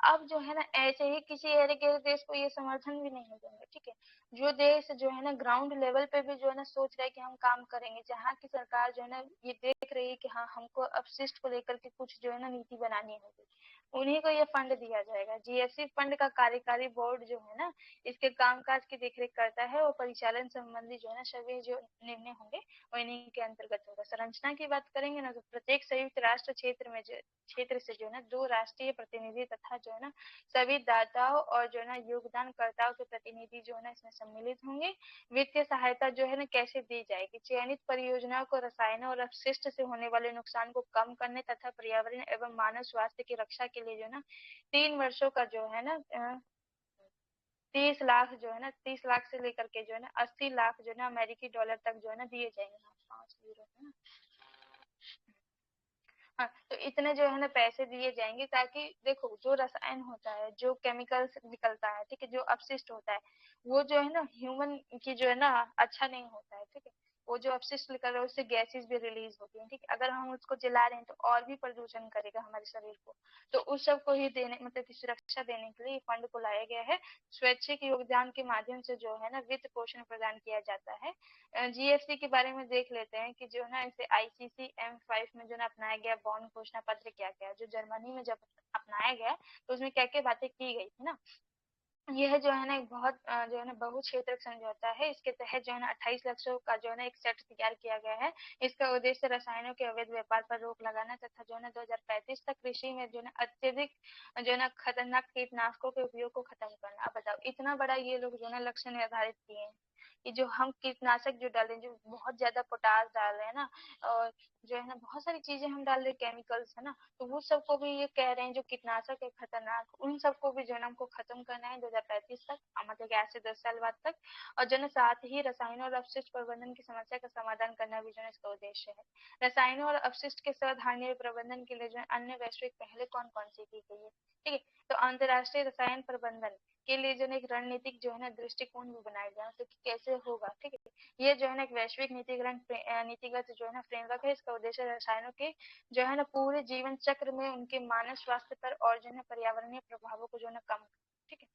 अब जो है ना ऐसे ही किसी अरे के देश को ये समर्थन भी नहीं देंगे, ठीक है। जो देश जो है ना ग्राउंड लेवल पे भी जो है ना सोच रहे हैं कि हम काम करेंगे, जहाँ की सरकार जो है ना ये देख रही है कि हाँ हमको अपशिष्ट को लेकर के कुछ जो है ना नीति बनानी होगी, उन्हीं को ये फंड दिया जाएगा। GFC फंड का कार्यकारी बोर्ड जो है ना इसके कामकाज की देखरेख करता है और परिचालन संबंधी जो है ना सभी जो निर्णय होंगे वो इन्हीं के अंतर्गत होगा। संरचना की बात करेंगे ना तो प्रत्येक संयुक्त राष्ट्र क्षेत्र से जो है ना 2 राष्ट्रीय प्रतिनिधि तथा जो है ना सभी दाताओं और जो है ना योगदानकर्ताओं के प्रतिनिधि जो है ना इसमें सम्मिलित होंगे। वित्तीय सहायता जो है ना कैसे दी जाएगी, चयनित परियोजनाओं को रसायनों और अपशिष्ट से होने वाले नुकसान को कम करने तथा पर्यावरण एवं मानव स्वास्थ्य की रक्षा के लिए जो है ना 3 वर्षों का जो है ना 30 लाख जो है ना 30 लाख से लेकर के जो है ना 80 लाख जो है ना अमेरिकी डॉलर तक जो है ना दिए जाएंगे। 5 यूरो है ना। हाँ, तो इतने जो है ना पैसे दिए जाएंगे, ताकि देखो जो रसायन होता है, जो केमिकल्स निकलता है, ठीक है, जो अपशिष्ट होता है, वो जो है ना ह्यूमन की जो है ना अच्छा नहीं होता है, ठीक है। वो जो अपशिष्ट निकल रहा है उससे गैसेस भी रिलीज होती हैं, ठीक है। अगर हम उसको जला रहे हैं तो और भी प्रदूषण करेगा हमारे शरीर को। तो उस सब को ही देने मतलब की सुरक्षा देने के लिए फंड को लाया गया है। स्वैच्छिक योगदान के माध्यम से जो है ना वित्त पोषण प्रदान किया जाता है। जीएफसी के बारे में देख लेते हैं कि जो है ना इसे आईसीसी M5 में जो है ना अपनाया गया बॉन्ड घोषणा पत्र क्या क्या है, जो जर्मनी में जब अपनाया गया तो उसमें क्या क्या बातें की गई थी ना। यह जो है ना एक बहुत जो है ना बहु क्षेत्रक समझौता है। इसके तहत जो है ना 28 लाख का जो है ना एक सेट तैयार किया गया है। इसका उद्देश्य रसायनों के अवैध व्यापार पर रोक लगाना तथा जो है ना 2035 तक कृषि में जो है ना अत्यधिक जो है ना खतरनाक कीटनाशकों के उपयोग को खत्म करना। अब बताओ इतना बड़ा ये लोग जो है ना लक्ष्य निर्धारित किए हैं कि जो हम कीटनाशक जो डाल रहे हैं, जो बहुत ज्यादा पोटास डाल रहे हैं ना, और जो है ना बहुत सारी चीजें हम डाल रहे हैं केमिकल्स है ना, तो वो सबको भी ये कह रहे हैं जो कीटनाशक है खतरनाक, उन सबको भी जो है ना हमको खत्म करना है 2035 तक, मतलब कि आज से 10 साल बाद तक। और जो है ना साथ ही रसायनों और अपशिष्ट प्रबंधन की समस्या का समाधान करना भी जो है इसका उद्देश्य है। रसायनों और अपशिष्ट के सावधानी प्रबंधन के लिए जो है अन्य वैश्विक पहले कौन कौन सी की गई है, ठीक है। तो अंतर्राष्ट्रीय रसायन प्रबंधन के लिए जो है एक रणनीतिक जो है ना दृष्टिकोण भी बनाया गया, मतलब कि कैसे होगा, ठीक है। ये जो है ना एक वैश्विक नीतिगत जो है ना फ्रेमवर्क है। इसका उद्देश्य रसायनों के जो है ना पूरे जीवन चक्र में उनके मानव स्वास्थ्य पर और जो है पर्यावरणीय प्रभावों को जो है ना कम, ठीक है।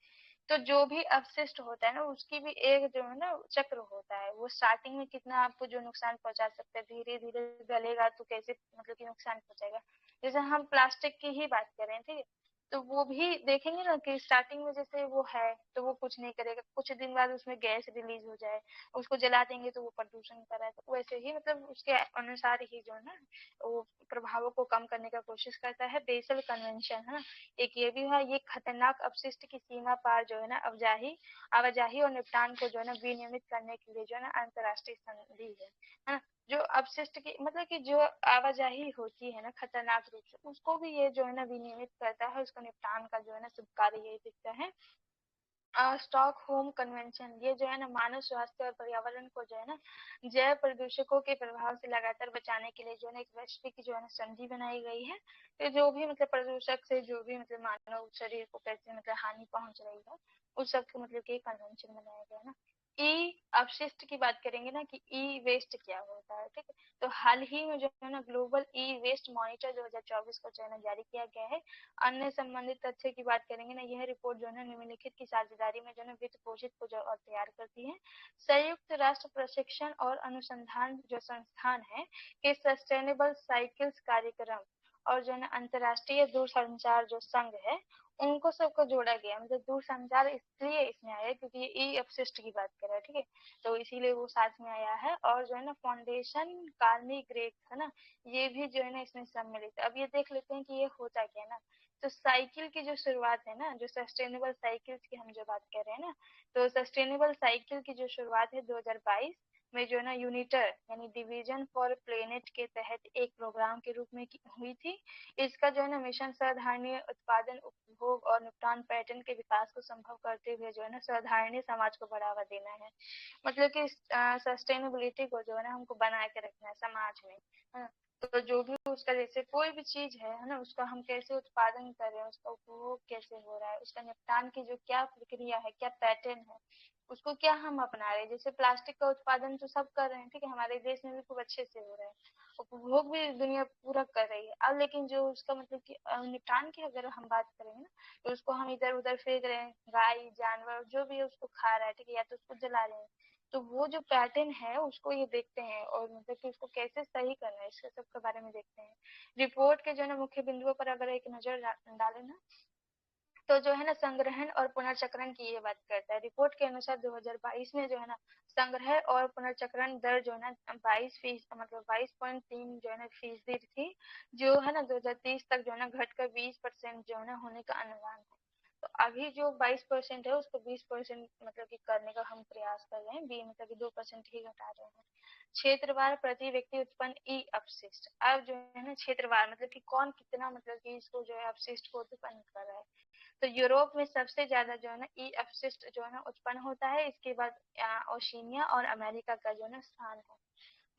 तो जो भी अपशिष्ट होता है ना उसकी भी एक जो है ना चक्र होता है। वो स्टार्टिंग में कितना आपको जो नुकसान पहुंचा सकता है, धीरे धीरे गलेगा तो कैसे मतलब कि नुकसान पहुंचाएगा। जैसे हम प्लास्टिक की ही बात करें, ठीक है, तो वो भी देखेंगे ना कि स्टार्टिंग में जैसे वो है तो वो कुछ नहीं करेगा, कुछ दिन बाद उसमें गैस रिलीज हो जाए, उसको जला देंगे तो वो प्रदूषण कर रहा है। तो वैसे ही मतलब उसके अनुसार ही जो है ना वो प्रभावों को कम करने का कोशिश करता है। बेसल कन्वेंशन है ना, एक ये भी है। ये खतरनाक अपशिष्ट की सीमा पार जो है ना आवाजाही और निपटान को जो है ना विनियमित करने के लिए जो है ना अंतर्राष्ट्रीय संधि है ना। जो अपशिष्ट की मतलब कि जो आवाजाही होती है ना खतरनाक रूप से, उसको भी ये जो है ना विनियमित करता है। उसको निपटान का जो है ना शुभ कार्य यही दिखता है। स्टॉकहोम कन्वेंशन ये जो है ना मानव स्वास्थ्य और पर्यावरण को जो है ना जैव प्रदूषकों के प्रभाव से लगातार बचाने के लिए जो है ना एक वैश्विक जो है ना संधि बनाई गई है। तो जो भी मतलब प्रदूषक से जो भी मतलब मानव शरीर को कैसे मतलब हानि पहुंच रही है, उस सब के मतलब के कन्वेंशन बनाया गया है ना। ई अपशिष्ट की बात करेंगे ना कि ई वेस्ट क्या होता है, ठीक है। तो हाल ही में जो है ना ग्लोबल ई वेस्ट मॉनिटर 2024 को जो है ना जारी किया गया है। अन्य संबंधित तथ्य की बात करेंगे ना, यह रिपोर्ट जो है ना निम्नलिखित की साझेदारी में जो है वित्त पोषित को जो और तैयार करती है। संयुक्त राष्ट्र प्रशिक्षण और अनुसंधान जो संस्थान है के सस्टेनेबल साइकिल्स कार्यक्रम और जो है ना अंतर्राष्ट्रीय दूरसंचार जो संघ है उनको सबको जोड़ा गया। मतलब दूरसंचार इसलिए इसमें आया क्योंकि ये ई अपशिष्ट की बात कर रहा है, ठीक है, तो इसीलिए वो साथ में आया है। और जो है ना फाउंडेशन कार्नी ग्रेग है ना, ये भी जो है ना इसमें सम्मिलित है। अब ये देख लेते हैं कि ये होता क्या है ना। तो साइकिल की जो शुरुआत है ना, जो सस्टेनेबल साइकिल्स की हम जो बात कर रहे हैं ना, तो सस्टेनेबल साइकिल की जो शुरुआत है 2022 में जो है ना यूनिटर यानी डिवीजन फॉर प्लेनेट के तहत एक प्रोग्राम के रूप में हुई थी। इसका जो है ना मिशन साधारणीय उत्पादन उपभोग और निपटान पैटर्न के विकास को संभव करते हुए जो है ना साधारणीय समाज को बढ़ावा देना है। मतलब कि सस्टेनेबिलिटी को जो है ना हमको बना के रखना है समाज में, है ना। तो जो भी उसका जैसे कोई भी चीज है ना, उसका हम कैसे उत्पादन कर रहे हैं, उसका उपभोग कैसे हो रहा है, उसका निपटान की जो क्या प्रक्रिया है, क्या पैटर्न है, उसको क्या हम अपना रहे हैं। जैसे प्लास्टिक का उत्पादन तो सब कर रहे हैं, ठीक है, हमारे देश में भी खूब अच्छे से हो रहा है, उपभोग भी दुनिया पूरा कर रही है। अब लेकिन जो उसका मतलब कि निपटान की अगर हम बात करेंगे ना, तो उसको हम इधर उधर फेंक रहे हैं, गाय जानवर जो भी है उसको खा रहा है, ठीक है, या तो उसको जला रहे हैं। तो वो जो पैटर्न है उसको ये देखते हैं और मतलब कि उसको कैसे सही करना है इसके सब के बारे में देखते हैं। रिपोर्ट के जो है ना मुख्य बिंदुओं पर अगर एक नजर डालें ना, तो जो है ना संग्रहण और पुनर्चक्रण की ये बात करता है। रिपोर्ट के अनुसार 2022 में जो है ना संग्रह और पुनर्चक्रण दर जो है ना 22% मतलब 22.3 जो है ना फीसदी थी, जो है ना 2030 तक जो है ना घटकर 20% जो है ना होने का अनुमान है। तो अभी जो 22% है उसको 20% मतलब कि करने का हम प्रयास कर रहे हैं, बी मतलब कि 2% ही घटा रहे हैं। क्षेत्रवार प्रति व्यक्ति उत्पन्न ई अपशिष्ट, अब जो है ना क्षेत्रवार मतलब कि कौन कितना मतलब कि इसको जो है अपशिष्ट को उत्पन्न कर रहा है। तो यूरोप में सबसे ज्यादा जो है ना ई अपशिष्ट जो है ना उत्पन्न होता है। इसके बाद ओशिनिया और अमेरिका का जो है ना स्थान है।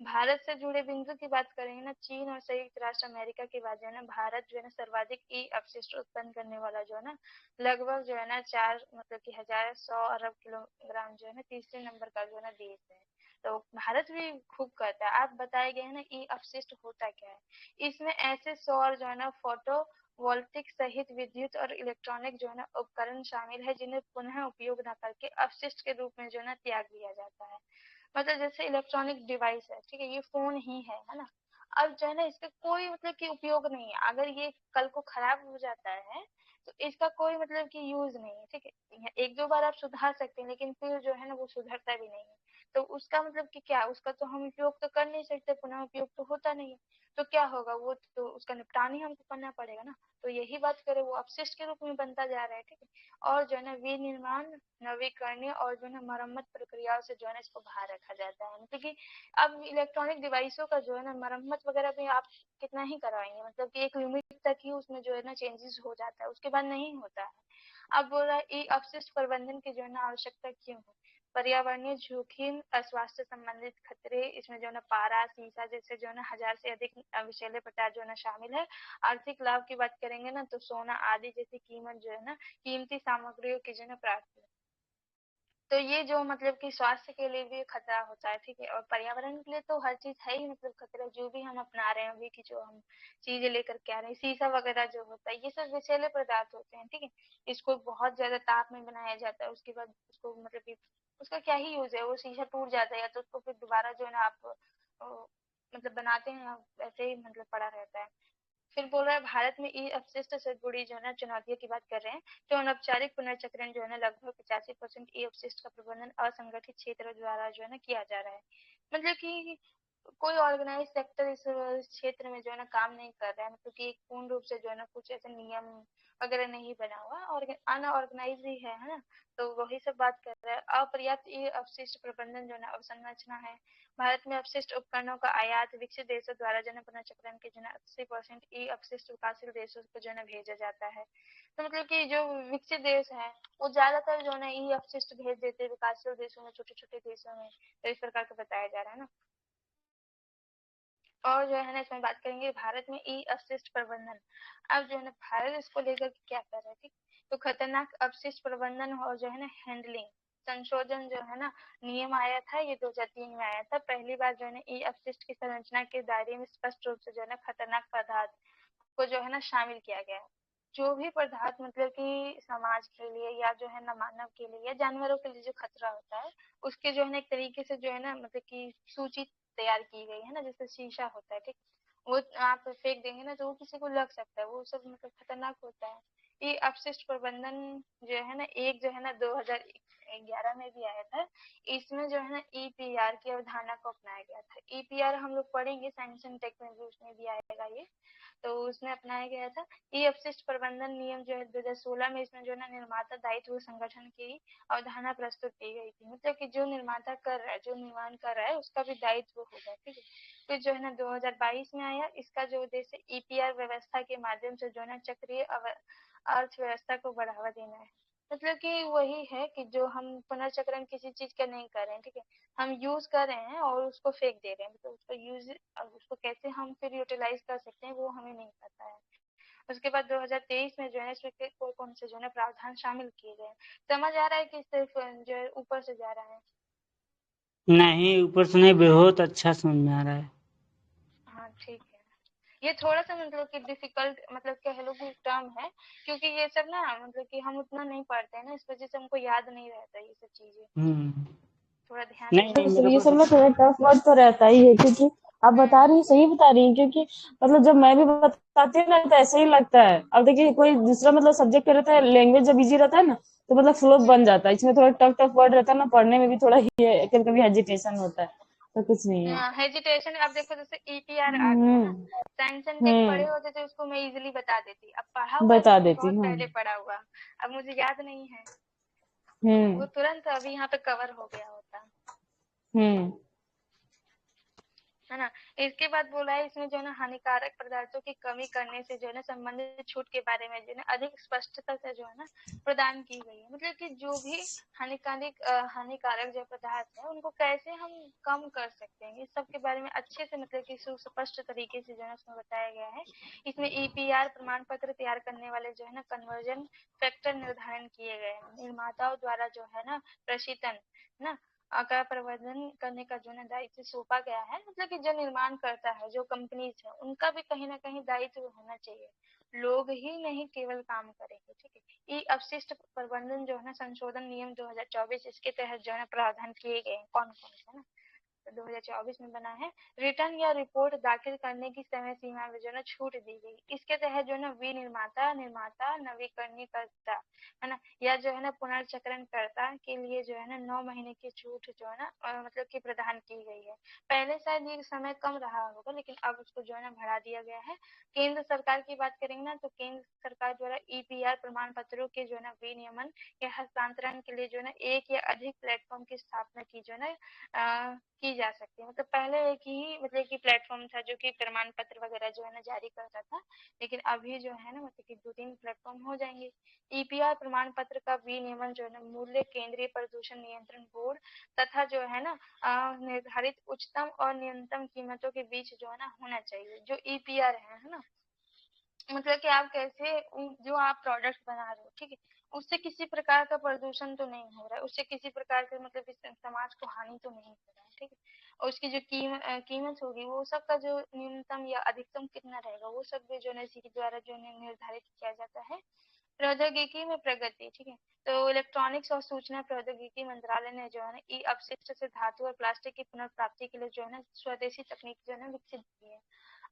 भारत से जुड़े बिंदु की बात करेंगे ना, चीन और संयुक्त राष्ट्र अमेरिका के बाद जो है ना भारत जो है ना सर्वाधिक ई अपशिष्ट उत्पन्न करने वाला जो है ना, लगभग जो है ना 4 मतलब कि 1100 अरब किलोग्राम जो है ना तीसरे नंबर का जो है ना देश है। तो भारत भी खूब करता है। आप बताए गए हैं ना ई अपशिष्ट होता क्या है, इसमें ऐसे सौर जो है ना फोटो वोल्टिक सहित विद्युत और इलेक्ट्रॉनिक जो है ना उपकरण शामिल है, जिन्हें पुनः उपयोग न करके अपशिष्ट के रूप में जो है ना त्याग दिया जाता है। मतलब जैसे इलेक्ट्रॉनिक डिवाइस है, ठीक है, ये फोन ही है ना। अब जो है ना इसका कोई मतलब कि उपयोग नहीं है, अगर ये कल को खराब हो जाता है तो इसका कोई मतलब कि यूज नहीं है, ठीक है। एक दो बार आप सुधार सकते हैं, लेकिन फिर जो है ना वो सुधरता भी नहीं है। तो उसका मतलब कि क्या, उसका तो हम उपयोग तो कर नहीं सकते, पुनः उपयोग तो होता नहीं है। तो क्या होगा, वो तो उसका निपटान ही हमको करना पड़ेगा ना। तो यही बात करें, वो अपशिष्ट के रूप में बनता जा रहा है, ठीक है। और जो है ना विनिर्माण, नवीकरणीय और जो है ना मरम्मत प्रक्रियाओं से जो है ना इसको बाहर रखा जाता है। मतलब कि अब इलेक्ट्रॉनिक डिवाइसों का जो है ना मरम्मत वगैरह भी आप कितना ही करवाएंगे, मतलब कि एक लिमिट तक ही उसमें जो है ना चेंजेस हो जाता है, उसके बाद नहीं होता है। अब बोल रहा है ई अपशिष्ट प्रबंधन की जो है ना आवश्यकता क्यों है। पर्यावरणीय जोखिम, अस्वास्थ्य संबंधित खतरे, इसमें जो है ना पारा, सीसा जैसे जो है ना 1000 से अधिक विषैले पदार्थ जो है ना शामिल है। आर्थिक लाभ की बात करेंगे ना तो सोना आदि जैसी कीमत जो है ना कीमती सामग्रियों की जो है ना प्राप्ति। तो ये जो मतलब कि स्वास्थ्य के लिए भी खतरा होता है, ठीक है। और पर्यावरण के लिए तो हर चीज है ही, मतलब खतरा जो भी हम अपना रहे हैं अभी की जो हम चीजें लेकर के आ रहे हैं, शीशा वगैरह जो होता है ये सब विषैले पदार्थ होते हैं, ठीक है। इसको बहुत ज्यादा ताप में बनाया जाता है, उसके बाद उसको मतलब कि उसका क्या ही यूज है, वो शीशा टूट जाता है या तो उसको फिर दोबारा जो है ना आप मतलब बनाते हैं, ऐसे ही मतलब पड़ा रहता है। फिर बोल रहा है भारत में ई अपशिष्ट से जुड़ी जो है ना चुनौतियों की बात कर रहे हैं। तो अनौपचारिक पुनर्चक्रण जो है ना लगभग 85% ई अपशिष्ट का प्रबंधन असंगठित क्षेत्र द्वारा जो है ना किया जा रहा है। मतलब कि कोई ऑर्गेनाइज सेक्टर इस क्षेत्र में जो है ना काम नहीं कर रहा है, मतलब कि एक पूर्ण रूप से जो है ना कुछ ऐसे नियम वगैरह नहीं बना हुआ और अनऑर्गेनाइज ही है ना। तो वही सब बात कर रहा है। अपर्याप्त ई अपशिष्ट प्रबंधन जो है ना अवसंरचना है। भारत में अपशिष्ट उपकरणों का आयात विकसित देशों द्वारा जो है पुनर्चक्रण के जो है 80% ई अपशिष्ट विकासशील देशों को जो है भेजा जाता है। तो मतलब कि जो विकसित देश है वो ज्यादातर जो है ना ई अपशिष्ट भेज देते हैं विकासशील देशों में, छोटे छोटे देशों में। तो इस प्रकार का बताया जा रहा है ना। और जो है ना इसमें बात करेंगे भारत में ई अपशिष्ट प्रबंधन। अब जो है ना भारत इसको लेकर के क्या कर रहा है, ठीक। तो खतरनाक अपशिष्ट प्रबंधन और जो है ना हैंडलिंग संशोधन जो है ना नियम आया था, ये 2003 में आया था। पहली बार जो है ना ई अपशिष्ट की संरचना के दायरे में स्पष्ट रूप से जो है ना खतरनाक पदार्थ को जो है ना शामिल किया गया है। जो भी पदार्थ मतलब कि समाज के लिए या जो है ना मानव के लिए या जानवरों के लिए जो खतरा होता है, उसके जो है ना एक तरीके से जो है ना मतलब कि सूची तैयार की गई है ना, जैसे शीशा होता है, ठीक। वो आप फेंक देंगे ना तो वो किसी को लग सकता है, वो सब मतलब खतरनाक होता है। ये अपशिष्ट प्रबंधन जो है ना एक जो है ना 2011 में भी आया था। इसमें जो है ना ईपीआर की अवधारणा को अपनाया गया था। ईपीआर हम लोग पढ़ेंगे साइंस एंड टेक में भी, उसमें भी आएगा ये। तो उसमें अपनाया गया था। ई अपशिष्ट प्रबंधन नियम जो है 2016 में, इसमें जो है ना निर्माता दायित्व संगठन की अवधारणा प्रस्तुत की गई थी। मतलब कि जो निर्माता कर रहा है, जो निर्माण कर रहा है उसका भी दायित्व होगा, ठीक है। फिर जो है ना 2022 में आया। इसका जो उद्देश्य ईपीआर व्यवस्था के माध्यम से जो है ना चक्रीय अर्थव्यवस्था को बढ़ावा देना है। मतलब कि वही है कि जो हम पुनर्चक्रण किसी चीज का नहीं कर रहे हैं, ठीक है, हम यूज कर रहे हैं और उसको फेंक दे रहे हैं। तो उसको यूज, उसको कैसे हम फिर यूटिलाइज कर सकते हैं वो हमें नहीं पता है। उसके बाद 2023 में जो है इसमें कौन कौन से जो है प्रावधान शामिल किए गए। समझ आ रहा है कि सिर्फ जो है ऊपर से जा रहा है। नहीं, ऊपर से नहीं, बहुत अच्छा समझ में आ रहा है। हाँ ठीक है। ये थोड़ा सा मतलब कि डिफिकल्ट मतलब कह लो कि टर्म है, क्योंकि ये सब ना मतलब कि हम उतना नहीं पढ़ते हैं ना, इस वजह से हमको याद नहीं रहता ये सब चीजें। हम्म। थोड़ा ध्यान नहीं देना नहीं, तो मेरे ये को सब में थोड़ा टफ वर्ड तो रहता ही है, क्योंकि आप बता रही हैं, सही बता रही हैं, क्योंकि मतलब जब मैं भी बताती हूँ ना तो ऐसे ही लगता है। अब देखिए कोई दूसरा मतलब सब्जेक्ट रहता है, लैंग्वेज जब इजी रहता है ना तो मतलब फ्लो बन जाता है। इसमें थोड़ा टफ टफ वर्ड रहता है ना, पढ़ने में भी थोड़ा ही कभी कभी हेजिटेशन होता है, तो कुछ नहीं है। हेजिटेशन। अब देखो जैसे ईपीआर आ गया ना, हम्म। साइंस एंड टेक पढ़े हम्म। होते तो उसको मैं इजीली बता देती। अब पढ़ा हुआ है बता लेकिन देती बहुत हूँ। पहले पढ़ा हुआ, अब मुझे याद नहीं है। हम्म। वो तुरंत अभी यहाँ पे कवर हो गया होता। हम्म। है ना। इसके बाद बोला है इसमें जो है ना हानिकारक पदार्थों की कमी करने से जो है ना संबंधित छूट के बारे में जो है ना अधिक स्पष्टता से जो है ना प्रदान की गई है। मतलब कि जो भी हानिकारक जो पदार्थ है उनको कैसे हम कम कर सकते हैं, इस सब के बारे में अच्छे से मतलब कि सुस्पष्ट तरीके से जो है उसमें बताया गया है। इसमें ईपीआर प्रमाण पत्र तैयार करने वाले जो है ना कन्वर्जन फैक्टर निर्धारण किए गए हैं। निर्माताओं द्वारा जो है ना प्रशीतन ना का प्रबंधन करने का जो है दायित्व सौंपा गया है। मतलब कि जो निर्माण करता है, जो कंपनीज है, उनका भी कहीं ना कहीं दायित्व होना चाहिए। लोग ही नहीं केवल काम करेंगे, ठीक है। ई अपशिष्ट प्रबंधन जो है ना संशोधन नियम 2024 इसके तहत जो है ना प्रावधान किए गए हैं। कौन कौन से ना 2024 में बना है। रिटर्न या रिपोर्ट दाखिल करने की समय सीमा में जो है ना छूट दी गई। इसके तहत जो है ना विनिर्माता निर्माता नवीकरणीकर्ता है ना या जो है ना पुनर्चक्रणकर्ता के लिए जो है ना 9 महीने की छूट जो है ना मतलब कि प्रदान की गई है। पहले शायद ये समय कम रहा होगा लेकिन अब उसको जो है ना बढ़ा दिया गया है। केंद्र सरकार की बात करेंगे ना तो केंद्र सरकार द्वारा ईपीआर प्रमाण पत्रों के जो है ना विनियमन या हस्तांतरण के लिए जो है ना एक या अधिक प्लेटफॉर्म की स्थापना की जो है ना की जा सकती है। मतलब पहले एक ही मतलब कि प्लेटफॉर्म था जो कि प्रमाण पत्र वगैरह जो है ना जारी करता था, लेकिन अभी जो है ना मतलब कि 2-3 प्लेटफॉर्म हो जाएंगे। ईपीआर प्रमाण पत्र का विनियमन जो है ना मूल्य केंद्रीय प्रदूषण नियंत्रण बोर्ड तथा जो है ना निर्धारित उच्चतम और न्यूनतम कीमतों के बीच जो है ना होना चाहिए। जो ईपीआर है ना, मतलब कि आप कैसे जो आप प्रोडक्ट बना रहे हो, ठीक है, उससे किसी प्रकार का प्रदूषण तो नहीं हो रहा है, उससे किसी प्रकार से मतलब इस समाज को हानि तो नहीं हो रहा है, ठीक है। और उसकी जो कीमत होगी वो सब का जो न्यूनतम या अधिकतम कितना रहेगा वो सब भी जो है इसी के द्वारा जो निर्धारित किया जाता है। प्रौद्योगिकी में प्रगति, ठीक है। तो इलेक्ट्रॉनिक्स और सूचना प्रौद्योगिकी मंत्रालय ने जो है ना ई अपशिष्ट से धातु और प्लास्टिक की पुनर्प्राप्ति के लिए जो है ना स्वदेशी तकनीक जो है ना विकसित की है।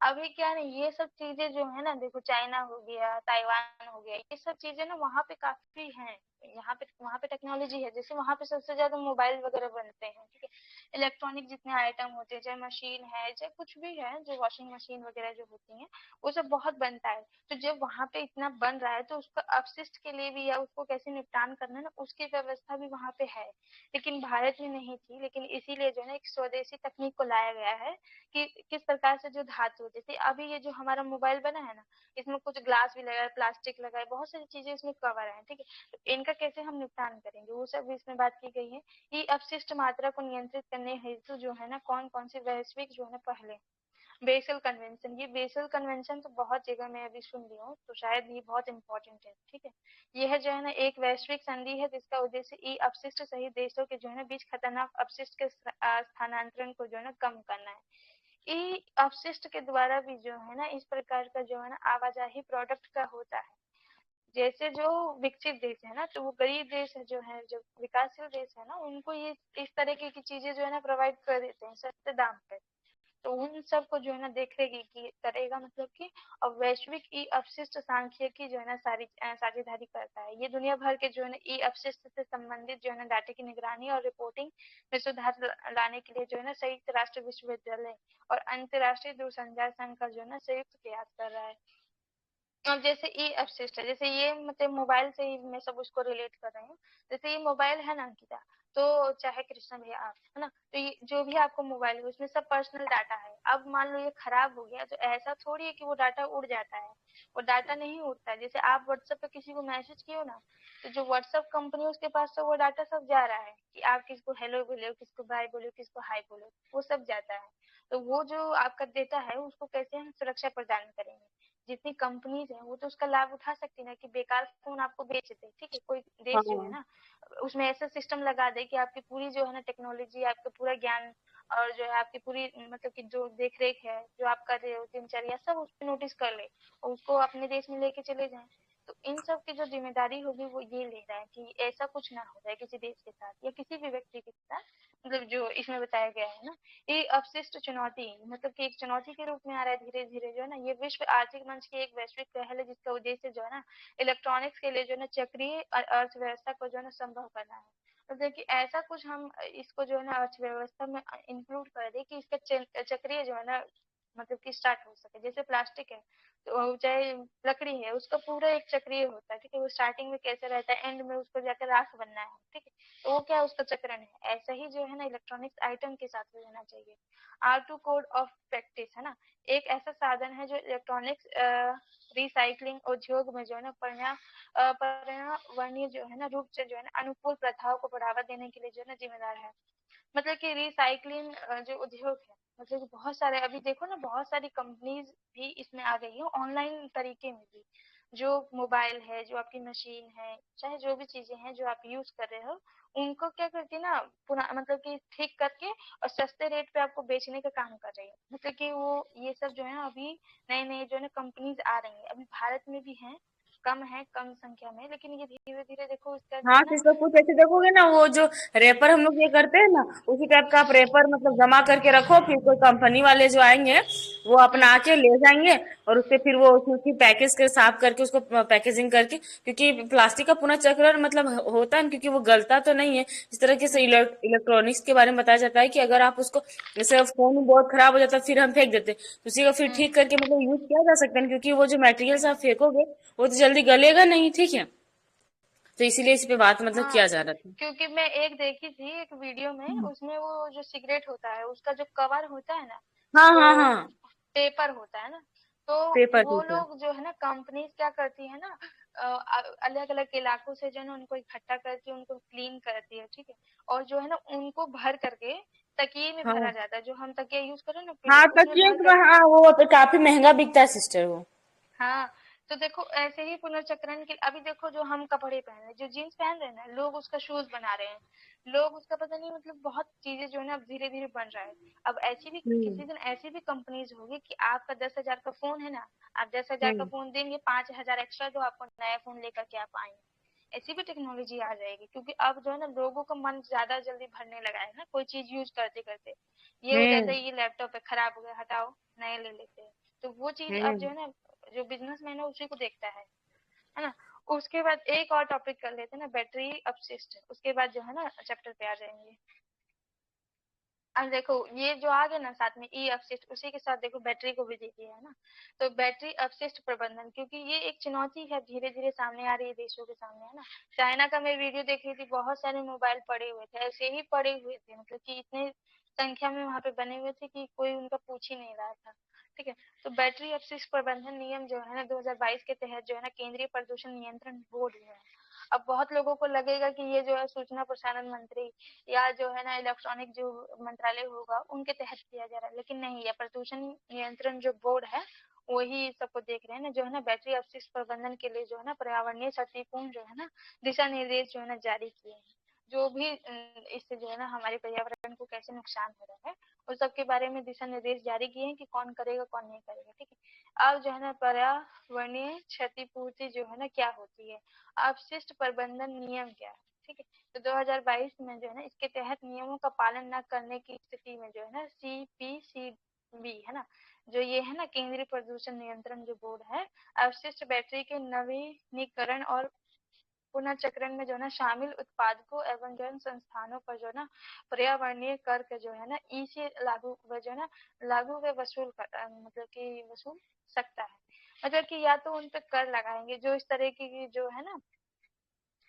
अभी क्या नहीं, ये सब चीजें जो है ना देखो, चाइना हो गया, ताइवान हो गया, ये सब चीजें ना वहाँ पे काफी हैं। यहाँ पे वहाँ पे टेक्नोलॉजी है, जैसे वहाँ पे सबसे ज्यादा मोबाइल वगैरह बनते हैं, ठीक है। इलेक्ट्रॉनिक जितने आइटम होते हैं, चाहे मशीन है चाहे कुछ भी है, जो वॉशिंग मशीन वगैरह जो होती है वो सब बहुत बनता है। तो जब वहाँ पे इतना बन रहा है तो उसका अपशिष्ट के लिए भी या उसको कैसे निपटान करना है ना उसकी व्यवस्था भी वहाँ पे है, लेकिन भारत में नहीं थी। लेकिन इसीलिए जो है ना एक स्वदेशी तकनीक को लाया गया है कि किस प्रकार से जो धातु, जैसे अभी ये जो हमारा मोबाइल बना है ना, इसमें कुछ ग्लास भी लगा है, प्लास्टिक लगा है, बहुत सारी चीजें इसमें कवर है, ठीक है। तो इनका कैसे हम निपटान करेंगे वो सब भी इसमें बात की गई है। ये अपशिष्ट मात्रा को नियंत्रित करने हेतु जो है ना कौन कौन सी वैश्विक जो है ना पहले बेसल कन्वेंशन, ये बेसल कन्वेंशन तो बहुत जगह मैं अभी सुन रही हूँ, तो शायद ये बहुत इंपॉर्टेंट है, ठीक है। यह जो है ना एक वैश्विक संधि है जिसका उद्देश्य ई अपशिष्ट सहित देशों के जो है ना बीच खतरनाक अपशिष्ट के स्थानांतरण को जो है ना कम करना है। ई अपशिष्ट के द्वारा भी जो है ना इस प्रकार का जो है ना आवाजाही प्रोडक्ट का होता है। जैसे जो विकसित देश है ना, तो वो गरीब देश है जो है, जो विकासशील देश है ना, उनको ये इस तरीके की चीजें जो है ना प्रोवाइड कर देते हैं सस्ते दाम पे। तो उन सबको जो है ना देख रेगी की करेगा, मतलब कि और वैश्विक ई अपशिष्ट सांख्यिकी जो है ना साझेदारी करता है। ये दुनिया भर के जो है ना ई अपशिष्ट से संबंधित जो है ना डाटा की निगरानी और रिपोर्टिंग में सुधार लाने के लिए जो है ना संयुक्त राष्ट्र विश्वविद्यालय और अंतर्राष्ट्रीय दूरसंचार संघ का जो है ना संयुक्त प्रयास कर रहा है। अब जैसे ई अपशिष्ट है, जैसे ये मतलब मोबाइल से ही मैं सब उसको रिलेट कर रही हूँ। जैसे ये मोबाइल है ना अंकिता, तो चाहे कृष्ण भैया आप है ना, तो ये जो भी आपको मोबाइल है उसमें सब पर्सनल डाटा है। अब मान लो ये खराब हो गया तो ऐसा थोड़ी है कि वो डाटा उड़ जाता है, वो डाटा नहीं उड़ता है। जैसे आप व्हाट्सएप पे किसी को मैसेज किए हो ना, तो जो व्हाट्सएप कंपनी उसके पास तो वो डाटा सब जा रहा है कि आप किसको हेलो बोले, किसको बाय बोले, किसको हाय बोले, वो सब जाता है। तो वो जो आपका डेटा है उसको कैसे हम सुरक्षा प्रदान करेंगे। जितनी कंपनीज है वो तो उसका लाभ उठा सकती है ना, कि बेकार फोन आपको बेच दे, ठीक है। कोई देश जो है हाँ। ना उसमें ऐसा सिस्टम लगा दे कि आपकी पूरी जो है ना टेक्नोलॉजी, आपका पूरा ज्ञान और जो है आपकी पूरी मतलब कि जो देख रेख है, जो आप कर रहे हो दिनचर्या, सब उस पर नोटिस कर ले और उसको अपने देश में लेके चले जाए। तो इन सब की जो जिम्मेदारी होगी वो ये ले रहा है कि ऐसा कुछ ना हो जाए किसी देश के साथ या किसी भी व्यक्ति के साथ, मतलब जो इसमें बताया गया है ना। ये अपशिष्ट चुनौती मतलब कि एक चुनौती के रूप में आ रहा है धीरे धीरे जो है ना। ये विश्व आर्थिक मंच की एक वैश्विक पहल है जिसका उद्देश्य जो है ना इलेक्ट्रॉनिक्स के लिए जो है ना चक्रीय अर्थव्यवस्था को जो है ना संभव करना है। तो देखिए ऐसा कुछ हम इसको जो है ना अर्थव्यवस्था में इंक्लूड कर दे कि इसका चक्रीय जो है ना मतलब कि स्टार्ट हो सके। जैसे प्लास्टिक है तो चाहे लकड़ी है, उसका पूरा एक चक्रीय होता है, ठीक है। वो स्टार्टिंग में कैसे रहता है, एंड में उसको जाकर राख बनना है, ठीक है। तो वो क्या उसका चक्रण है, ऐसा ही जो है ना इलेक्ट्रॉनिक्स आइटम के साथ भी होना चाहिए। R2 कोड ऑफ प्रैक्टिस है ना, एक ऐसा साधन है जो इलेक्ट्रॉनिक्स रिसाइकलिंग उद्योग में जो है ना पर्यावरणीय जो है ना रूप से जो है ना अनुकूल प्रथाओं को बढ़ावा देने के लिए जो है ना जिम्मेदार है। मतलब कि रिसाइकलिंग जो उद्योग है, मतलब कि बहुत सारे अभी देखो ना, बहुत सारी कंपनीज भी इसमें आ गई है ऑनलाइन तरीके में भी। जो मोबाइल है, जो आपकी मशीन है, चाहे जो भी चीजें हैं जो आप यूज कर रहे हो, उनको क्या करती है ना, पुरा मतलब कि ठीक करके और सस्ते रेट पे आपको बेचने का काम कर रही है। मतलब कि वो ये सब जो है अभी नए नए जो है ना कंपनीज आ रही है, अभी भारत में भी है कम संख्या में, लेकिन ये धीरे धीरे देखो इसका जो हाँ, है तो ना। इसका कुछ ऐसे देखोगे ना, वो जो रेपर हम लोग ये करते हैं ना, उसी टाइप का आप रेपर मतलब जमा करके रखो, फिर कोई कंपनी वाले जो आएंगे वो अपना आके ले जाएंगे, और उससे फिर वो उसकी पैकेज के साफ करके उसको पैकेजिंग करके, क्योंकि प्लास्टिक का पुनः चक्रण मतलब होता है, क्योंकि वो गलता तो नहीं है। इस तरीके से इलेक्ट्रॉनिक्स के बारे में बताया जाता है कि अगर आप उसको, जैसे फोन बहुत खराब हो जाता है फिर हम फेंक देते हैं, तो उसी को फिर ठीक करके मतलब यूज किया जा सकता है, क्योंकि वो जो मटेरियल आप फेंकोगे वो तो जल्दी गलेगा नहीं, ठीक है। तो इसीलिए इस पे बात मतलब हाँ, किया जा रहा था। क्योंकि मैं एक देखी थी एक वीडियो में, उसमें वो जो सिगरेट होता है उसका जो कवर होता है ना, हाँ वो हाँ हाँ। पेपर होता है ना, तो पेपर वो पेपर। लोग जो है ना कंपनीज क्या करती है ना, अलग अलग इलाकों से जो है ना उनको इकट्ठा करके उनको क्लीन करती है, ठीक है। और जो है ना उनको भर करके तकिए में भरा हाँ जाता है, जो हम तकिया यूज करें ना पिलो, हाँ, उसमें तकिए भर तो कर। हाँ, वो तो काफी महंगा बिकता है सिस्टर वो। हाँ, तो देखो ऐसे ही पुनर्चक्रण के अभी देखो जो हम कपड़े पहन रहे हैं, जो जीन्स पहन रहे हैं ना, लोग उसका शूज बना रहे हैं, लोग उसका पता नहीं मतलब बहुत चीजें जो है ना अब धीरे धीरे बन रहा है। अब ऐसी भी हम्म किसी दिन ऐसी भी कंपनीज होगी कि आपका 10,000 का फोन है ना, आप 10,000 का हम्म फोन देंगे, 5,000 एक्स्ट्रा दो, आपको नया फोन लेकर के आप आएंगे। ऐसी भी टेक्नोलॉजी आ जाएगी, क्योंकि अब जो है ना लोगों का मन ज्यादा जल्दी भरने लगा है ना, कोई चीज यूज करते करते ये हो जाता हम्म है, ये लैपटॉप है खराब हो गया, हटाओ नए ले लेते हैं। तो वो चीज अब जो हम्म। है ना, जो बिजनेसमैन है उसी को देखता है ना। उसके बाद एक और टॉपिक कर लेते हैं ना, बैटरी अपशिष्ट, उसके बाद जो है ना चैप्टर पे आ जाएंगे। अब देखो ये जो आ गया ना साथ में ई अपशिष्ट, उसी के साथ देखो बैटरी को भी दे दिया है ना। तो बैटरी अपशिष्ट प्रबंधन, क्योंकि ये एक चुनौती है, धीरे धीरे सामने आ रही है देशों के सामने, है ना। चाइना का मैं वीडियो देख रही थी, बहुत सारे मोबाइल पड़े हुए थे, ऐसे ही पड़े हुए थे, मतलब कि इतने संख्या में वहां पे बने हुए थे कि कोई उनका पूछ ही नहीं रहा था, ठीक है। तो बैटरी अपशिष्ट प्रबंधन नियम जो है ना 2022 के तहत जो है ना केंद्रीय प्रदूषण नियंत्रण बोर्ड है। अब बहुत लोगों को लगेगा कि ये जो है सूचना प्रसारण मंत्री या जो है ना इलेक्ट्रॉनिक जो मंत्रालय होगा उनके तहत किया जा रहा है, लेकिन नहीं, ये प्रदूषण नियंत्रण जो बोर्ड है वही सबको देख रहे हैं ना, जो है ना बैटरी अपशिष्ट प्रबंधन के लिए जो है ना पर्यावरणीय क्षतिपूर्ण जो है ना दिशा निर्देश जो है ना जारी किए हैं। जो भी इससे जो है ना हमारे पर्यावरण को कैसे नुकसान हो रहा है, उस सब के बारे में दिशा निर्देश जारी किए हैं कि कौन करेगा कौन नहीं करेगा, ठीक है। अब जो है ना पर्यावरणीय क्षतिपूर्ति जो है ना क्या होती है, अपशिष्ट प्रबंधन नियम क्या है, ठीक है। तो 2022 में जो है ना इसके तहत नियमों का पालन न करने की स्थिति में जो है ना CPCB है ना, जो ये है ना केंद्रीय प्रदूषण नियंत्रण जो बोर्ड है, अवशिष्ट बैटरी के नवीनीकरण और पुनर्चक्रण में जो है ना शामिल उत्पादकों एवं जन संस्थानों पर जो है ना पर्यावरणीय कर के जो है ना ई से लागू जो है ना लागू व वसूल मतलब कि वसूल सकता है। मतलब कि या तो उन पर कर लगाएंगे जो इस तरह की जो है ना,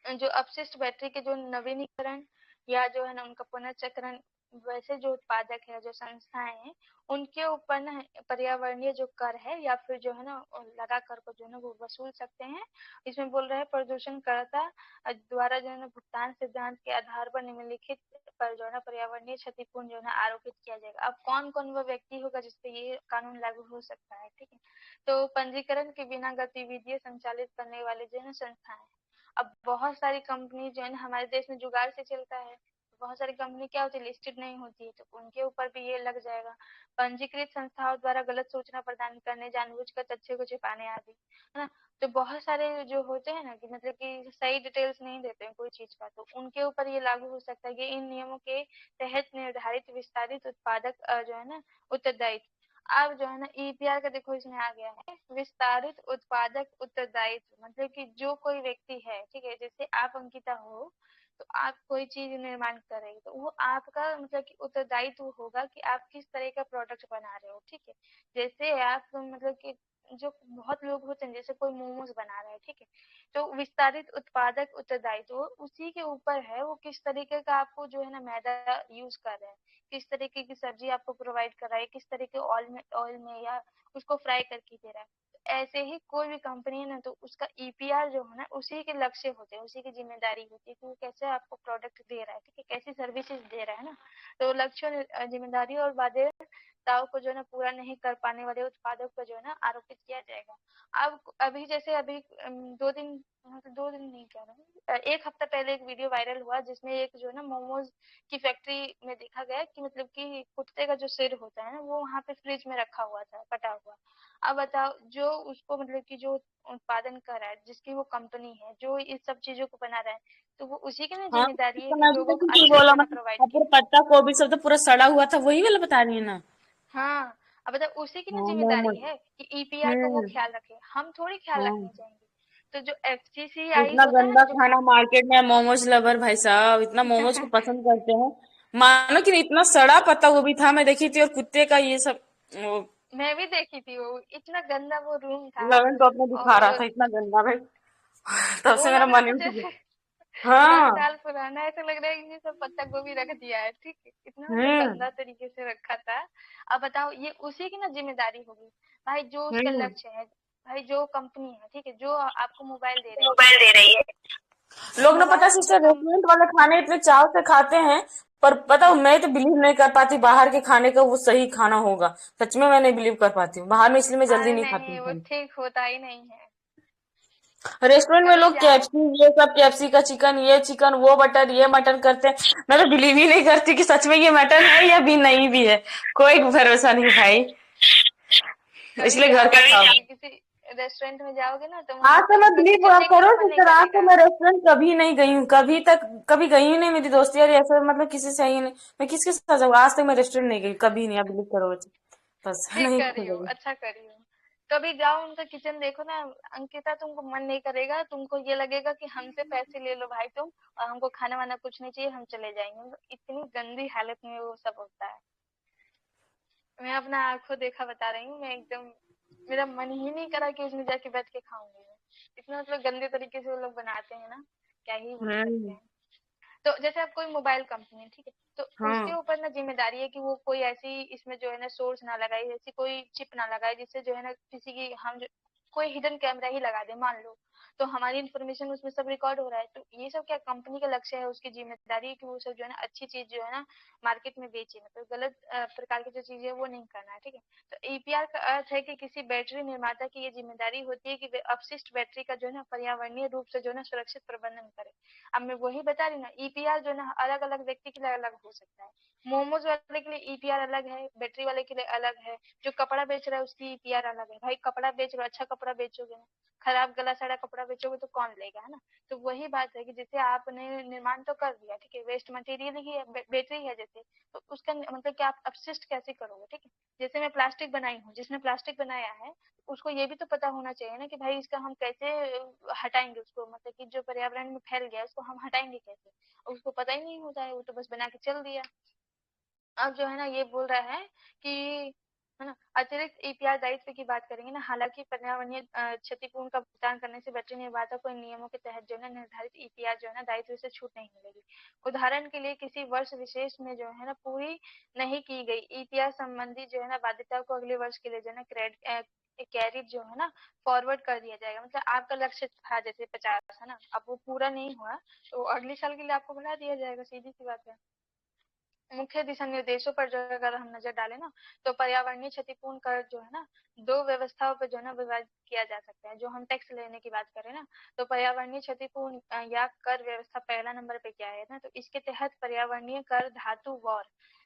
जो अपशिष्ट बैटरी के जो नवीनीकरण या जो है ना उनका पुनर्चक्रण, वैसे जो उत्पादक है जो संस्थाएं हैं उनके ऊपर ना पर्यावरणीय जो कर है या फिर जो है ना लगा कर को जो है ना वो वसूल सकते हैं। इसमें बोल रहे हैं प्रदूषण करता द्वारा जो है ना भुगतान सिद्धांत के आधार पर निम्नलिखित पर जो है ना पर्यावरणीय क्षतिपूर्ण जो है ना आरोपित किया जाएगा। अब कौन कौन वह व्यक्ति होगा जिसपे ये कानून लागू हो सकता है, ठीक है। तो पंजीकरण के बिना गतिविधियां संचालित करने वाले जो है ना संस्थाएं, अब बहुत सारी कंपनी जो है ना हमारे देश में जुगाड़ से चलता है, बहुत सारी कंपनी क्या होती है लिस्टेड नहीं होती है, तो उनके ऊपर भी ये लग जाएगा। पंजीकृत संस्थाओं द्वारा गलत सूचना प्रदान करने, जानबूझकर तथ्य को छिपाने आदि, है ना। तो बहुत सारे जो होते हैं ना कि मतलब कि सही डिटेल्स नहीं देते हैं कोई चीज का, तो उनके ऊपर ये लागू हो सकता है कि इन नियमों के तहत निर्धारित विस्तारित उत्पादक जो है ना उत्तरदायित्व। अब जो है ना ईपीआर का देखो इसमें आ गया है विस्तारित उत्पादक उत्तरदायित्व, मतलब कि जो कोई व्यक्ति है, ठीक है, जैसे आप अंकिता हो, तो आप कोई चीज निर्माण कर रहे हो तो वो आपका मतलब कि उत्तरदायित्व होगा कि आप किस तरह का प्रोडक्ट बना रहे हो, ठीक है। जैसे आप मतलब कि जो बहुत लोग होते हैं, जैसे कोई मोमोज बना रहा है, ठीक है, तो विस्तारित उत्पादक उत्तरदायित्व उसी के ऊपर है, वो किस तरीके का आपको जो है ना मैदा यूज कर रहे हैं, किस तरीके की सब्जी आपको प्रोवाइड कर रहा है, किस तरीके ऑयल में या उसको फ्राई करके दे रहा है। तो ऐसे ही कोई भी कंपनी है ना, तो उसका ईपीआर जो है ना उसी के लक्ष्य होते हैं, उसी की जिम्मेदारी होती है कि वो कैसे आपको प्रोडक्ट दे रहा है, ठीक है, कैसी सर्विसेज दे रहा है ना। तो लक्ष्य जिम्मेदारी और बाध्यताओं को जो है ना पूरा नहीं कर पाने वाले उत्पादक को जो है ना आरोपित किया जाएगा। अब अभी जैसे अभी 2 दिन, मतलब 2 दिन नहीं कह रहा हूँ, 1 हफ्ता पहले एक वीडियो वायरल हुआ जिसमें एक जो है ना मोमोज की फैक्ट्री में देखा गया कि मतलब कि कुत्ते का जो सिर होता है ना वो वहां पे फ्रिज में रखा हुआ था, कटा हुआ। अब बताओ, जो उसको मतलब कि जो उत्पादन कर रहा है, जिसकी वो कंपनी है, जो इस सब चीजों को बना रहा है, तो वो उसी की ना हाँ, जिम्मेदारी है तो कि मैं भी तो लोगों को कुछ अच्छे बोला, खाना मतलब प्रोवाइड वहाँ किए। पर पत्ता गोभी सब तो पूरा सड़ा हुआ था, वही वाला बता रही है ना। हाँ, अब बताओ उसी की ना हाँ, जिम्मेदारी मोमोज। है कि ईपीआर का वो हम्म। ख्याल रखे, हम थोड़ी ख्याल हाँ, रखने जाएंगे। तो जो एफसीसीआई इतना होता है गंदा ना, जो खाना मार्केट में, मोमोज लवर भाई साहब इतना मोमोज को पसंद करते हैं, मानो कि इतना सड़ा पत्ता गोभी था, मैं देखी थी, और कुत्ते का ये सब वो, मैं भी देखी थी, वो इतना गंदा वो रूम था। लवन तो अपने दिखा रहा और था, इतना गंदा भाई। तब वो से मेरा लग रहा मन ही था उठ गया। जैसे 10 हाँ। साल पुराना, ऐसा लग रहा है कि ये सब पत्ता गोभी रख दिया है, ठीक है, इतना मतलब हम्म। गंदा तरीके से रखा था। अब बताओ, ये उसी की ना जिम्मेदारी होगी भाई, जो उसका हम्म। लक्ष्य है, भाई जो कंपनी है, ठीक है, जो आपको मोबाइल दे रही है, मोबाइल दे रही है, तो लोग ना पता मोबाइल से जो सिस्टर कम रेस्टोरेंट वाले खाने इतने चाव से खाते हैं, पर पता हो मैं तो बिलीव नहीं कर पाती बाहर के खाने का वो सही खाना होगा। सच में मैं नहीं बिलीव कर पाती हूँ बाहर में, इसलिए मैं जल्दी अरे नहीं खाती नहीं, वो हूँ। ठीक होता ही नहीं है। रेस्टोरेंट में कभी लोग जाओ, केएफसी ये सब, केएफसी का चिकन, ये चिकन, वो बटर, ये मटन करते हैं, मैं तो बिलीव ही नहीं करती कि सच में ये मटन है या भी नहीं भी है। कोई भरोसा नहीं भाई, कभी इसलिए घर का जाओगे, खाओ। किसी रेस्टोरेंट में जाओगे ना, तो वहां आज तो पे मैं मतलब बिलीव किचन देखने करो का मन नहीं सिस्टर, आज तो करेगा। मैं रेस्टोरेंट कभी नहीं गई हूँ, कभी तक कभी गई ही नहीं, मेरी दोस्ती यार ऐसे मतलब किसी से ही नहीं। मैं किसके साथ जाऊँ, आज तक मैं रेस्टोरेंट नहीं गई, कभी नहीं, आप बिलीव करो। बस ठीक नहीं कर रही हो, गई। अच्छा कर रही हो। कभी जाओ उनका किचन देखो ना अंकिता, तुमको मन नहीं करेगा, तुमको ये लगेगा कि हमसे पैसे ले लो भाई तुम, और हमको खाना वाना कुछ नहीं चाहिए, हम चले जाएंगे, मतलब इतनी गंदी हालत में वो सब होता है। मैं अपना आंखों देखा बता रही हूँ, मैं एकदम, मेरा मन ही नहीं करा कि उसमें जाके बैठ के खाऊंगी मैं। इतना मतलब गंदे तरीके से वो लोग बनाते हैं ना, क्या ही बोल सकते हम्म। हैं। तो जैसे आप कोई मोबाइल कंपनी है, ठीक है, तो उसके हाँ। ऊपर ना जिम्मेदारी है कि वो कोई ऐसी इसमें जो है ना सोर्स ना लगाए, ऐसी कोई चिप ना लगाए जिससे जो है ना किसी की हम जो कोई हिडन कैमरा ही लगा दे मान लो, तो हमारी इन्फॉर्मेशन उसमें सब रिकॉर्ड हो रहा है, तो ये सब क्या कंपनी का लक्ष्य है, उसकी जिम्मेदारी है कि वो सब जो है ना अच्छी चीज जो है ना मार्केट में बेचे, मतलब गलत प्रकार की जो चीजें है वो नहीं करना है, ठीक है। तो ईपीआर का अर्थ है कि किसी बैटरी निर्माता की ये जिम्मेदारी होती है कि वे अपशिष्ट बैटरी का जो है ना पर्यावरणीय रूप से जो है ना सुरक्षित प्रबंधन करे। अब मैं वही बता रही हूँ ना, ईपीआर जो है ना अलग अलग व्यक्ति के लिए अलग हो सकता है। मोमोज वाले के लिए ईपीआर अलग है, बैटरी वाले के लिए अलग है, जो कपड़ा बेच रहा है उसकी ईपीआर अलग है। भाई कपड़ा बेच रहे हो, अच्छा कपड़ा बेचोगे ना, खराब गला सड़ा कपड़ा बेचोगे तो कौन लेगा, है ना। तो वही बात है कि जैसे आपने निर्माण तो कर दिया, ठीक है, वेस्ट मटेरियल ही है, बैटरी है जैसे, तो उसका मतलब कि आप अपशिष्ट कैसे करोगे, ठीक है। जैसे मैं प्लास्टिक बनाई हूँ, जिसने प्लास्टिक बनाया है उसको ये भी तो पता होना चाहिए ना कि भाई इसका हम कैसे हटाएंगे उसको, मतलब कि जो पर्यावरण में फैल गया है उसको हम हटाएंगे कैसे। उसको पता ही नहीं होता है, वो तो बस बना के चल दिया। अब जो है ना ये बोल रहा है कि, है ना, अतिरिक्त ईपीआर दायित्व की बात करेंगे ना, हालांकि पर्यावरणीय क्षतिपूर्ण का भुगतान करने से बैटरी निर्माता को इन नियमों के तहत जो है ना निर्धारित ईपीआर जो है ना दायित्व से छूट नहीं मिलेगी। उदाहरण के लिए किसी वर्ष विशेष में जो है ना पूरी नहीं की गई ईपीआर संबंधी जो है ना बाध्यता को अगले वर्ष के लिए जो है ना कैरिज जो है ना फॉरवर्ड कर दिया जाएगा। मतलब आपका लक्ष्य था जैसे 50, है ना, अब वो पूरा नहीं हुआ तो अगले साल के लिए आपको बढ़ा दिया जाएगा, सीधी सी बात है। मुख्य दिशा निर्देशों पर जो अगर हम नजर डालें ना, तो पर्यावरणीय क्षतिपूर्ण कर जो है ना दो व्यवस्थाओं पर जो है ना विभाजित किया जा सकता है। जो हम टैक्स लेने की बात करें ना, तो पर्यावरणीय क्षतिपूर्ण या कर व्यवस्था पहला नंबर पे क्या है ना, तो इसके तहत पर्यावरणीय कर धातु वॉर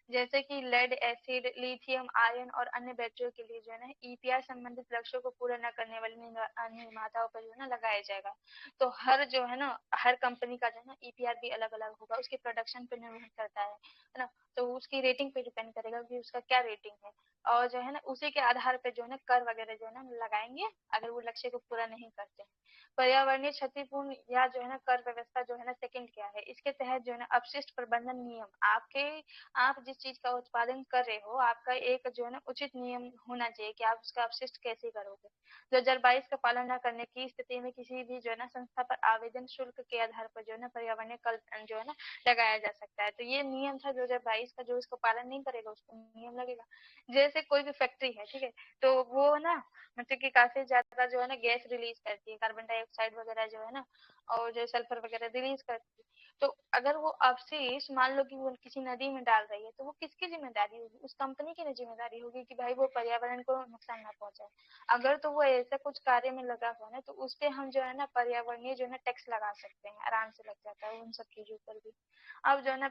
जैसे कि लेड एसिड, लिथियम आयन और अन्य बैटरियों के लिए जो है ना ईपीआर संबंधित लक्ष्यों को पूरा न करने वाले निर्माताओं पर जो है ना लगाया जाएगा। तो हर जो है ना हर कंपनी का जो है ना ईपीआर भी अलग अलग होगा, उसके प्रोडक्शन पे निर्भर करता है ना। तो उसकी रेटिंग पे डिपेंड करेगा कि उसका क्या रेटिंग है, और जो है ना उसी के आधार पे जो है ना कर वगैरह जो है ना लगाएंगे अगर वो लक्ष्य को पूरा नहीं करते हैं। पर्यावरणीय क्षतिपूर्ण या जो है ना कर व्यवस्था जो है ना सेकंड क्या है, इसके तहत जो है ना अपशिष्ट प्रबंधन नियम, आप जिस चीज का उत्पादन कर रहे हो, आपका एक जो है ना उचित नियम होना चाहिए कि आप उसका अपशिष्ट कैसे करोगे। 2022 का पालन न करने की स्थिति में किसी भी जो है ना संस्था पर आवेदन शुल्क के आधार पर जो है ना पर्यावरणीय कर जो है ना लगाया जा सकता है। तो ये नियम था 2022 का, जो इसको पालन नहीं करेगा उसको नियम लगेगा। जैसे कोई भी फैक्ट्री है, ठीक है, तो वो ना मतलब कि काफी ज्यादा जो है ना गैस रिलीज करती है, कार्बन डाइऑक्साइड वगैरह जो है ना, और जो सल्फर वगैरह रिलीज करती है। तो अगर वो अपशिष्ट मान लो कि वो किसी नदी में डाल रही है, तो वो किसकी जिम्मेदारी होगी? उस कंपनी की जिम्मेदारी होगी कि भाई वो पर्यावरण को नुकसान ना पहुंचाए। अगर तो वो ऐसा कुछ कार्य में लगा हुआ ना, तो उस पे हम जो है ना पर्यावरणीय जो है ना टैक्स लगा सकते हैं, आराम से लग जाता है उन सब चीजों पर भी। अब जो है ना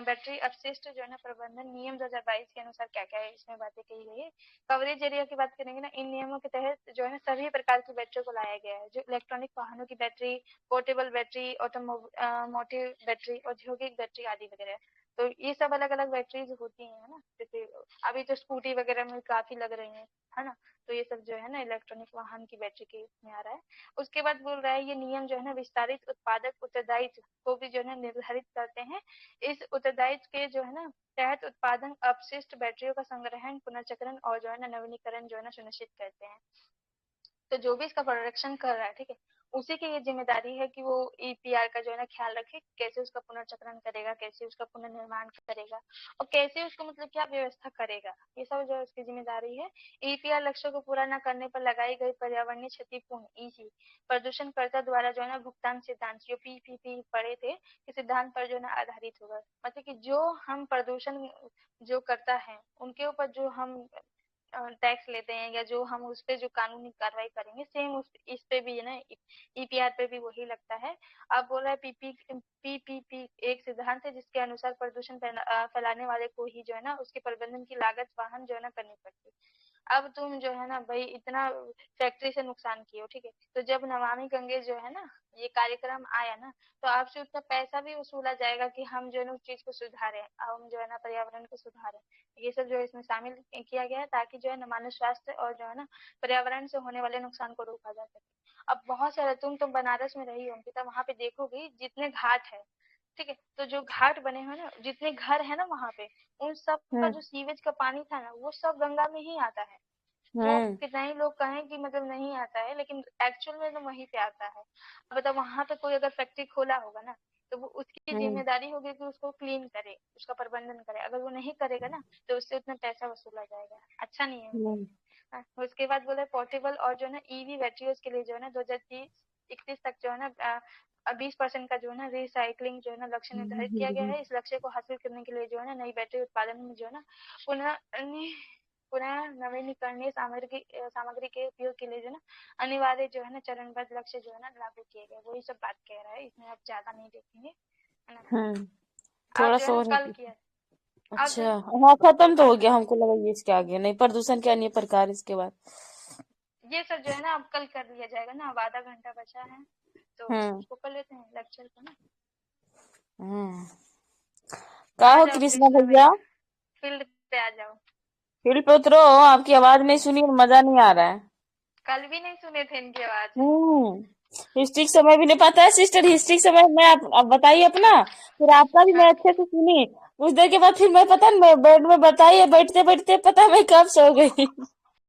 बैटरी अपशिष्ट जो है ना प्रबंधन नियम 2022 के अनुसार क्या क्या है इसमें बातें कही गई है। कवरेज एरिया की बात करेंगे ना, इन नियमों के तहत जो है ना सभी प्रकार की बैटरियों को लाया गया है, जो इलेक्ट्रॉनिक वाहनों की battery, portable battery, automotive battery, औद्योगिक बैटरी आदि वगैरह। तो ये सब अलग अलग बैटरीज होती है ना, जैसे अभी तो स्कूटी वगैरह में काफी लग रही है ना। तो ये सब जो है ना इलेक्ट्रॉनिक वाहन की बैटरी के इसमें आ रहा है। उसके बाद बोल रहा है ये नियम जो है ना विस्तारित उत्पादक उत्तरदायित्व को भी जो है ना निर्धारित करते हैं। इस उत्तरदायित्व के जो है ना तहत उत्पादन अपशिष्ट बैटरियों का संग्रहण, पुनर्चक्रण और जो है ना नवीनीकरण जो है ना सुनिश्चित करते हैं। तो जो भी इसका प्रोडक्शन कर रहा है, ठीक है, उसी की ये जिम्मेदारी है कि वो ईपीआर का जो है ना ख्याल रखे, कैसे उसका पुनर्चक्रण करेगा, कैसे उसका पुनर्निर्माण करेगा, और कैसे उसको मतलब क्या व्यवस्था करेगा, ये सब जो उसकी जिम्मेदारी है। ईपीआर लक्ष्यों को पूरा न करने पर लगाई गई पर्यावरणीय क्षतिपूर्ण ईसी प्रदूषणकर्ता द्वारा जो है ना भुगतान सिद्धांत, जो पीपीपी पढ़े थे, इस सिद्धांत पर जो है ना आधारित होगा। मतलब कि जो हम प्रदूषण जो करता है उनके ऊपर जो हम टैक्स लेते हैं, या जो हम उस पे जो कानूनी कार्रवाई करेंगे, सेम उस इस पे भी है ना ईपीआर पे भी वही लगता है। अब बोल रहा है पीपीपी एक सिद्धांत है जिसके अनुसार प्रदूषण फैलाने वाले को ही जो है ना उसके प्रबंधन की लागत वाहन जो है ना करनी पड़ती है। अब तुम जो है ना भाई इतना फैक्ट्री से नुकसान किए हो, ठीक है, तो जब नमामि गंगे जो है ना ये कार्यक्रम आया ना, तो आपसे उतना पैसा भी वसूला जाएगा कि हम जो है ना उस चीज को सुधारें, हम जो है ना पर्यावरण को सुधारें। ये सब जो है इसमें शामिल किया गया है, ताकि जो है ना मानव स्वास्थ्य और जो है ना पर्यावरण से होने वाले नुकसान को रोका जा सके। अब बहुत सारा तुम बनारस में रही होंगी, तो वहां पे देखोगी जितने घाट है, ठीक है, तो जो घाट बने हुए ना, जितने घर है ना वहां पे, उन सब का जो सीवेज का पानी था ना, वो सब गंगा में ही आता है। वो कितना ही लोग कहें कि मतलब नहीं आता है, लेकिन एक्चुअल में तो वहीं पे आता है। अब बताओ वहां पे कोई अगर फैक्ट्री खोला होगा ना, तो वो उसकी जिम्मेदारी होगी कि उसको क्लीन करे, उसका प्रबंधन करे। अगर वो नहीं करेगा ना, तो उससे उतना पैसा वसूला जाएगा, अच्छा नहीं है। उसके बाद बोले पोर्टेबल और जो है ना ईवी बैटरियों के लिए जो है ना 2030-31 तक जो है ना 20% का जो है ना रिसाइकलिंग जो है ना लक्ष्य निर्धारित किया गया है। इस लक्ष्य को हासिल करने के लिए जो है ना नई बैटरी उत्पादन में जो है ना पुनः पुनः नवीनीकरणीय सामग्री के उपयोग के लिए जो है ना अनिवार्य जो है ना चरणबद्ध लक्ष्य जो है ना लागू किए गए। वही सब बात कह रहा है, इसमें आप ज्यादा नहीं देखेंगे, है ना। थोड़ा आप जो सा है और ना कल किया, आप अच्छा, जो हाँ खत्म तो हो गया, हमको लगा ये इसके आगे नहीं, प्रदूषण के अन्य प्रकार इसके बाद। ये सब जो है ना अब कल कर लिया जाएगा ना, अब आधा घंटा बचा है, तो उसको कर लेते हैं लेक्चर को ना। का आ हो जाओ कृष्णा कृष्णा भैया, भैया, फील्ड पे आ जाओ। फील्ड पे उतरो, आपकी आवाज नहीं सुनी और मजा नहीं आ रहा है। कल भी नहीं सुने थे इनकी आवाज। हिस्ट्री के समय भी नहीं पता है सिस्टर, हिस्ट्री के समय मैं आप बताइए अपना, फिर आपका भी मैं अच्छे से सुनी। कुछ देर के बाद फिर मैं पता नहीं, मैं बेड में बताइए बैठते बैठते पता मैं कब सो गई।